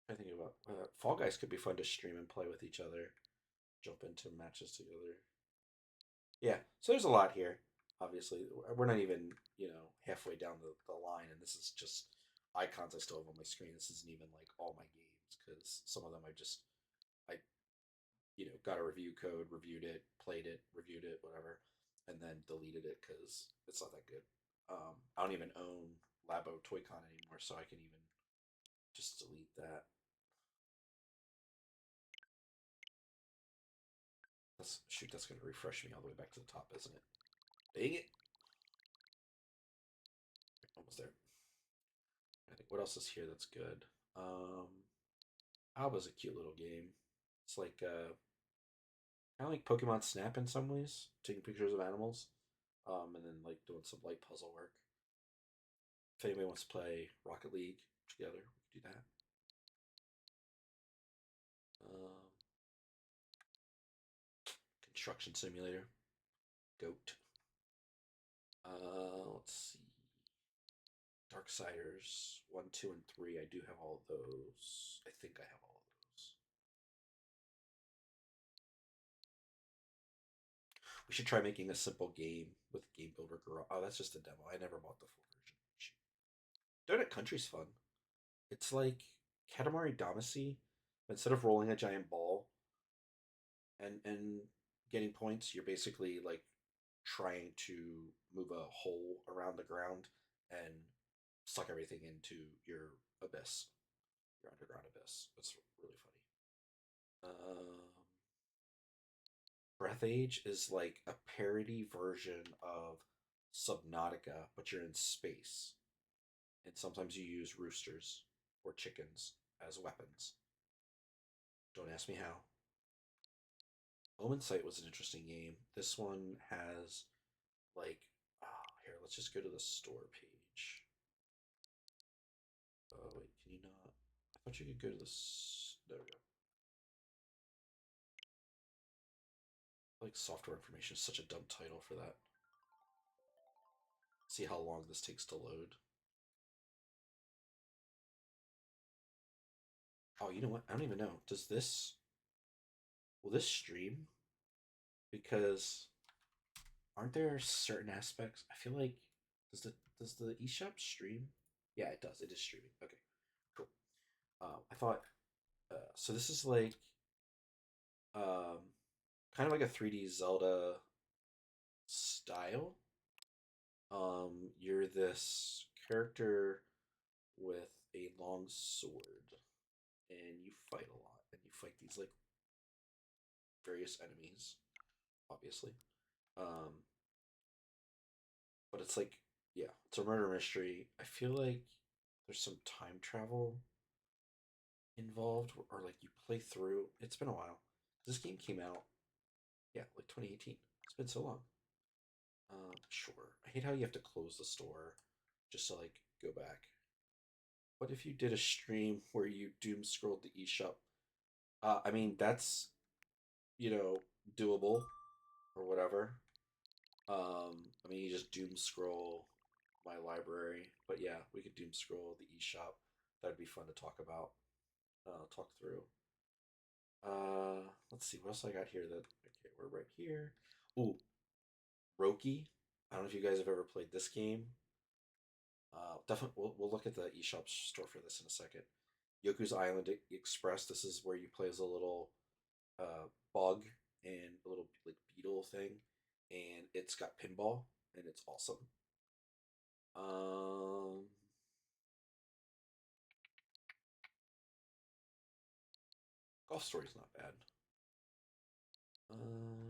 I think about Fall Guys could be fun to stream and play with each other, jump into matches together. Yeah, so there's a lot here. Obviously, we're not even halfway down the line, and this is just icons I still have on my screen. This isn't even like all my games because some of them I got a review code, reviewed it, played it, reviewed it, whatever, and then deleted it because it's not that good. I don't even own Labo Toy-Con anymore, so I can even just delete that. That's going to refresh me all the way back to the top, isn't it? Dang it! Almost there. I think what else is here that's good? Alba's a cute little game. It's like kind of like Pokemon Snap in some ways, taking pictures of animals, and then like doing some light puzzle work. If anybody wants to play Rocket League together, we can do that. Um, Construction Simulator, Goat. Let's see. Darksiders 1, 2, and 3. I do have all of those. I think I have all of those. We should try making a simple game with Game Builder Garage. Oh, that's just a demo. I never bought the full version. Donut Country's fun. It's like Katamari Damacy. Instead of rolling a giant ball and getting points. You're basically like trying to move a hole around the ground and suck everything into your abyss, your underground abyss. It's really funny. Breath Age is like a parody version of Subnautica, but you're in space, and sometimes you use roosters or chickens as weapons. Don't ask me how. Omen Sight was an interesting game. This one has like, oh, here, let's just go to the store page. Oh wait, can you not? I thought you could go to this. There we go. Like software information is such a dumb title for that. See how long this takes to load. Oh, you know what? I don't even know. Does this will this stream? Because aren't there certain aspects? I feel like does the eShop stream? Yeah, it does. It is streaming. Okay, cool. I thought so. This is like um, kind of like a 3D Zelda style. You're this character with a long sword, and you fight a lot, and you fight these like various enemies, obviously. Um, but it's like, yeah, it's a murder mystery. I feel like there's some time travel involved, or like you play through. It's been a while. This game came out, yeah, like 2018. It's been so long. Sure. I hate how you have to close the store just to like go back. What if you did a stream where you doom scrolled the eShop? I mean, that's, doable or whatever. I mean, you just doom scroll my library, but yeah, we could doom scroll the eShop. That'd be fun to talk about, talk through. Let's see what else I got here. That okay, we're right here. Ooh, Roki. I don't know if you guys have ever played this game. Definitely, we'll look at the eShop store for this in a second. Yoku's Island Express. This is where you play as a little bug and a little like beetle thing, and it's got pinball and it's awesome. Um, Golf Story's not bad. Um,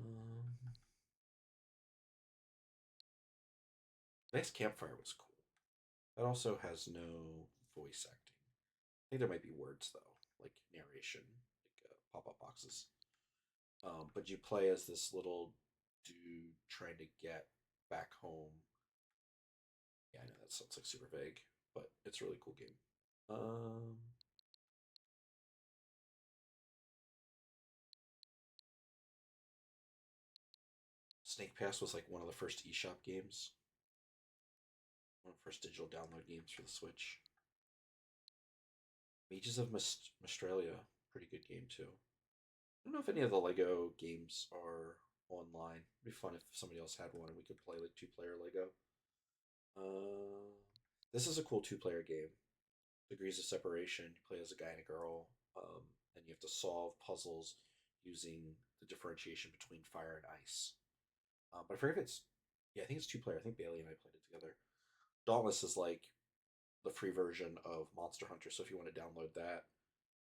Next Campfire was cool. That also has no voice acting. I think there might be words though, like narration, like pop-up boxes. But you play as this little dude trying to get back home. Yeah, I know that sounds like super vague, but it's a really cool game. Um, Snake Pass was like one of the first eShop games, one of the first digital download games for the Switch. Mages of Mistralia, pretty good game too. I don't know if any of the Lego games are online. It'd be fun if somebody else had one and we could play like two-player Lego. Uh, this is a cool two-player game. Degrees of Separation. You play as a guy and a girl, and you have to solve puzzles using the differentiation between fire and ice. But I forget if it's, yeah, I think it's two-player. I think Bailey and I played it together. Dauntless is like the free version of Monster Hunter. So if you want to download that,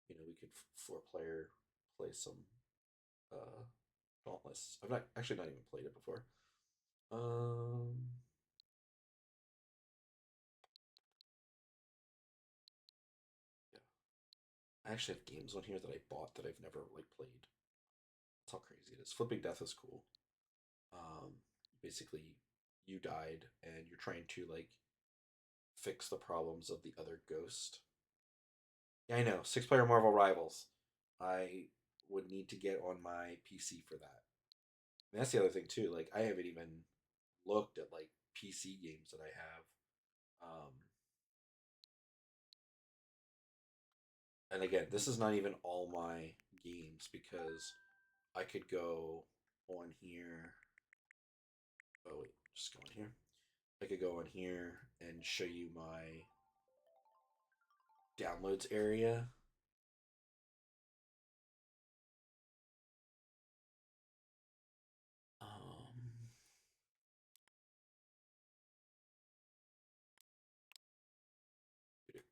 we could four-player play some uh, Dauntless. I've not even played it before. Um, yeah, I actually have games on here that I bought that I've never like played. That's how crazy it is. Flipping Death is cool. Um, Basically, you died and you're trying to like fix the problems of the other ghost. Yeah, I know. Six-player Marvel Rivals. I would need to get on my PC for that. And that's the other thing too. Like I haven't even looked at like PC games that I have. And again, this is not even all my games because I could go on here. Oh wait, just go on here. I could go on here and show you my downloads area.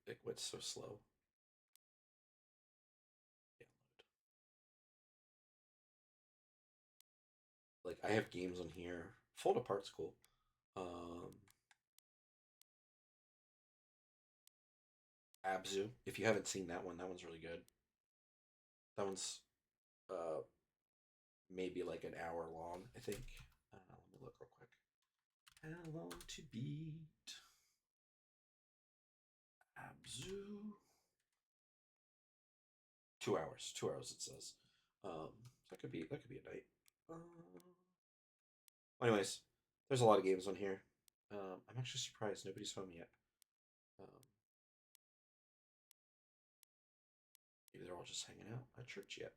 It went so slow. Download. Like I have games on here. Fold Apart's cool. Um, Abzu. If you haven't seen that one's really good. That one's uh maybe like an hour long, I think. I don't know. Let me look real quick. How long to beat? Abzu. 2 hours. 2 hours it says. That could be a night. Anyways, there's a lot of games on here. I'm actually surprised nobody's home yet. Um, maybe they're all just hanging out at church yet.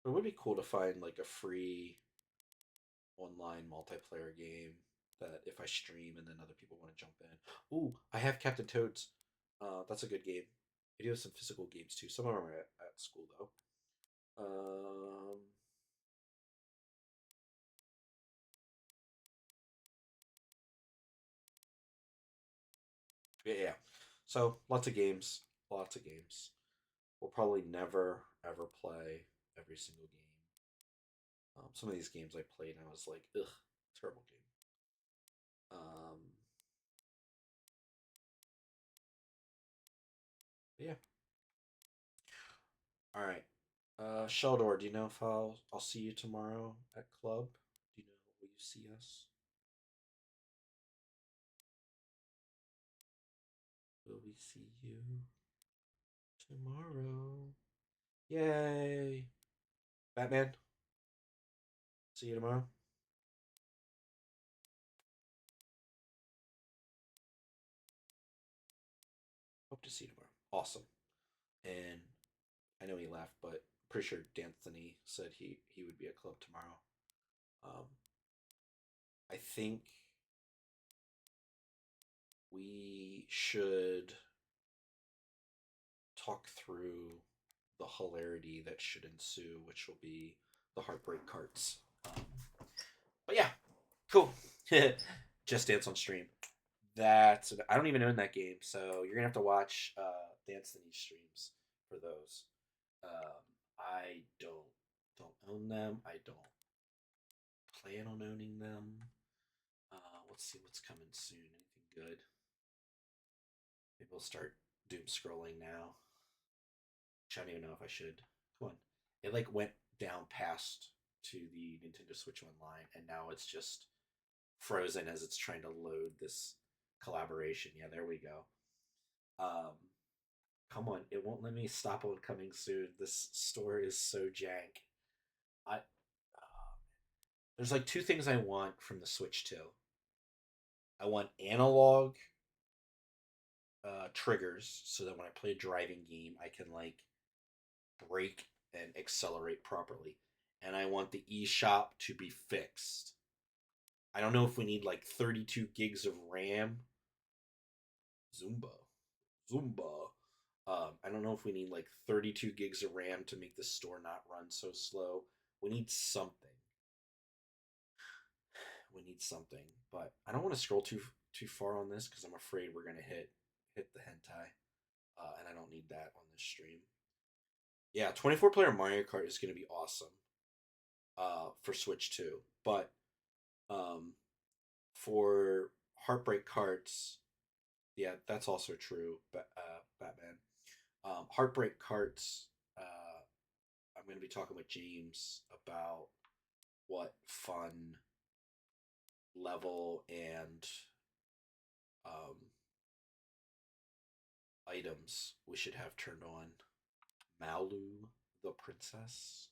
It would be cool to find like a free online multiplayer game that if I stream and then other people want to jump in. Ooh, I have Captain Toads. That's a good game. I do have some physical games too. Some of them are at school though. Um, yeah. So lots of games. Lots of games. We'll probably never ever play every single game. Some of these games I played and I was like, ugh, terrible game. Yeah. All right. Sheldor, do you know if I'll see you tomorrow at club? Do you know, will you see us? Will we see you tomorrow? Yay! Batman, see you tomorrow. Hope to see you tomorrow. Awesome. And I know he laughed, but pretty sure D'Anthony said he would be at club tomorrow. Um, I think we should talk through the hilarity that should ensue, which will be the heartbreak carts. But yeah, cool. Just Dance on stream. I don't even own that game, so you're gonna have to watch Dance Anthony streams for those. I don't own them. I don't plan on owning them. Let's see what's coming soon. Anything good? Maybe we'll start doom scrolling now. Which I don't even know if I should. Come on. It like went down past to the Nintendo Switch Online, and now it's just frozen as it's trying to load this collaboration. Yeah, there we go. Um, Come on, it won't let me stop on coming soon. This store is so jank. There's like two things I want from the Switch 2. I want analog triggers so that when I play a driving game, I can like brake and accelerate properly. And I want the eShop to be fixed. I don't know if we need like 32 gigs of RAM. Zumba. Zumba. I don't know if we need like 32 gigs of RAM to make the store not run so slow. We need something. We need something, but I don't want to scroll too far on this because I'm afraid we're gonna hit the hentai, and I don't need that on this stream. Yeah, 24 player Mario Kart is gonna be awesome. For Switch 2, but um, for Heartbreak Carts, yeah, that's also true. But Batman, Heartbreak Carts. I'm going to be talking with James about what fun level and um, items we should have turned on. Malu the princess.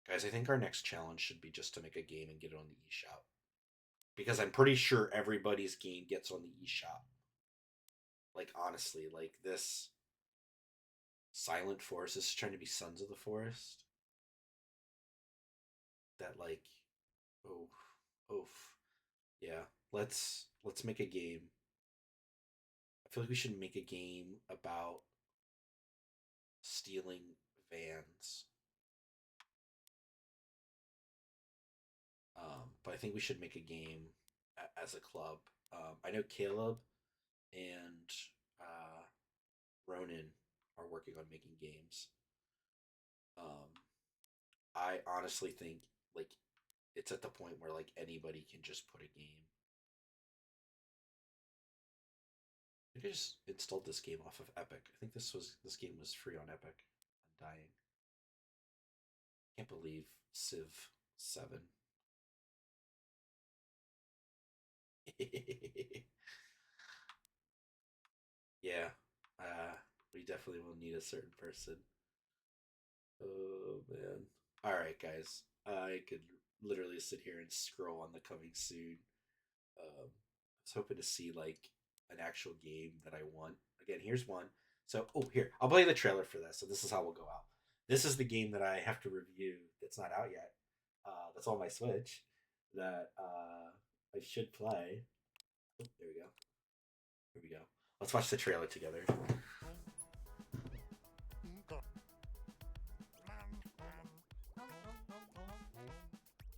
Guys, I think our next challenge should be just to make a game and get it on the eShop. Because I'm pretty sure everybody's game gets on the eShop. Like, honestly, like this Silent Forest is trying to be Sons of the Forest. That, like, oh, oof. Yeah, let's make a game. I feel like we should make a game about stealing vans. But I think we should make a game as a club. I know Caleb and Ronan are working on making games. Um, I honestly think like it's at the point where like anybody can just put a game. I just installed this game off of Epic. I think this game was free on Epic. I'm dying. Can't believe Civ 7. Yeah. Uh, we definitely will need a certain person. Oh man. All right, guys. I could literally sit here and scroll on the coming soon. I was hoping to see like an actual game that I want. Again, here's one. So, oh, here I'll play the trailer for this. So this is how we'll go out. This is the game that I have to review. That's not out yet. That's on my Switch. That I should play. Oh, there we go. Here we go. Let's watch the trailer together.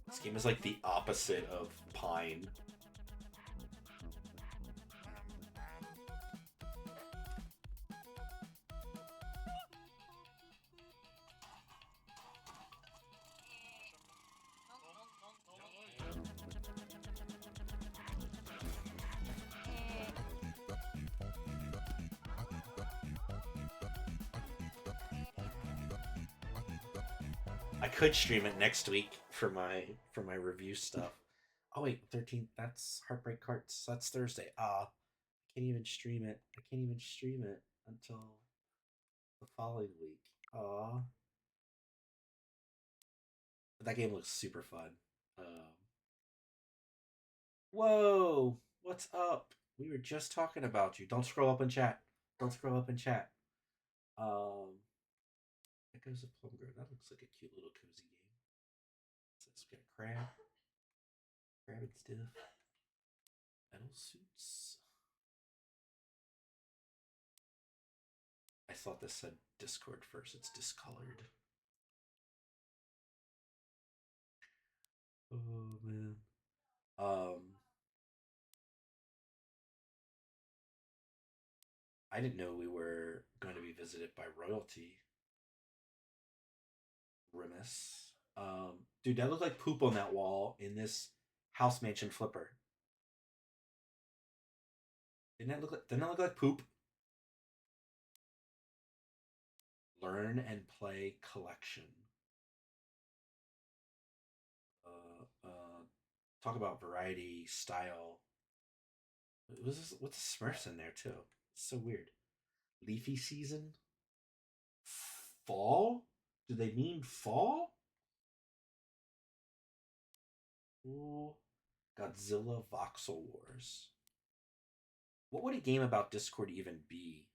This game is like the opposite of Pine. I could stream it next week for my review stuff. Oh wait, 13th. That's Heartbreak Carts. That's Thursday. I can't even stream it. I can't even stream it until the following week. Ah, that game looks super fun. Whoa, what's up? We were just talking about you. Don't scroll up in chat. Don't scroll up in chat. Um, Echoes of Plum Grove. That looks like a cute little cozy game. So we got a crab and stuff. Metal suits. I thought this said Discord first. It's discolored. Oh man. Um, I didn't know we were going to be visited by royalty. Rimus. Dude, that looked like poop on that wall in this house mansion flipper. Didn't that look like poop? Learn and play collection. Talk about variety, style. What's Smurfs in there too? It's so weird. Leafy season. Fall? Do they mean fall? Ooh. Godzilla Voxel Wars. What would a game about Discord even be?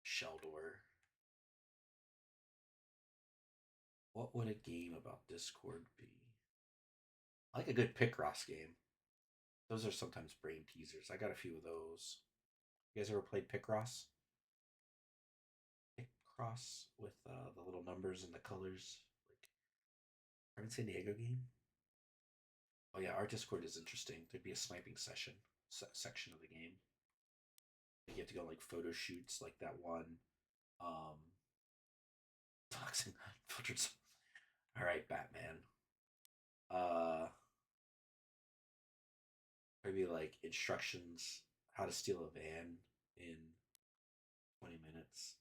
Sheldor. What would a game about Discord be? I like a good Picross game. Those are sometimes brain teasers. I got a few of those. You guys ever played Picross? Picross with the little numbers and the colors, like Carmen San Diego game. Oh yeah, our Discord is interesting. There'd be a sniping section of the game. You have to go on, like photo shoots, like that one. Um, toxin filters. All right, Batman. Uh, maybe like instructions how to steal a van in 20 minutes.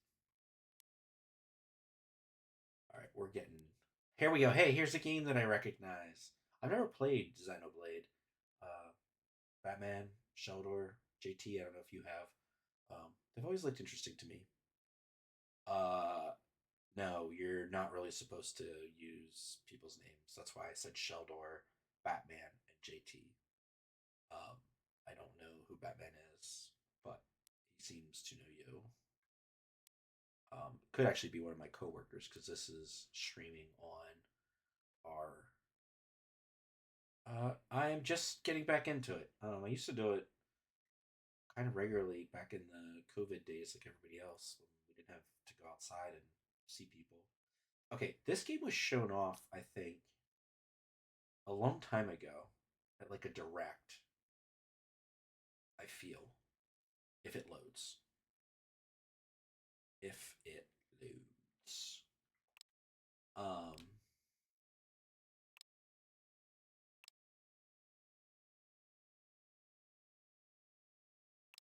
All right, we're getting. Here we go. Hey, here's a game that I recognize. I've never played Xenoblade. Uh, Batman, Sheldor, JT. I don't know if you have. They've always looked interesting to me. Uh, no, you're not really supposed to use people's names. That's why I said Sheldor, Batman, and JT. Um, I don't know who Batman is, but he seems to know you. Could actually be one of my coworkers because this is streaming on our. I'm just getting back into it. I used to do it kind of regularly back in the COVID days, like everybody else, when we didn't have to go outside and see people. Okay, this game was shown off, I think, a long time ago. at like a direct. I feel if it loads. If it loads. Um,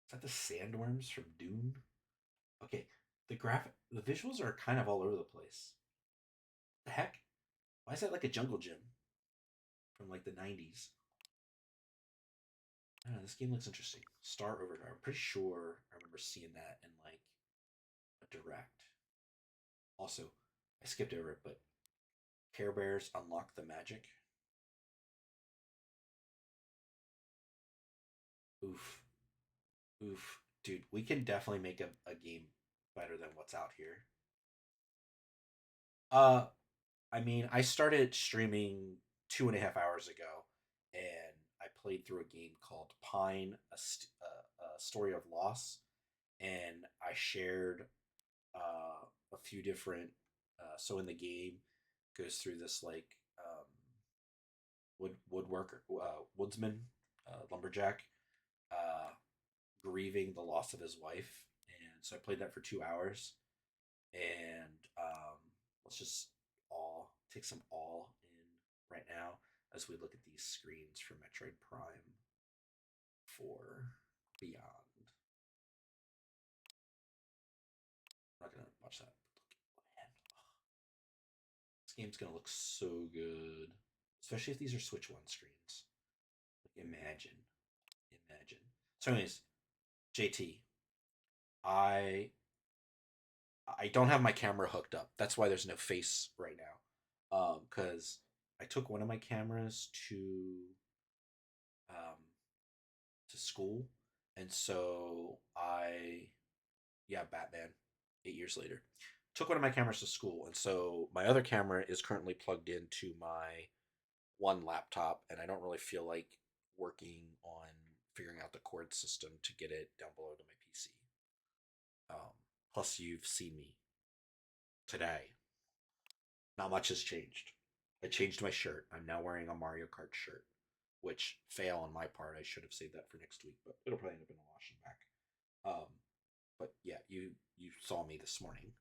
is that the sandworms from Dune? Okay, the visuals are kind of all over the place. The heck? Why is that like a jungle gym from like the 90s? I don't know. This game looks interesting. Star Overdrive. I'm pretty sure I remember seeing that in like a direct. Also, I skipped over it, but Care Bears unlock the magic. Oof. Oof. Dude, we can definitely make a game better than what's out here. Uh, I mean, I started streaming 2.5 hours ago, and I played through a game called Pine, a story of loss, and I shared a few different. So in the game, goes through this like woodworker, woodsman, lumberjack, uh, grieving the loss of his wife, and so I played that for 2 hours, and let's just all take some all in right now as we look at these screens for Metroid Prime 4 Beyond. I'm not gonna watch that. Man, this game's gonna look so good, especially if these are Switch One screens. Like, imagine. So, anyways, JT, I I don't have my camera hooked up. That's why there's no face right now. Because I took one of my cameras um, to school, and so yeah, Batman. 8 years later, took one of my cameras to school, and so my other camera is currently plugged into my one laptop, and I don't really feel like working on figuring out the cord system to get it down below to my PC. Plus, you've seen me today. Not much has changed. I changed my shirt. I'm now wearing a Mario Kart shirt, which fail on my part. I should have saved that for next week, but it'll probably end up in a wash and back. But yeah, you saw me this morning.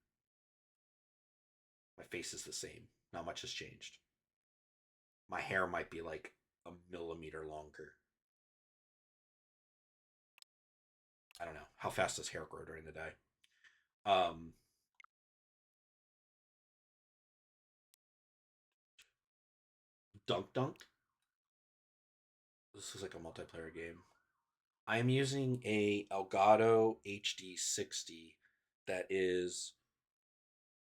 My face is the same. Not much has changed. My hair might be like a millimeter longer. I don't know. How fast does hair grow during the day? Um, Dunk Dunk. This is like a multiplayer game. I am using a Elgato HD60 that is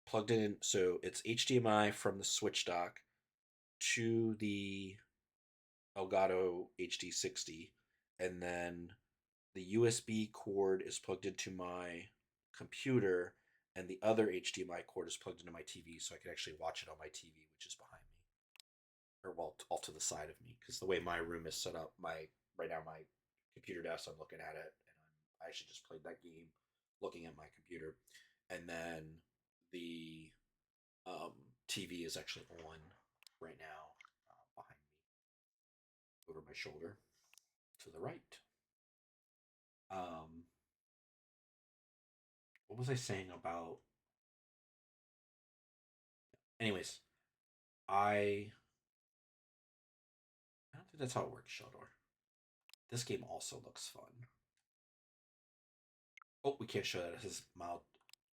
plugged in. So it's HDMI from the Switch dock to the Elgato HD60, and then the USB cord is plugged into my computer, and the other HDMI cord is plugged into my TV, so I can actually watch it on my TV, which is behind me, or well, off to the side of me, because the way my room is set up, my right now my computer desk, I'm looking at it, and I actually just played that game looking at my computer, and then the TV is actually on right now behind me, over my shoulder to the right. Um, what was I saying about? Anyways, I I don't think that's how it works, Sheldor. This game also looks fun. Oh, we can't show that it has mild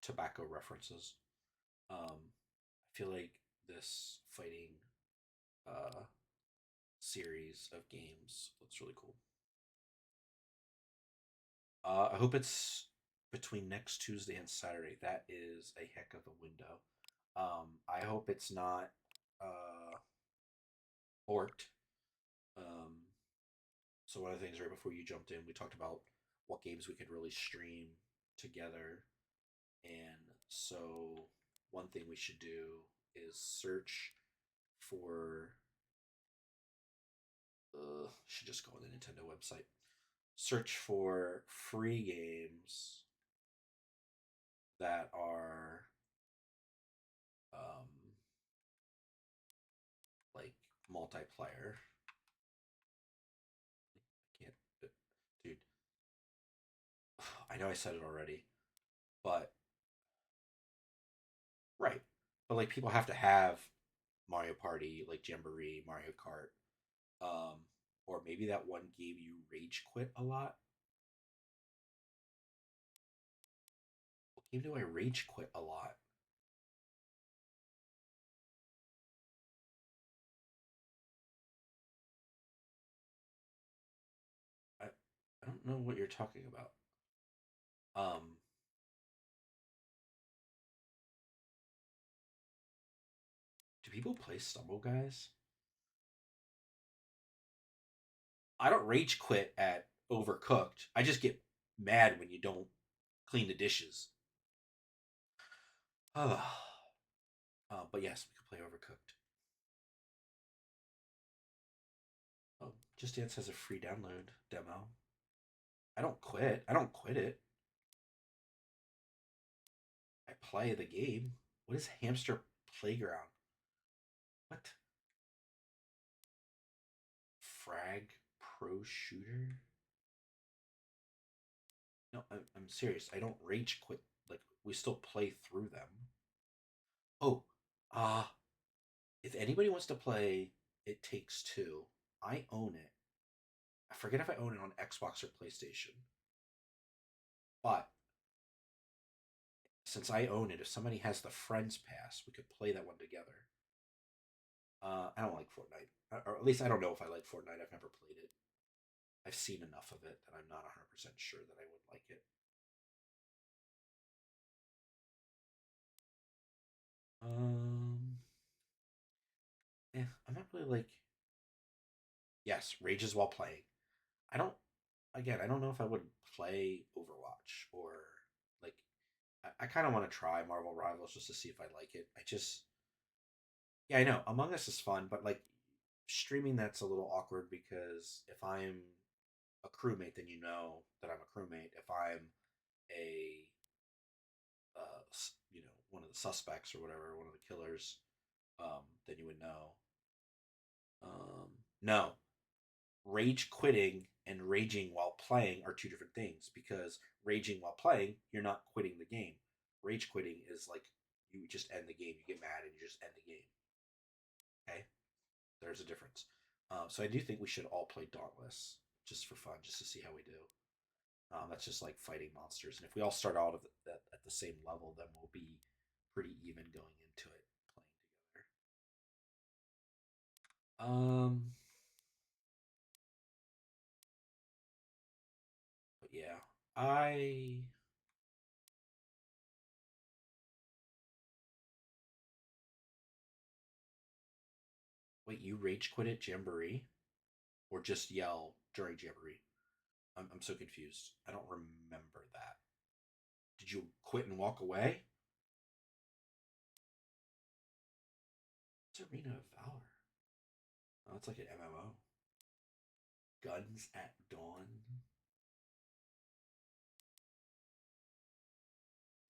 tobacco references. I feel like this fighting uh, series of games looks really cool. I hope it's between next Tuesday and Saturday. That is a heck of a window. I hope it's not uh, forked. Um, so one of the things right before you jumped in, we talked about what games we could really stream together, and so one thing we should do is search for. Should just go on the Nintendo website. Search for free games that are um, like multiplayer. I know I said it already, but right. But like people have to have Mario Party, like Jamboree, Mario Kart, um, or maybe that one game you rage quit a lot. What game do I rage quit a lot? I don't know what you're talking about. Um, do people play Stumble Guys? I don't rage quit at Overcooked. I just get mad when you don't clean the dishes. But yes, we could play Overcooked. Oh, Just Dance has a free download demo. I don't quit. I don't quit it. I play the game. What is Hamster Playground? What? Frag Pro Shooter? No, I'm serious. I don't rage quit. Like, we still play through them. Oh, uh, if anybody wants to play It Takes Two, I own it. I forget if I own it on Xbox or PlayStation. But since I own it, if somebody has the Friends Pass, we could play that one together. I don't like Fortnite, or at least I don't know if I like Fortnite. I've never played it. I've seen enough of it that I'm not 100% sure that I would like it. Um, I'm not really like yes, rages while playing. I don't. Again, I don't know if I would play Overwatch or like. I kind of want to try Marvel Rivals just to see if I like it. I just yeah, I know Among Us is fun, but like streaming that's a little awkward because if I'm a crewmate, then you know that I'm a crewmate. If I'm a one of the suspects or whatever, one of the killers, then you would know. No, rage quitting and raging while playing are two different things because raging while playing, you're not quitting the game. Rage quitting is like you just end the game. You get mad and you just end the game. Okay, there's a difference. So I do think we should all play Dauntless just for fun, just to see how we do. That's just like fighting monsters, and if we all start out at the same level, then we'll be pretty even going into it playing together. But yeah, I wait. You rage quit at Jamboree, or just yell during Jamboree? I'm so confused. I don't remember that. Did you quit and walk away? It's Arena of Valor. Oh, it's like an MMO. Guns at Dawn.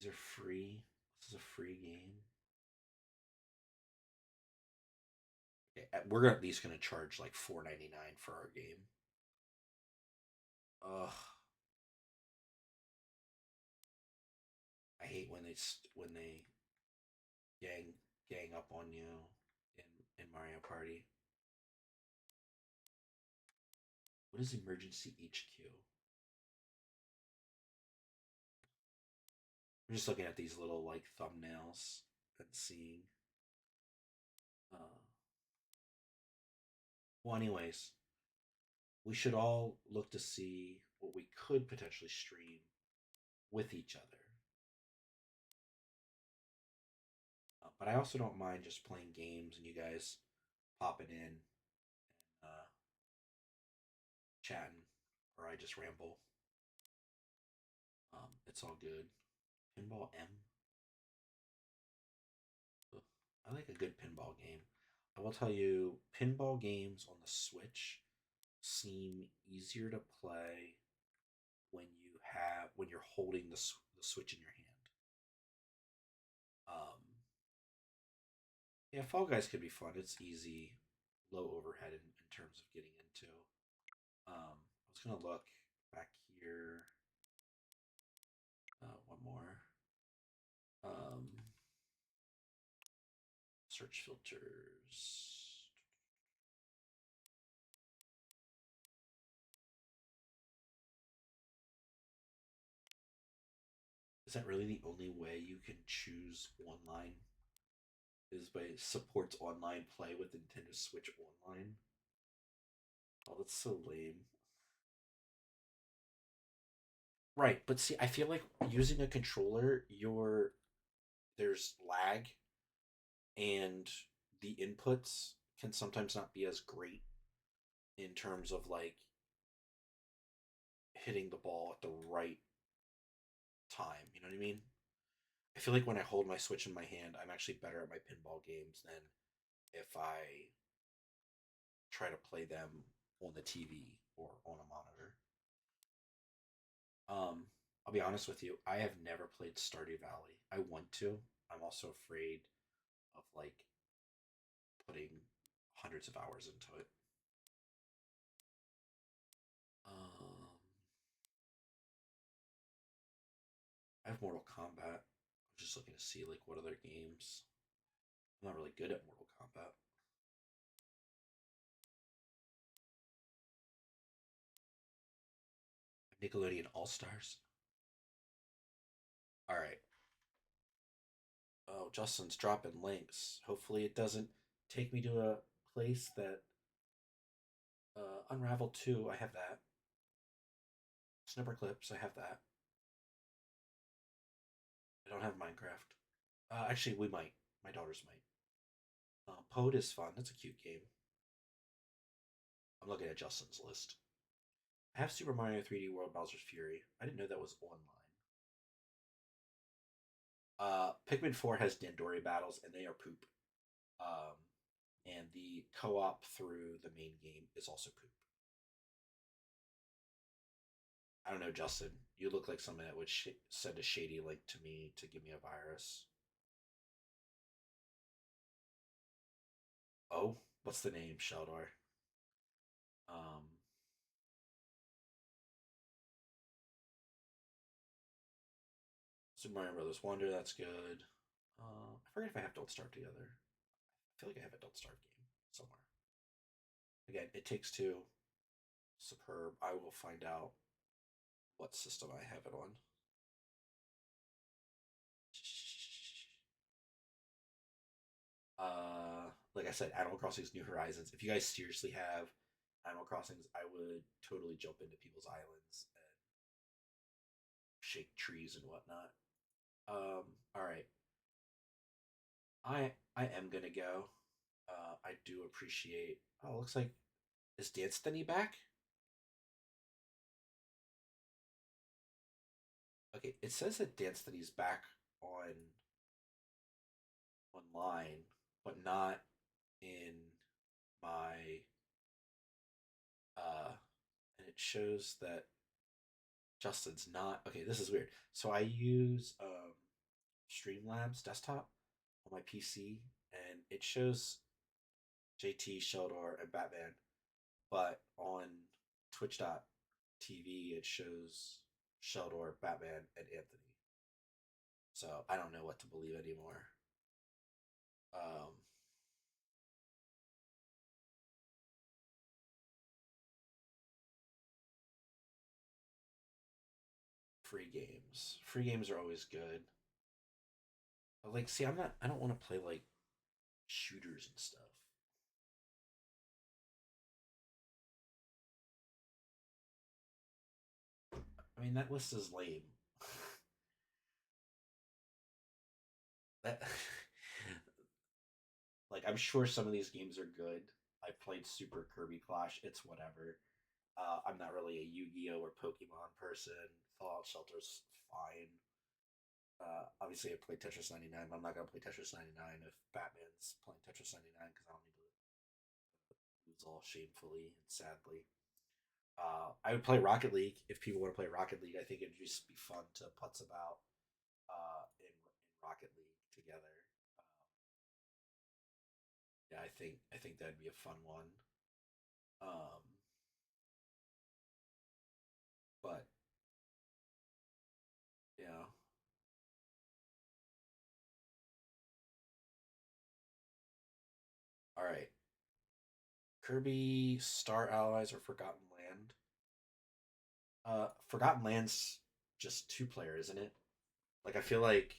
These are free. This is a free game. Okay, we're at least gonna charge like $4.99 for our game. Ugh, I hate when they gang gang up on you in Mario Party. What is Emergency HQ? I'm just looking at these little like thumbnails and seeing. Uh, well, anyways, we should all look to see what we could potentially stream with each other. But I also don't mind just playing games and you guys popping in and chatting, or I just ramble. It's all good. Pinball M. Ugh, I like a good pinball game. I will tell you, pinball games on the Switch seem easier to play when you're holding the Switch in your hand. Um, yeah, Fall Guys could be fun. It's easy, low overhead in terms of getting into. I was gonna look back here. Search filters. Is that really the only way you can choose online? Is by supports online play with Nintendo Switch Online? Oh, that's so lame. Right, but see, I feel like using a controller, there's lag and the inputs can sometimes not be as great in terms of like hitting the ball at the right time. You know what I mean? I feel like when I hold my Switch in my hand, I'm actually better at my pinball games than if I try to play them on the TV or on a monitor. I'll be honest with you, I have never played Stardew Valley. I want to. I'm also afraid of like putting hundreds of hours into it. Um, I have Mortal Kombat. I'm just looking to see like what other games. I'm not really good at Mortal Kombat. Nickelodeon All Stars. All right. Oh, Justin's dropping links. Hopefully, it doesn't take me to a place that Unravel 2. I have that. Snipper Clips. I have that. I don't have Minecraft. Actually, we might. My daughters might. Pode is fun. That's a cute game. I'm looking at Justin's list. I have Super Mario 3D World Bowser's Fury. I didn't know that was online. Pikmin 4 has Dandori battles, and they are poop. Um, and the co-op through the main game is also poop. I don't know, Justin. You look like someone that would send a shady link to me to give me a virus. Oh, what's the name, Sheldor? Um, Super Mario Brothers Wonder. That's good. I forget if I have Don't Starve Together. I feel like I have a Don't Starve game somewhere. Again, It Takes Two. Superb. I will find out what system I have it on. Like I said, Animal Crossing's New Horizons. If you guys seriously have Animal Crossings, I would totally jump into people's islands and shake trees and whatnot. All right, I am gonna go. I do appreciate. Oh, looks like is Dance Denny back? Okay, it says that Dance Denny's back on online, but not in my and it shows that Justin's not. Okay, this is weird. So I use Streamlabs desktop on my PC, and it shows JT, Sheldor, and Batman, but on Twitch.tv it shows Sheldor, Batman, and Anthony. So I don't know what to believe anymore. Um, Free games. Free games are always good. But like, see, I'm not. I don't want to play like shooters and stuff. I mean, that list is lame. that like, I'm sure some of these games are good. I played Super Kirby Clash. It's whatever. I'm not really a Yu-Gi-Oh or Pokemon person. Fallout Shelter's fine. Obviously, I play Tetris 99. But I'm not gonna play Tetris 99 if Batman's playing Tetris 99 because I don't need to lose all shamefully and sadly. I would play Rocket League if people want to play Rocket League. I think it'd just be fun to putz about in Rocket League together. Yeah, I think that'd be a fun one. Um, but yeah, Kirby Star Allies or Forgotten Land. Forgotten Land's just two player, isn't it? Like I feel like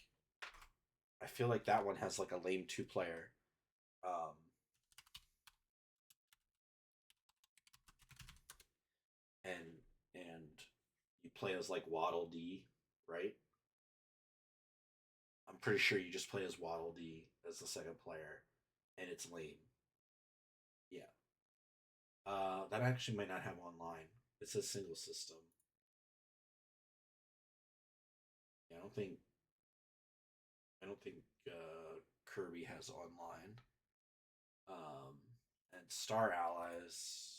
that one has like a lame two player. Um, and and you play as like Waddle Dee, right? I'm pretty sure you just play as Waddle Dee as the second player, and it's lame. Yeah. That actually might not have online. It says single system. Yeah, I don't think Kirby has online. Um, and Star Allies.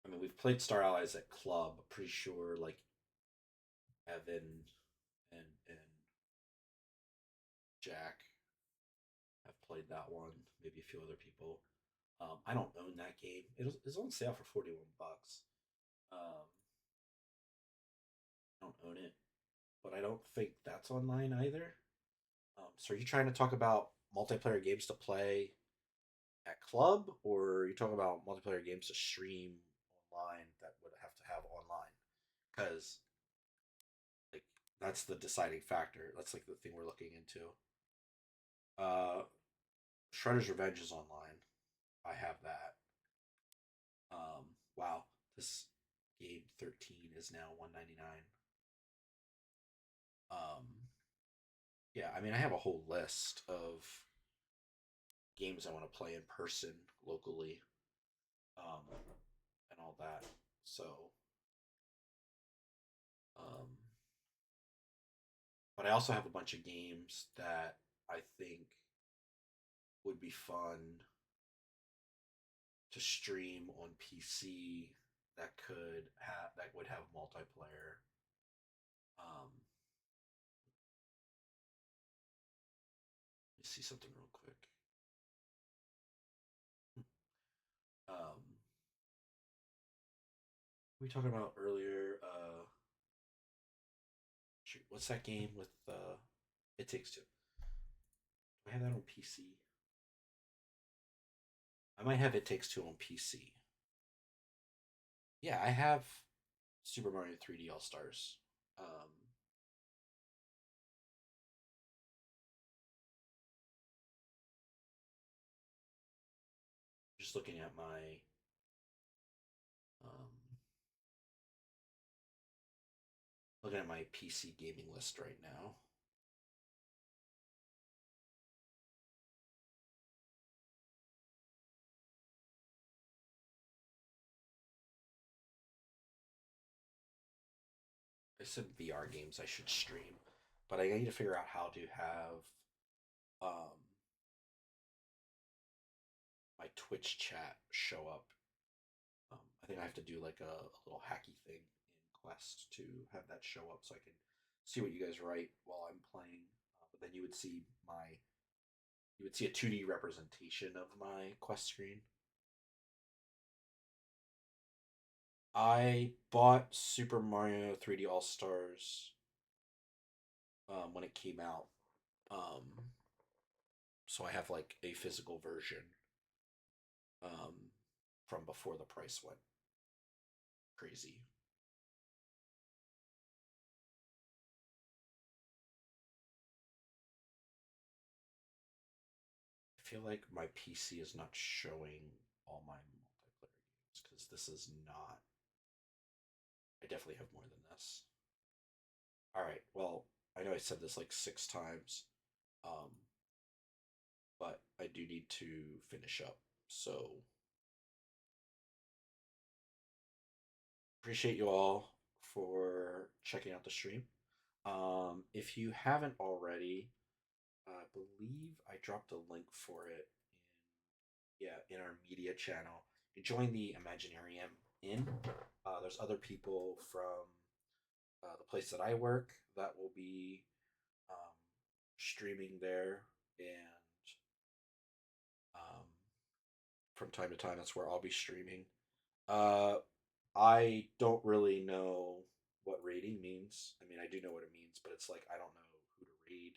I mean, we've played Star Allies at club. I'm pretty sure like Evan and Jack have played that one. Maybe a few other people. I don't own that game. It's on sale for $41. Um, I don't own it, but I don't think that's online either. So are you trying to talk about multiplayer games to play at club, or are you talking about multiplayer games to stream online that would have to have online? Because like that's the deciding factor. That's like the thing we're looking into. Uh, Shredder's Revenge is online. I have that. Wow, this game 13 is now 199. Yeah, I mean, I have a whole list of games I want to play in person locally, um, and all that. So, um, but I also have a bunch of games that I think would be fun to stream on PC that would have multiplayer. Um, let me see something real quick. Um, we were talking about earlier. Shoot, what's that game with It Takes Two? Do I have that on PC? I might have It Takes Two on PC. Yeah, I have Super Mario 3D All Stars. Just um, looking at my PC gaming list right now. There's some VR games I should stream, but I need to figure out how to have um, my Twitch chat show up. I think I have to do like a little hacky thing in Quest to have that show up so I can see what you guys write while I'm playing. But then you would see a 2D representation of my Quest screen. I bought Super Mario 3D All Stars when it came out. Um, so I have like a physical version um, from before the price went crazy. I feel like my PC is not showing all my multiplayer games because this is not. I definitely have more than this. All right. Well, I know I said this like six times, um, but I do need to finish up. So appreciate you all for checking out the stream. If you haven't already, I believe I dropped a link for it in our media channel. You join the Imaginarium in. There's other people from the place that I work that will be um, streaming there, and um, from time to time, that's where I'll be streaming. Uh, I don't really know what raiding means. I mean, I do know what it means, but it's like I don't know who to raid.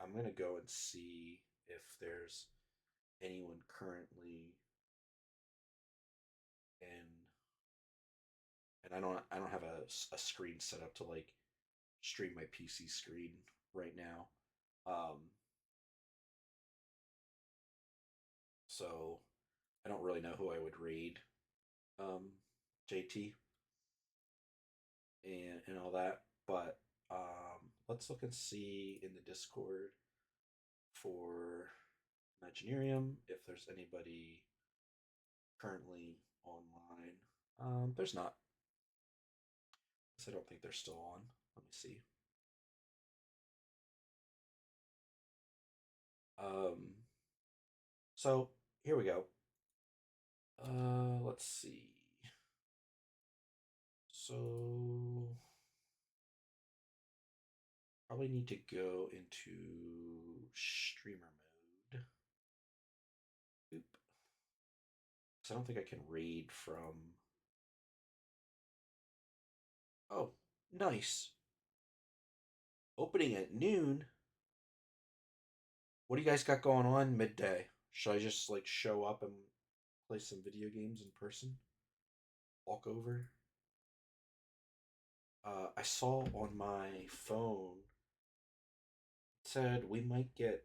I'm gonna go and see if there's anyone currently in, and I don't have a screen set up to like stream my PC screen right now. Um, so I don't really know who I would raid. Um, JT and all that, but let's look and see in the Discord for Imaginarium if there's anybody currently online. There's not. I don't think they're still on. Let me see. Um, so here we go. Let's see. So probably need to go into streamer mode. Oop. Because I don't think I can raid from. Oh, nice. Opening at noon. What do you guys got going on midday? Should I just like show up and play some video games in person? Walk over? I saw on my phone it said we might get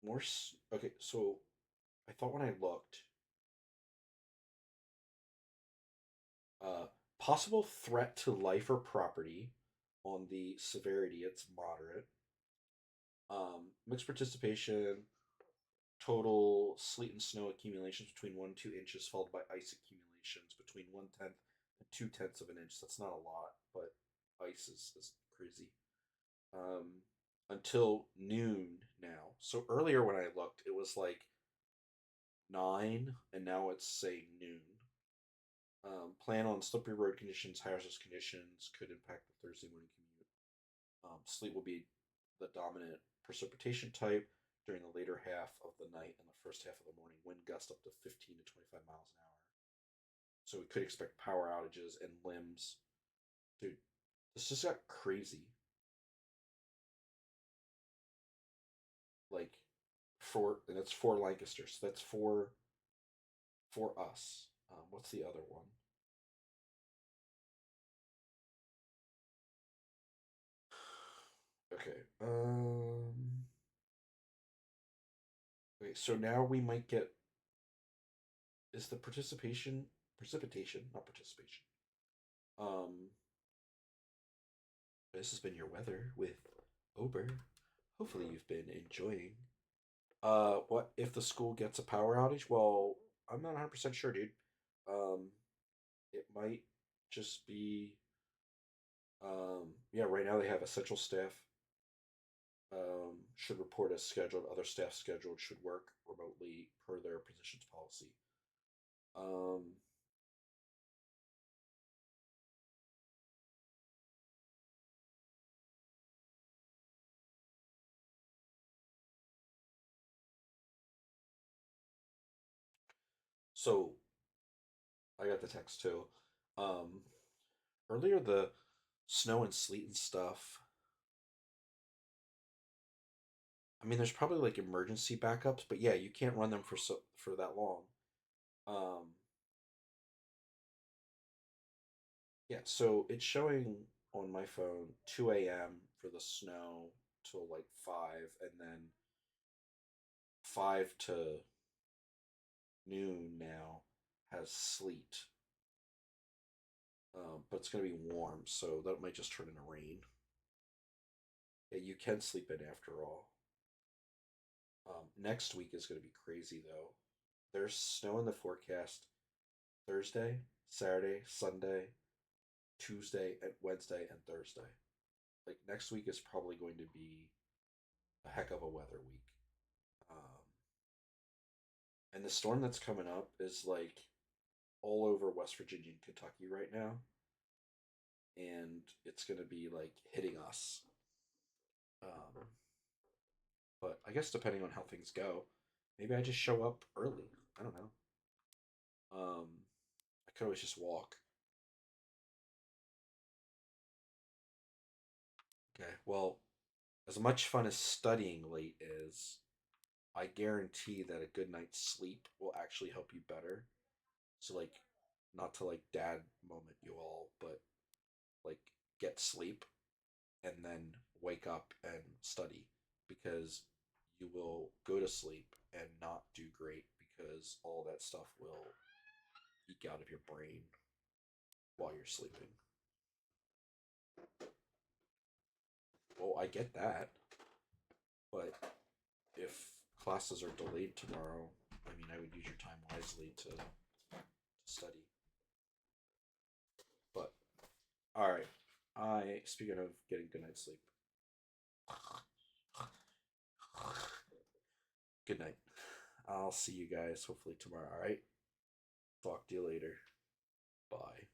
more. Okay, so I thought when I looked, uh, possible threat to life or property on the severity, it's moderate. Mixed participation, total sleet and snow accumulations between 1 and 2 inches, followed by ice accumulations between 1/10 and 2/10 of an inch. That's not a lot, but ice is crazy. Um, until noon now. So earlier when I looked, it was like 9, and now it's saying noon. Plan on slippery road conditions, hazardous conditions could impact the Thursday morning commute. Sleet will be the dominant precipitation type during the later half of the night and the first half of the morning. Wind gust up to 15 to 25 miles an hour. So we could expect power outages and limbs. Dude, this just got crazy. Like, and it's for Lancaster, so that's for us. What's the other one? Okay. Okay. So now we might get. Is the precipitation, not participation? Um. This has been your weather with Ober. Hopefully you've been enjoying. What if the school gets a power outage? Well, I'm not 100% sure, dude. Um, it might just be. Yeah, right now they have essential staff should report as scheduled. Other staff scheduled should work remotely per their positions policy. Um, so I got the text too. Um, earlier the snow and sleet and stuff. I mean, there's probably like emergency backups, but yeah, you can't run them for that long. Um, yeah, so it's showing on my phone 2 a.m. for the snow till like 5, and then 5 to noon now has sleet. But it's gonna be warm, so that might just turn into rain. Yeah, you can sleep in after all. Next week is gonna be crazy though. There's snow in the forecast Thursday, Saturday, Sunday, Tuesday, and Wednesday, and Thursday. Like next week is probably going to be a heck of a weather week. Um, and the storm that's coming up is like all over West Virginia and Kentucky right now, and it's going to be like hitting us. Um, but I guess depending on how things go, maybe I just show up early. I don't know. I could always just walk. Okay. Well, as much fun as studying late is, I guarantee that a good night's sleep will actually help you better. So like, not to like dad moment you all, but like get sleep and then wake up and study because you will go to sleep and not do great because all that stuff will eke out of your brain while you're sleeping. Well, I get that, but if classes are delayed tomorrow, I mean, I would use your time wisely to study. But all right, I speaking of getting good night's sleep. Good night. I'll see you guys hopefully tomorrow. All right. Talk to you later. Bye.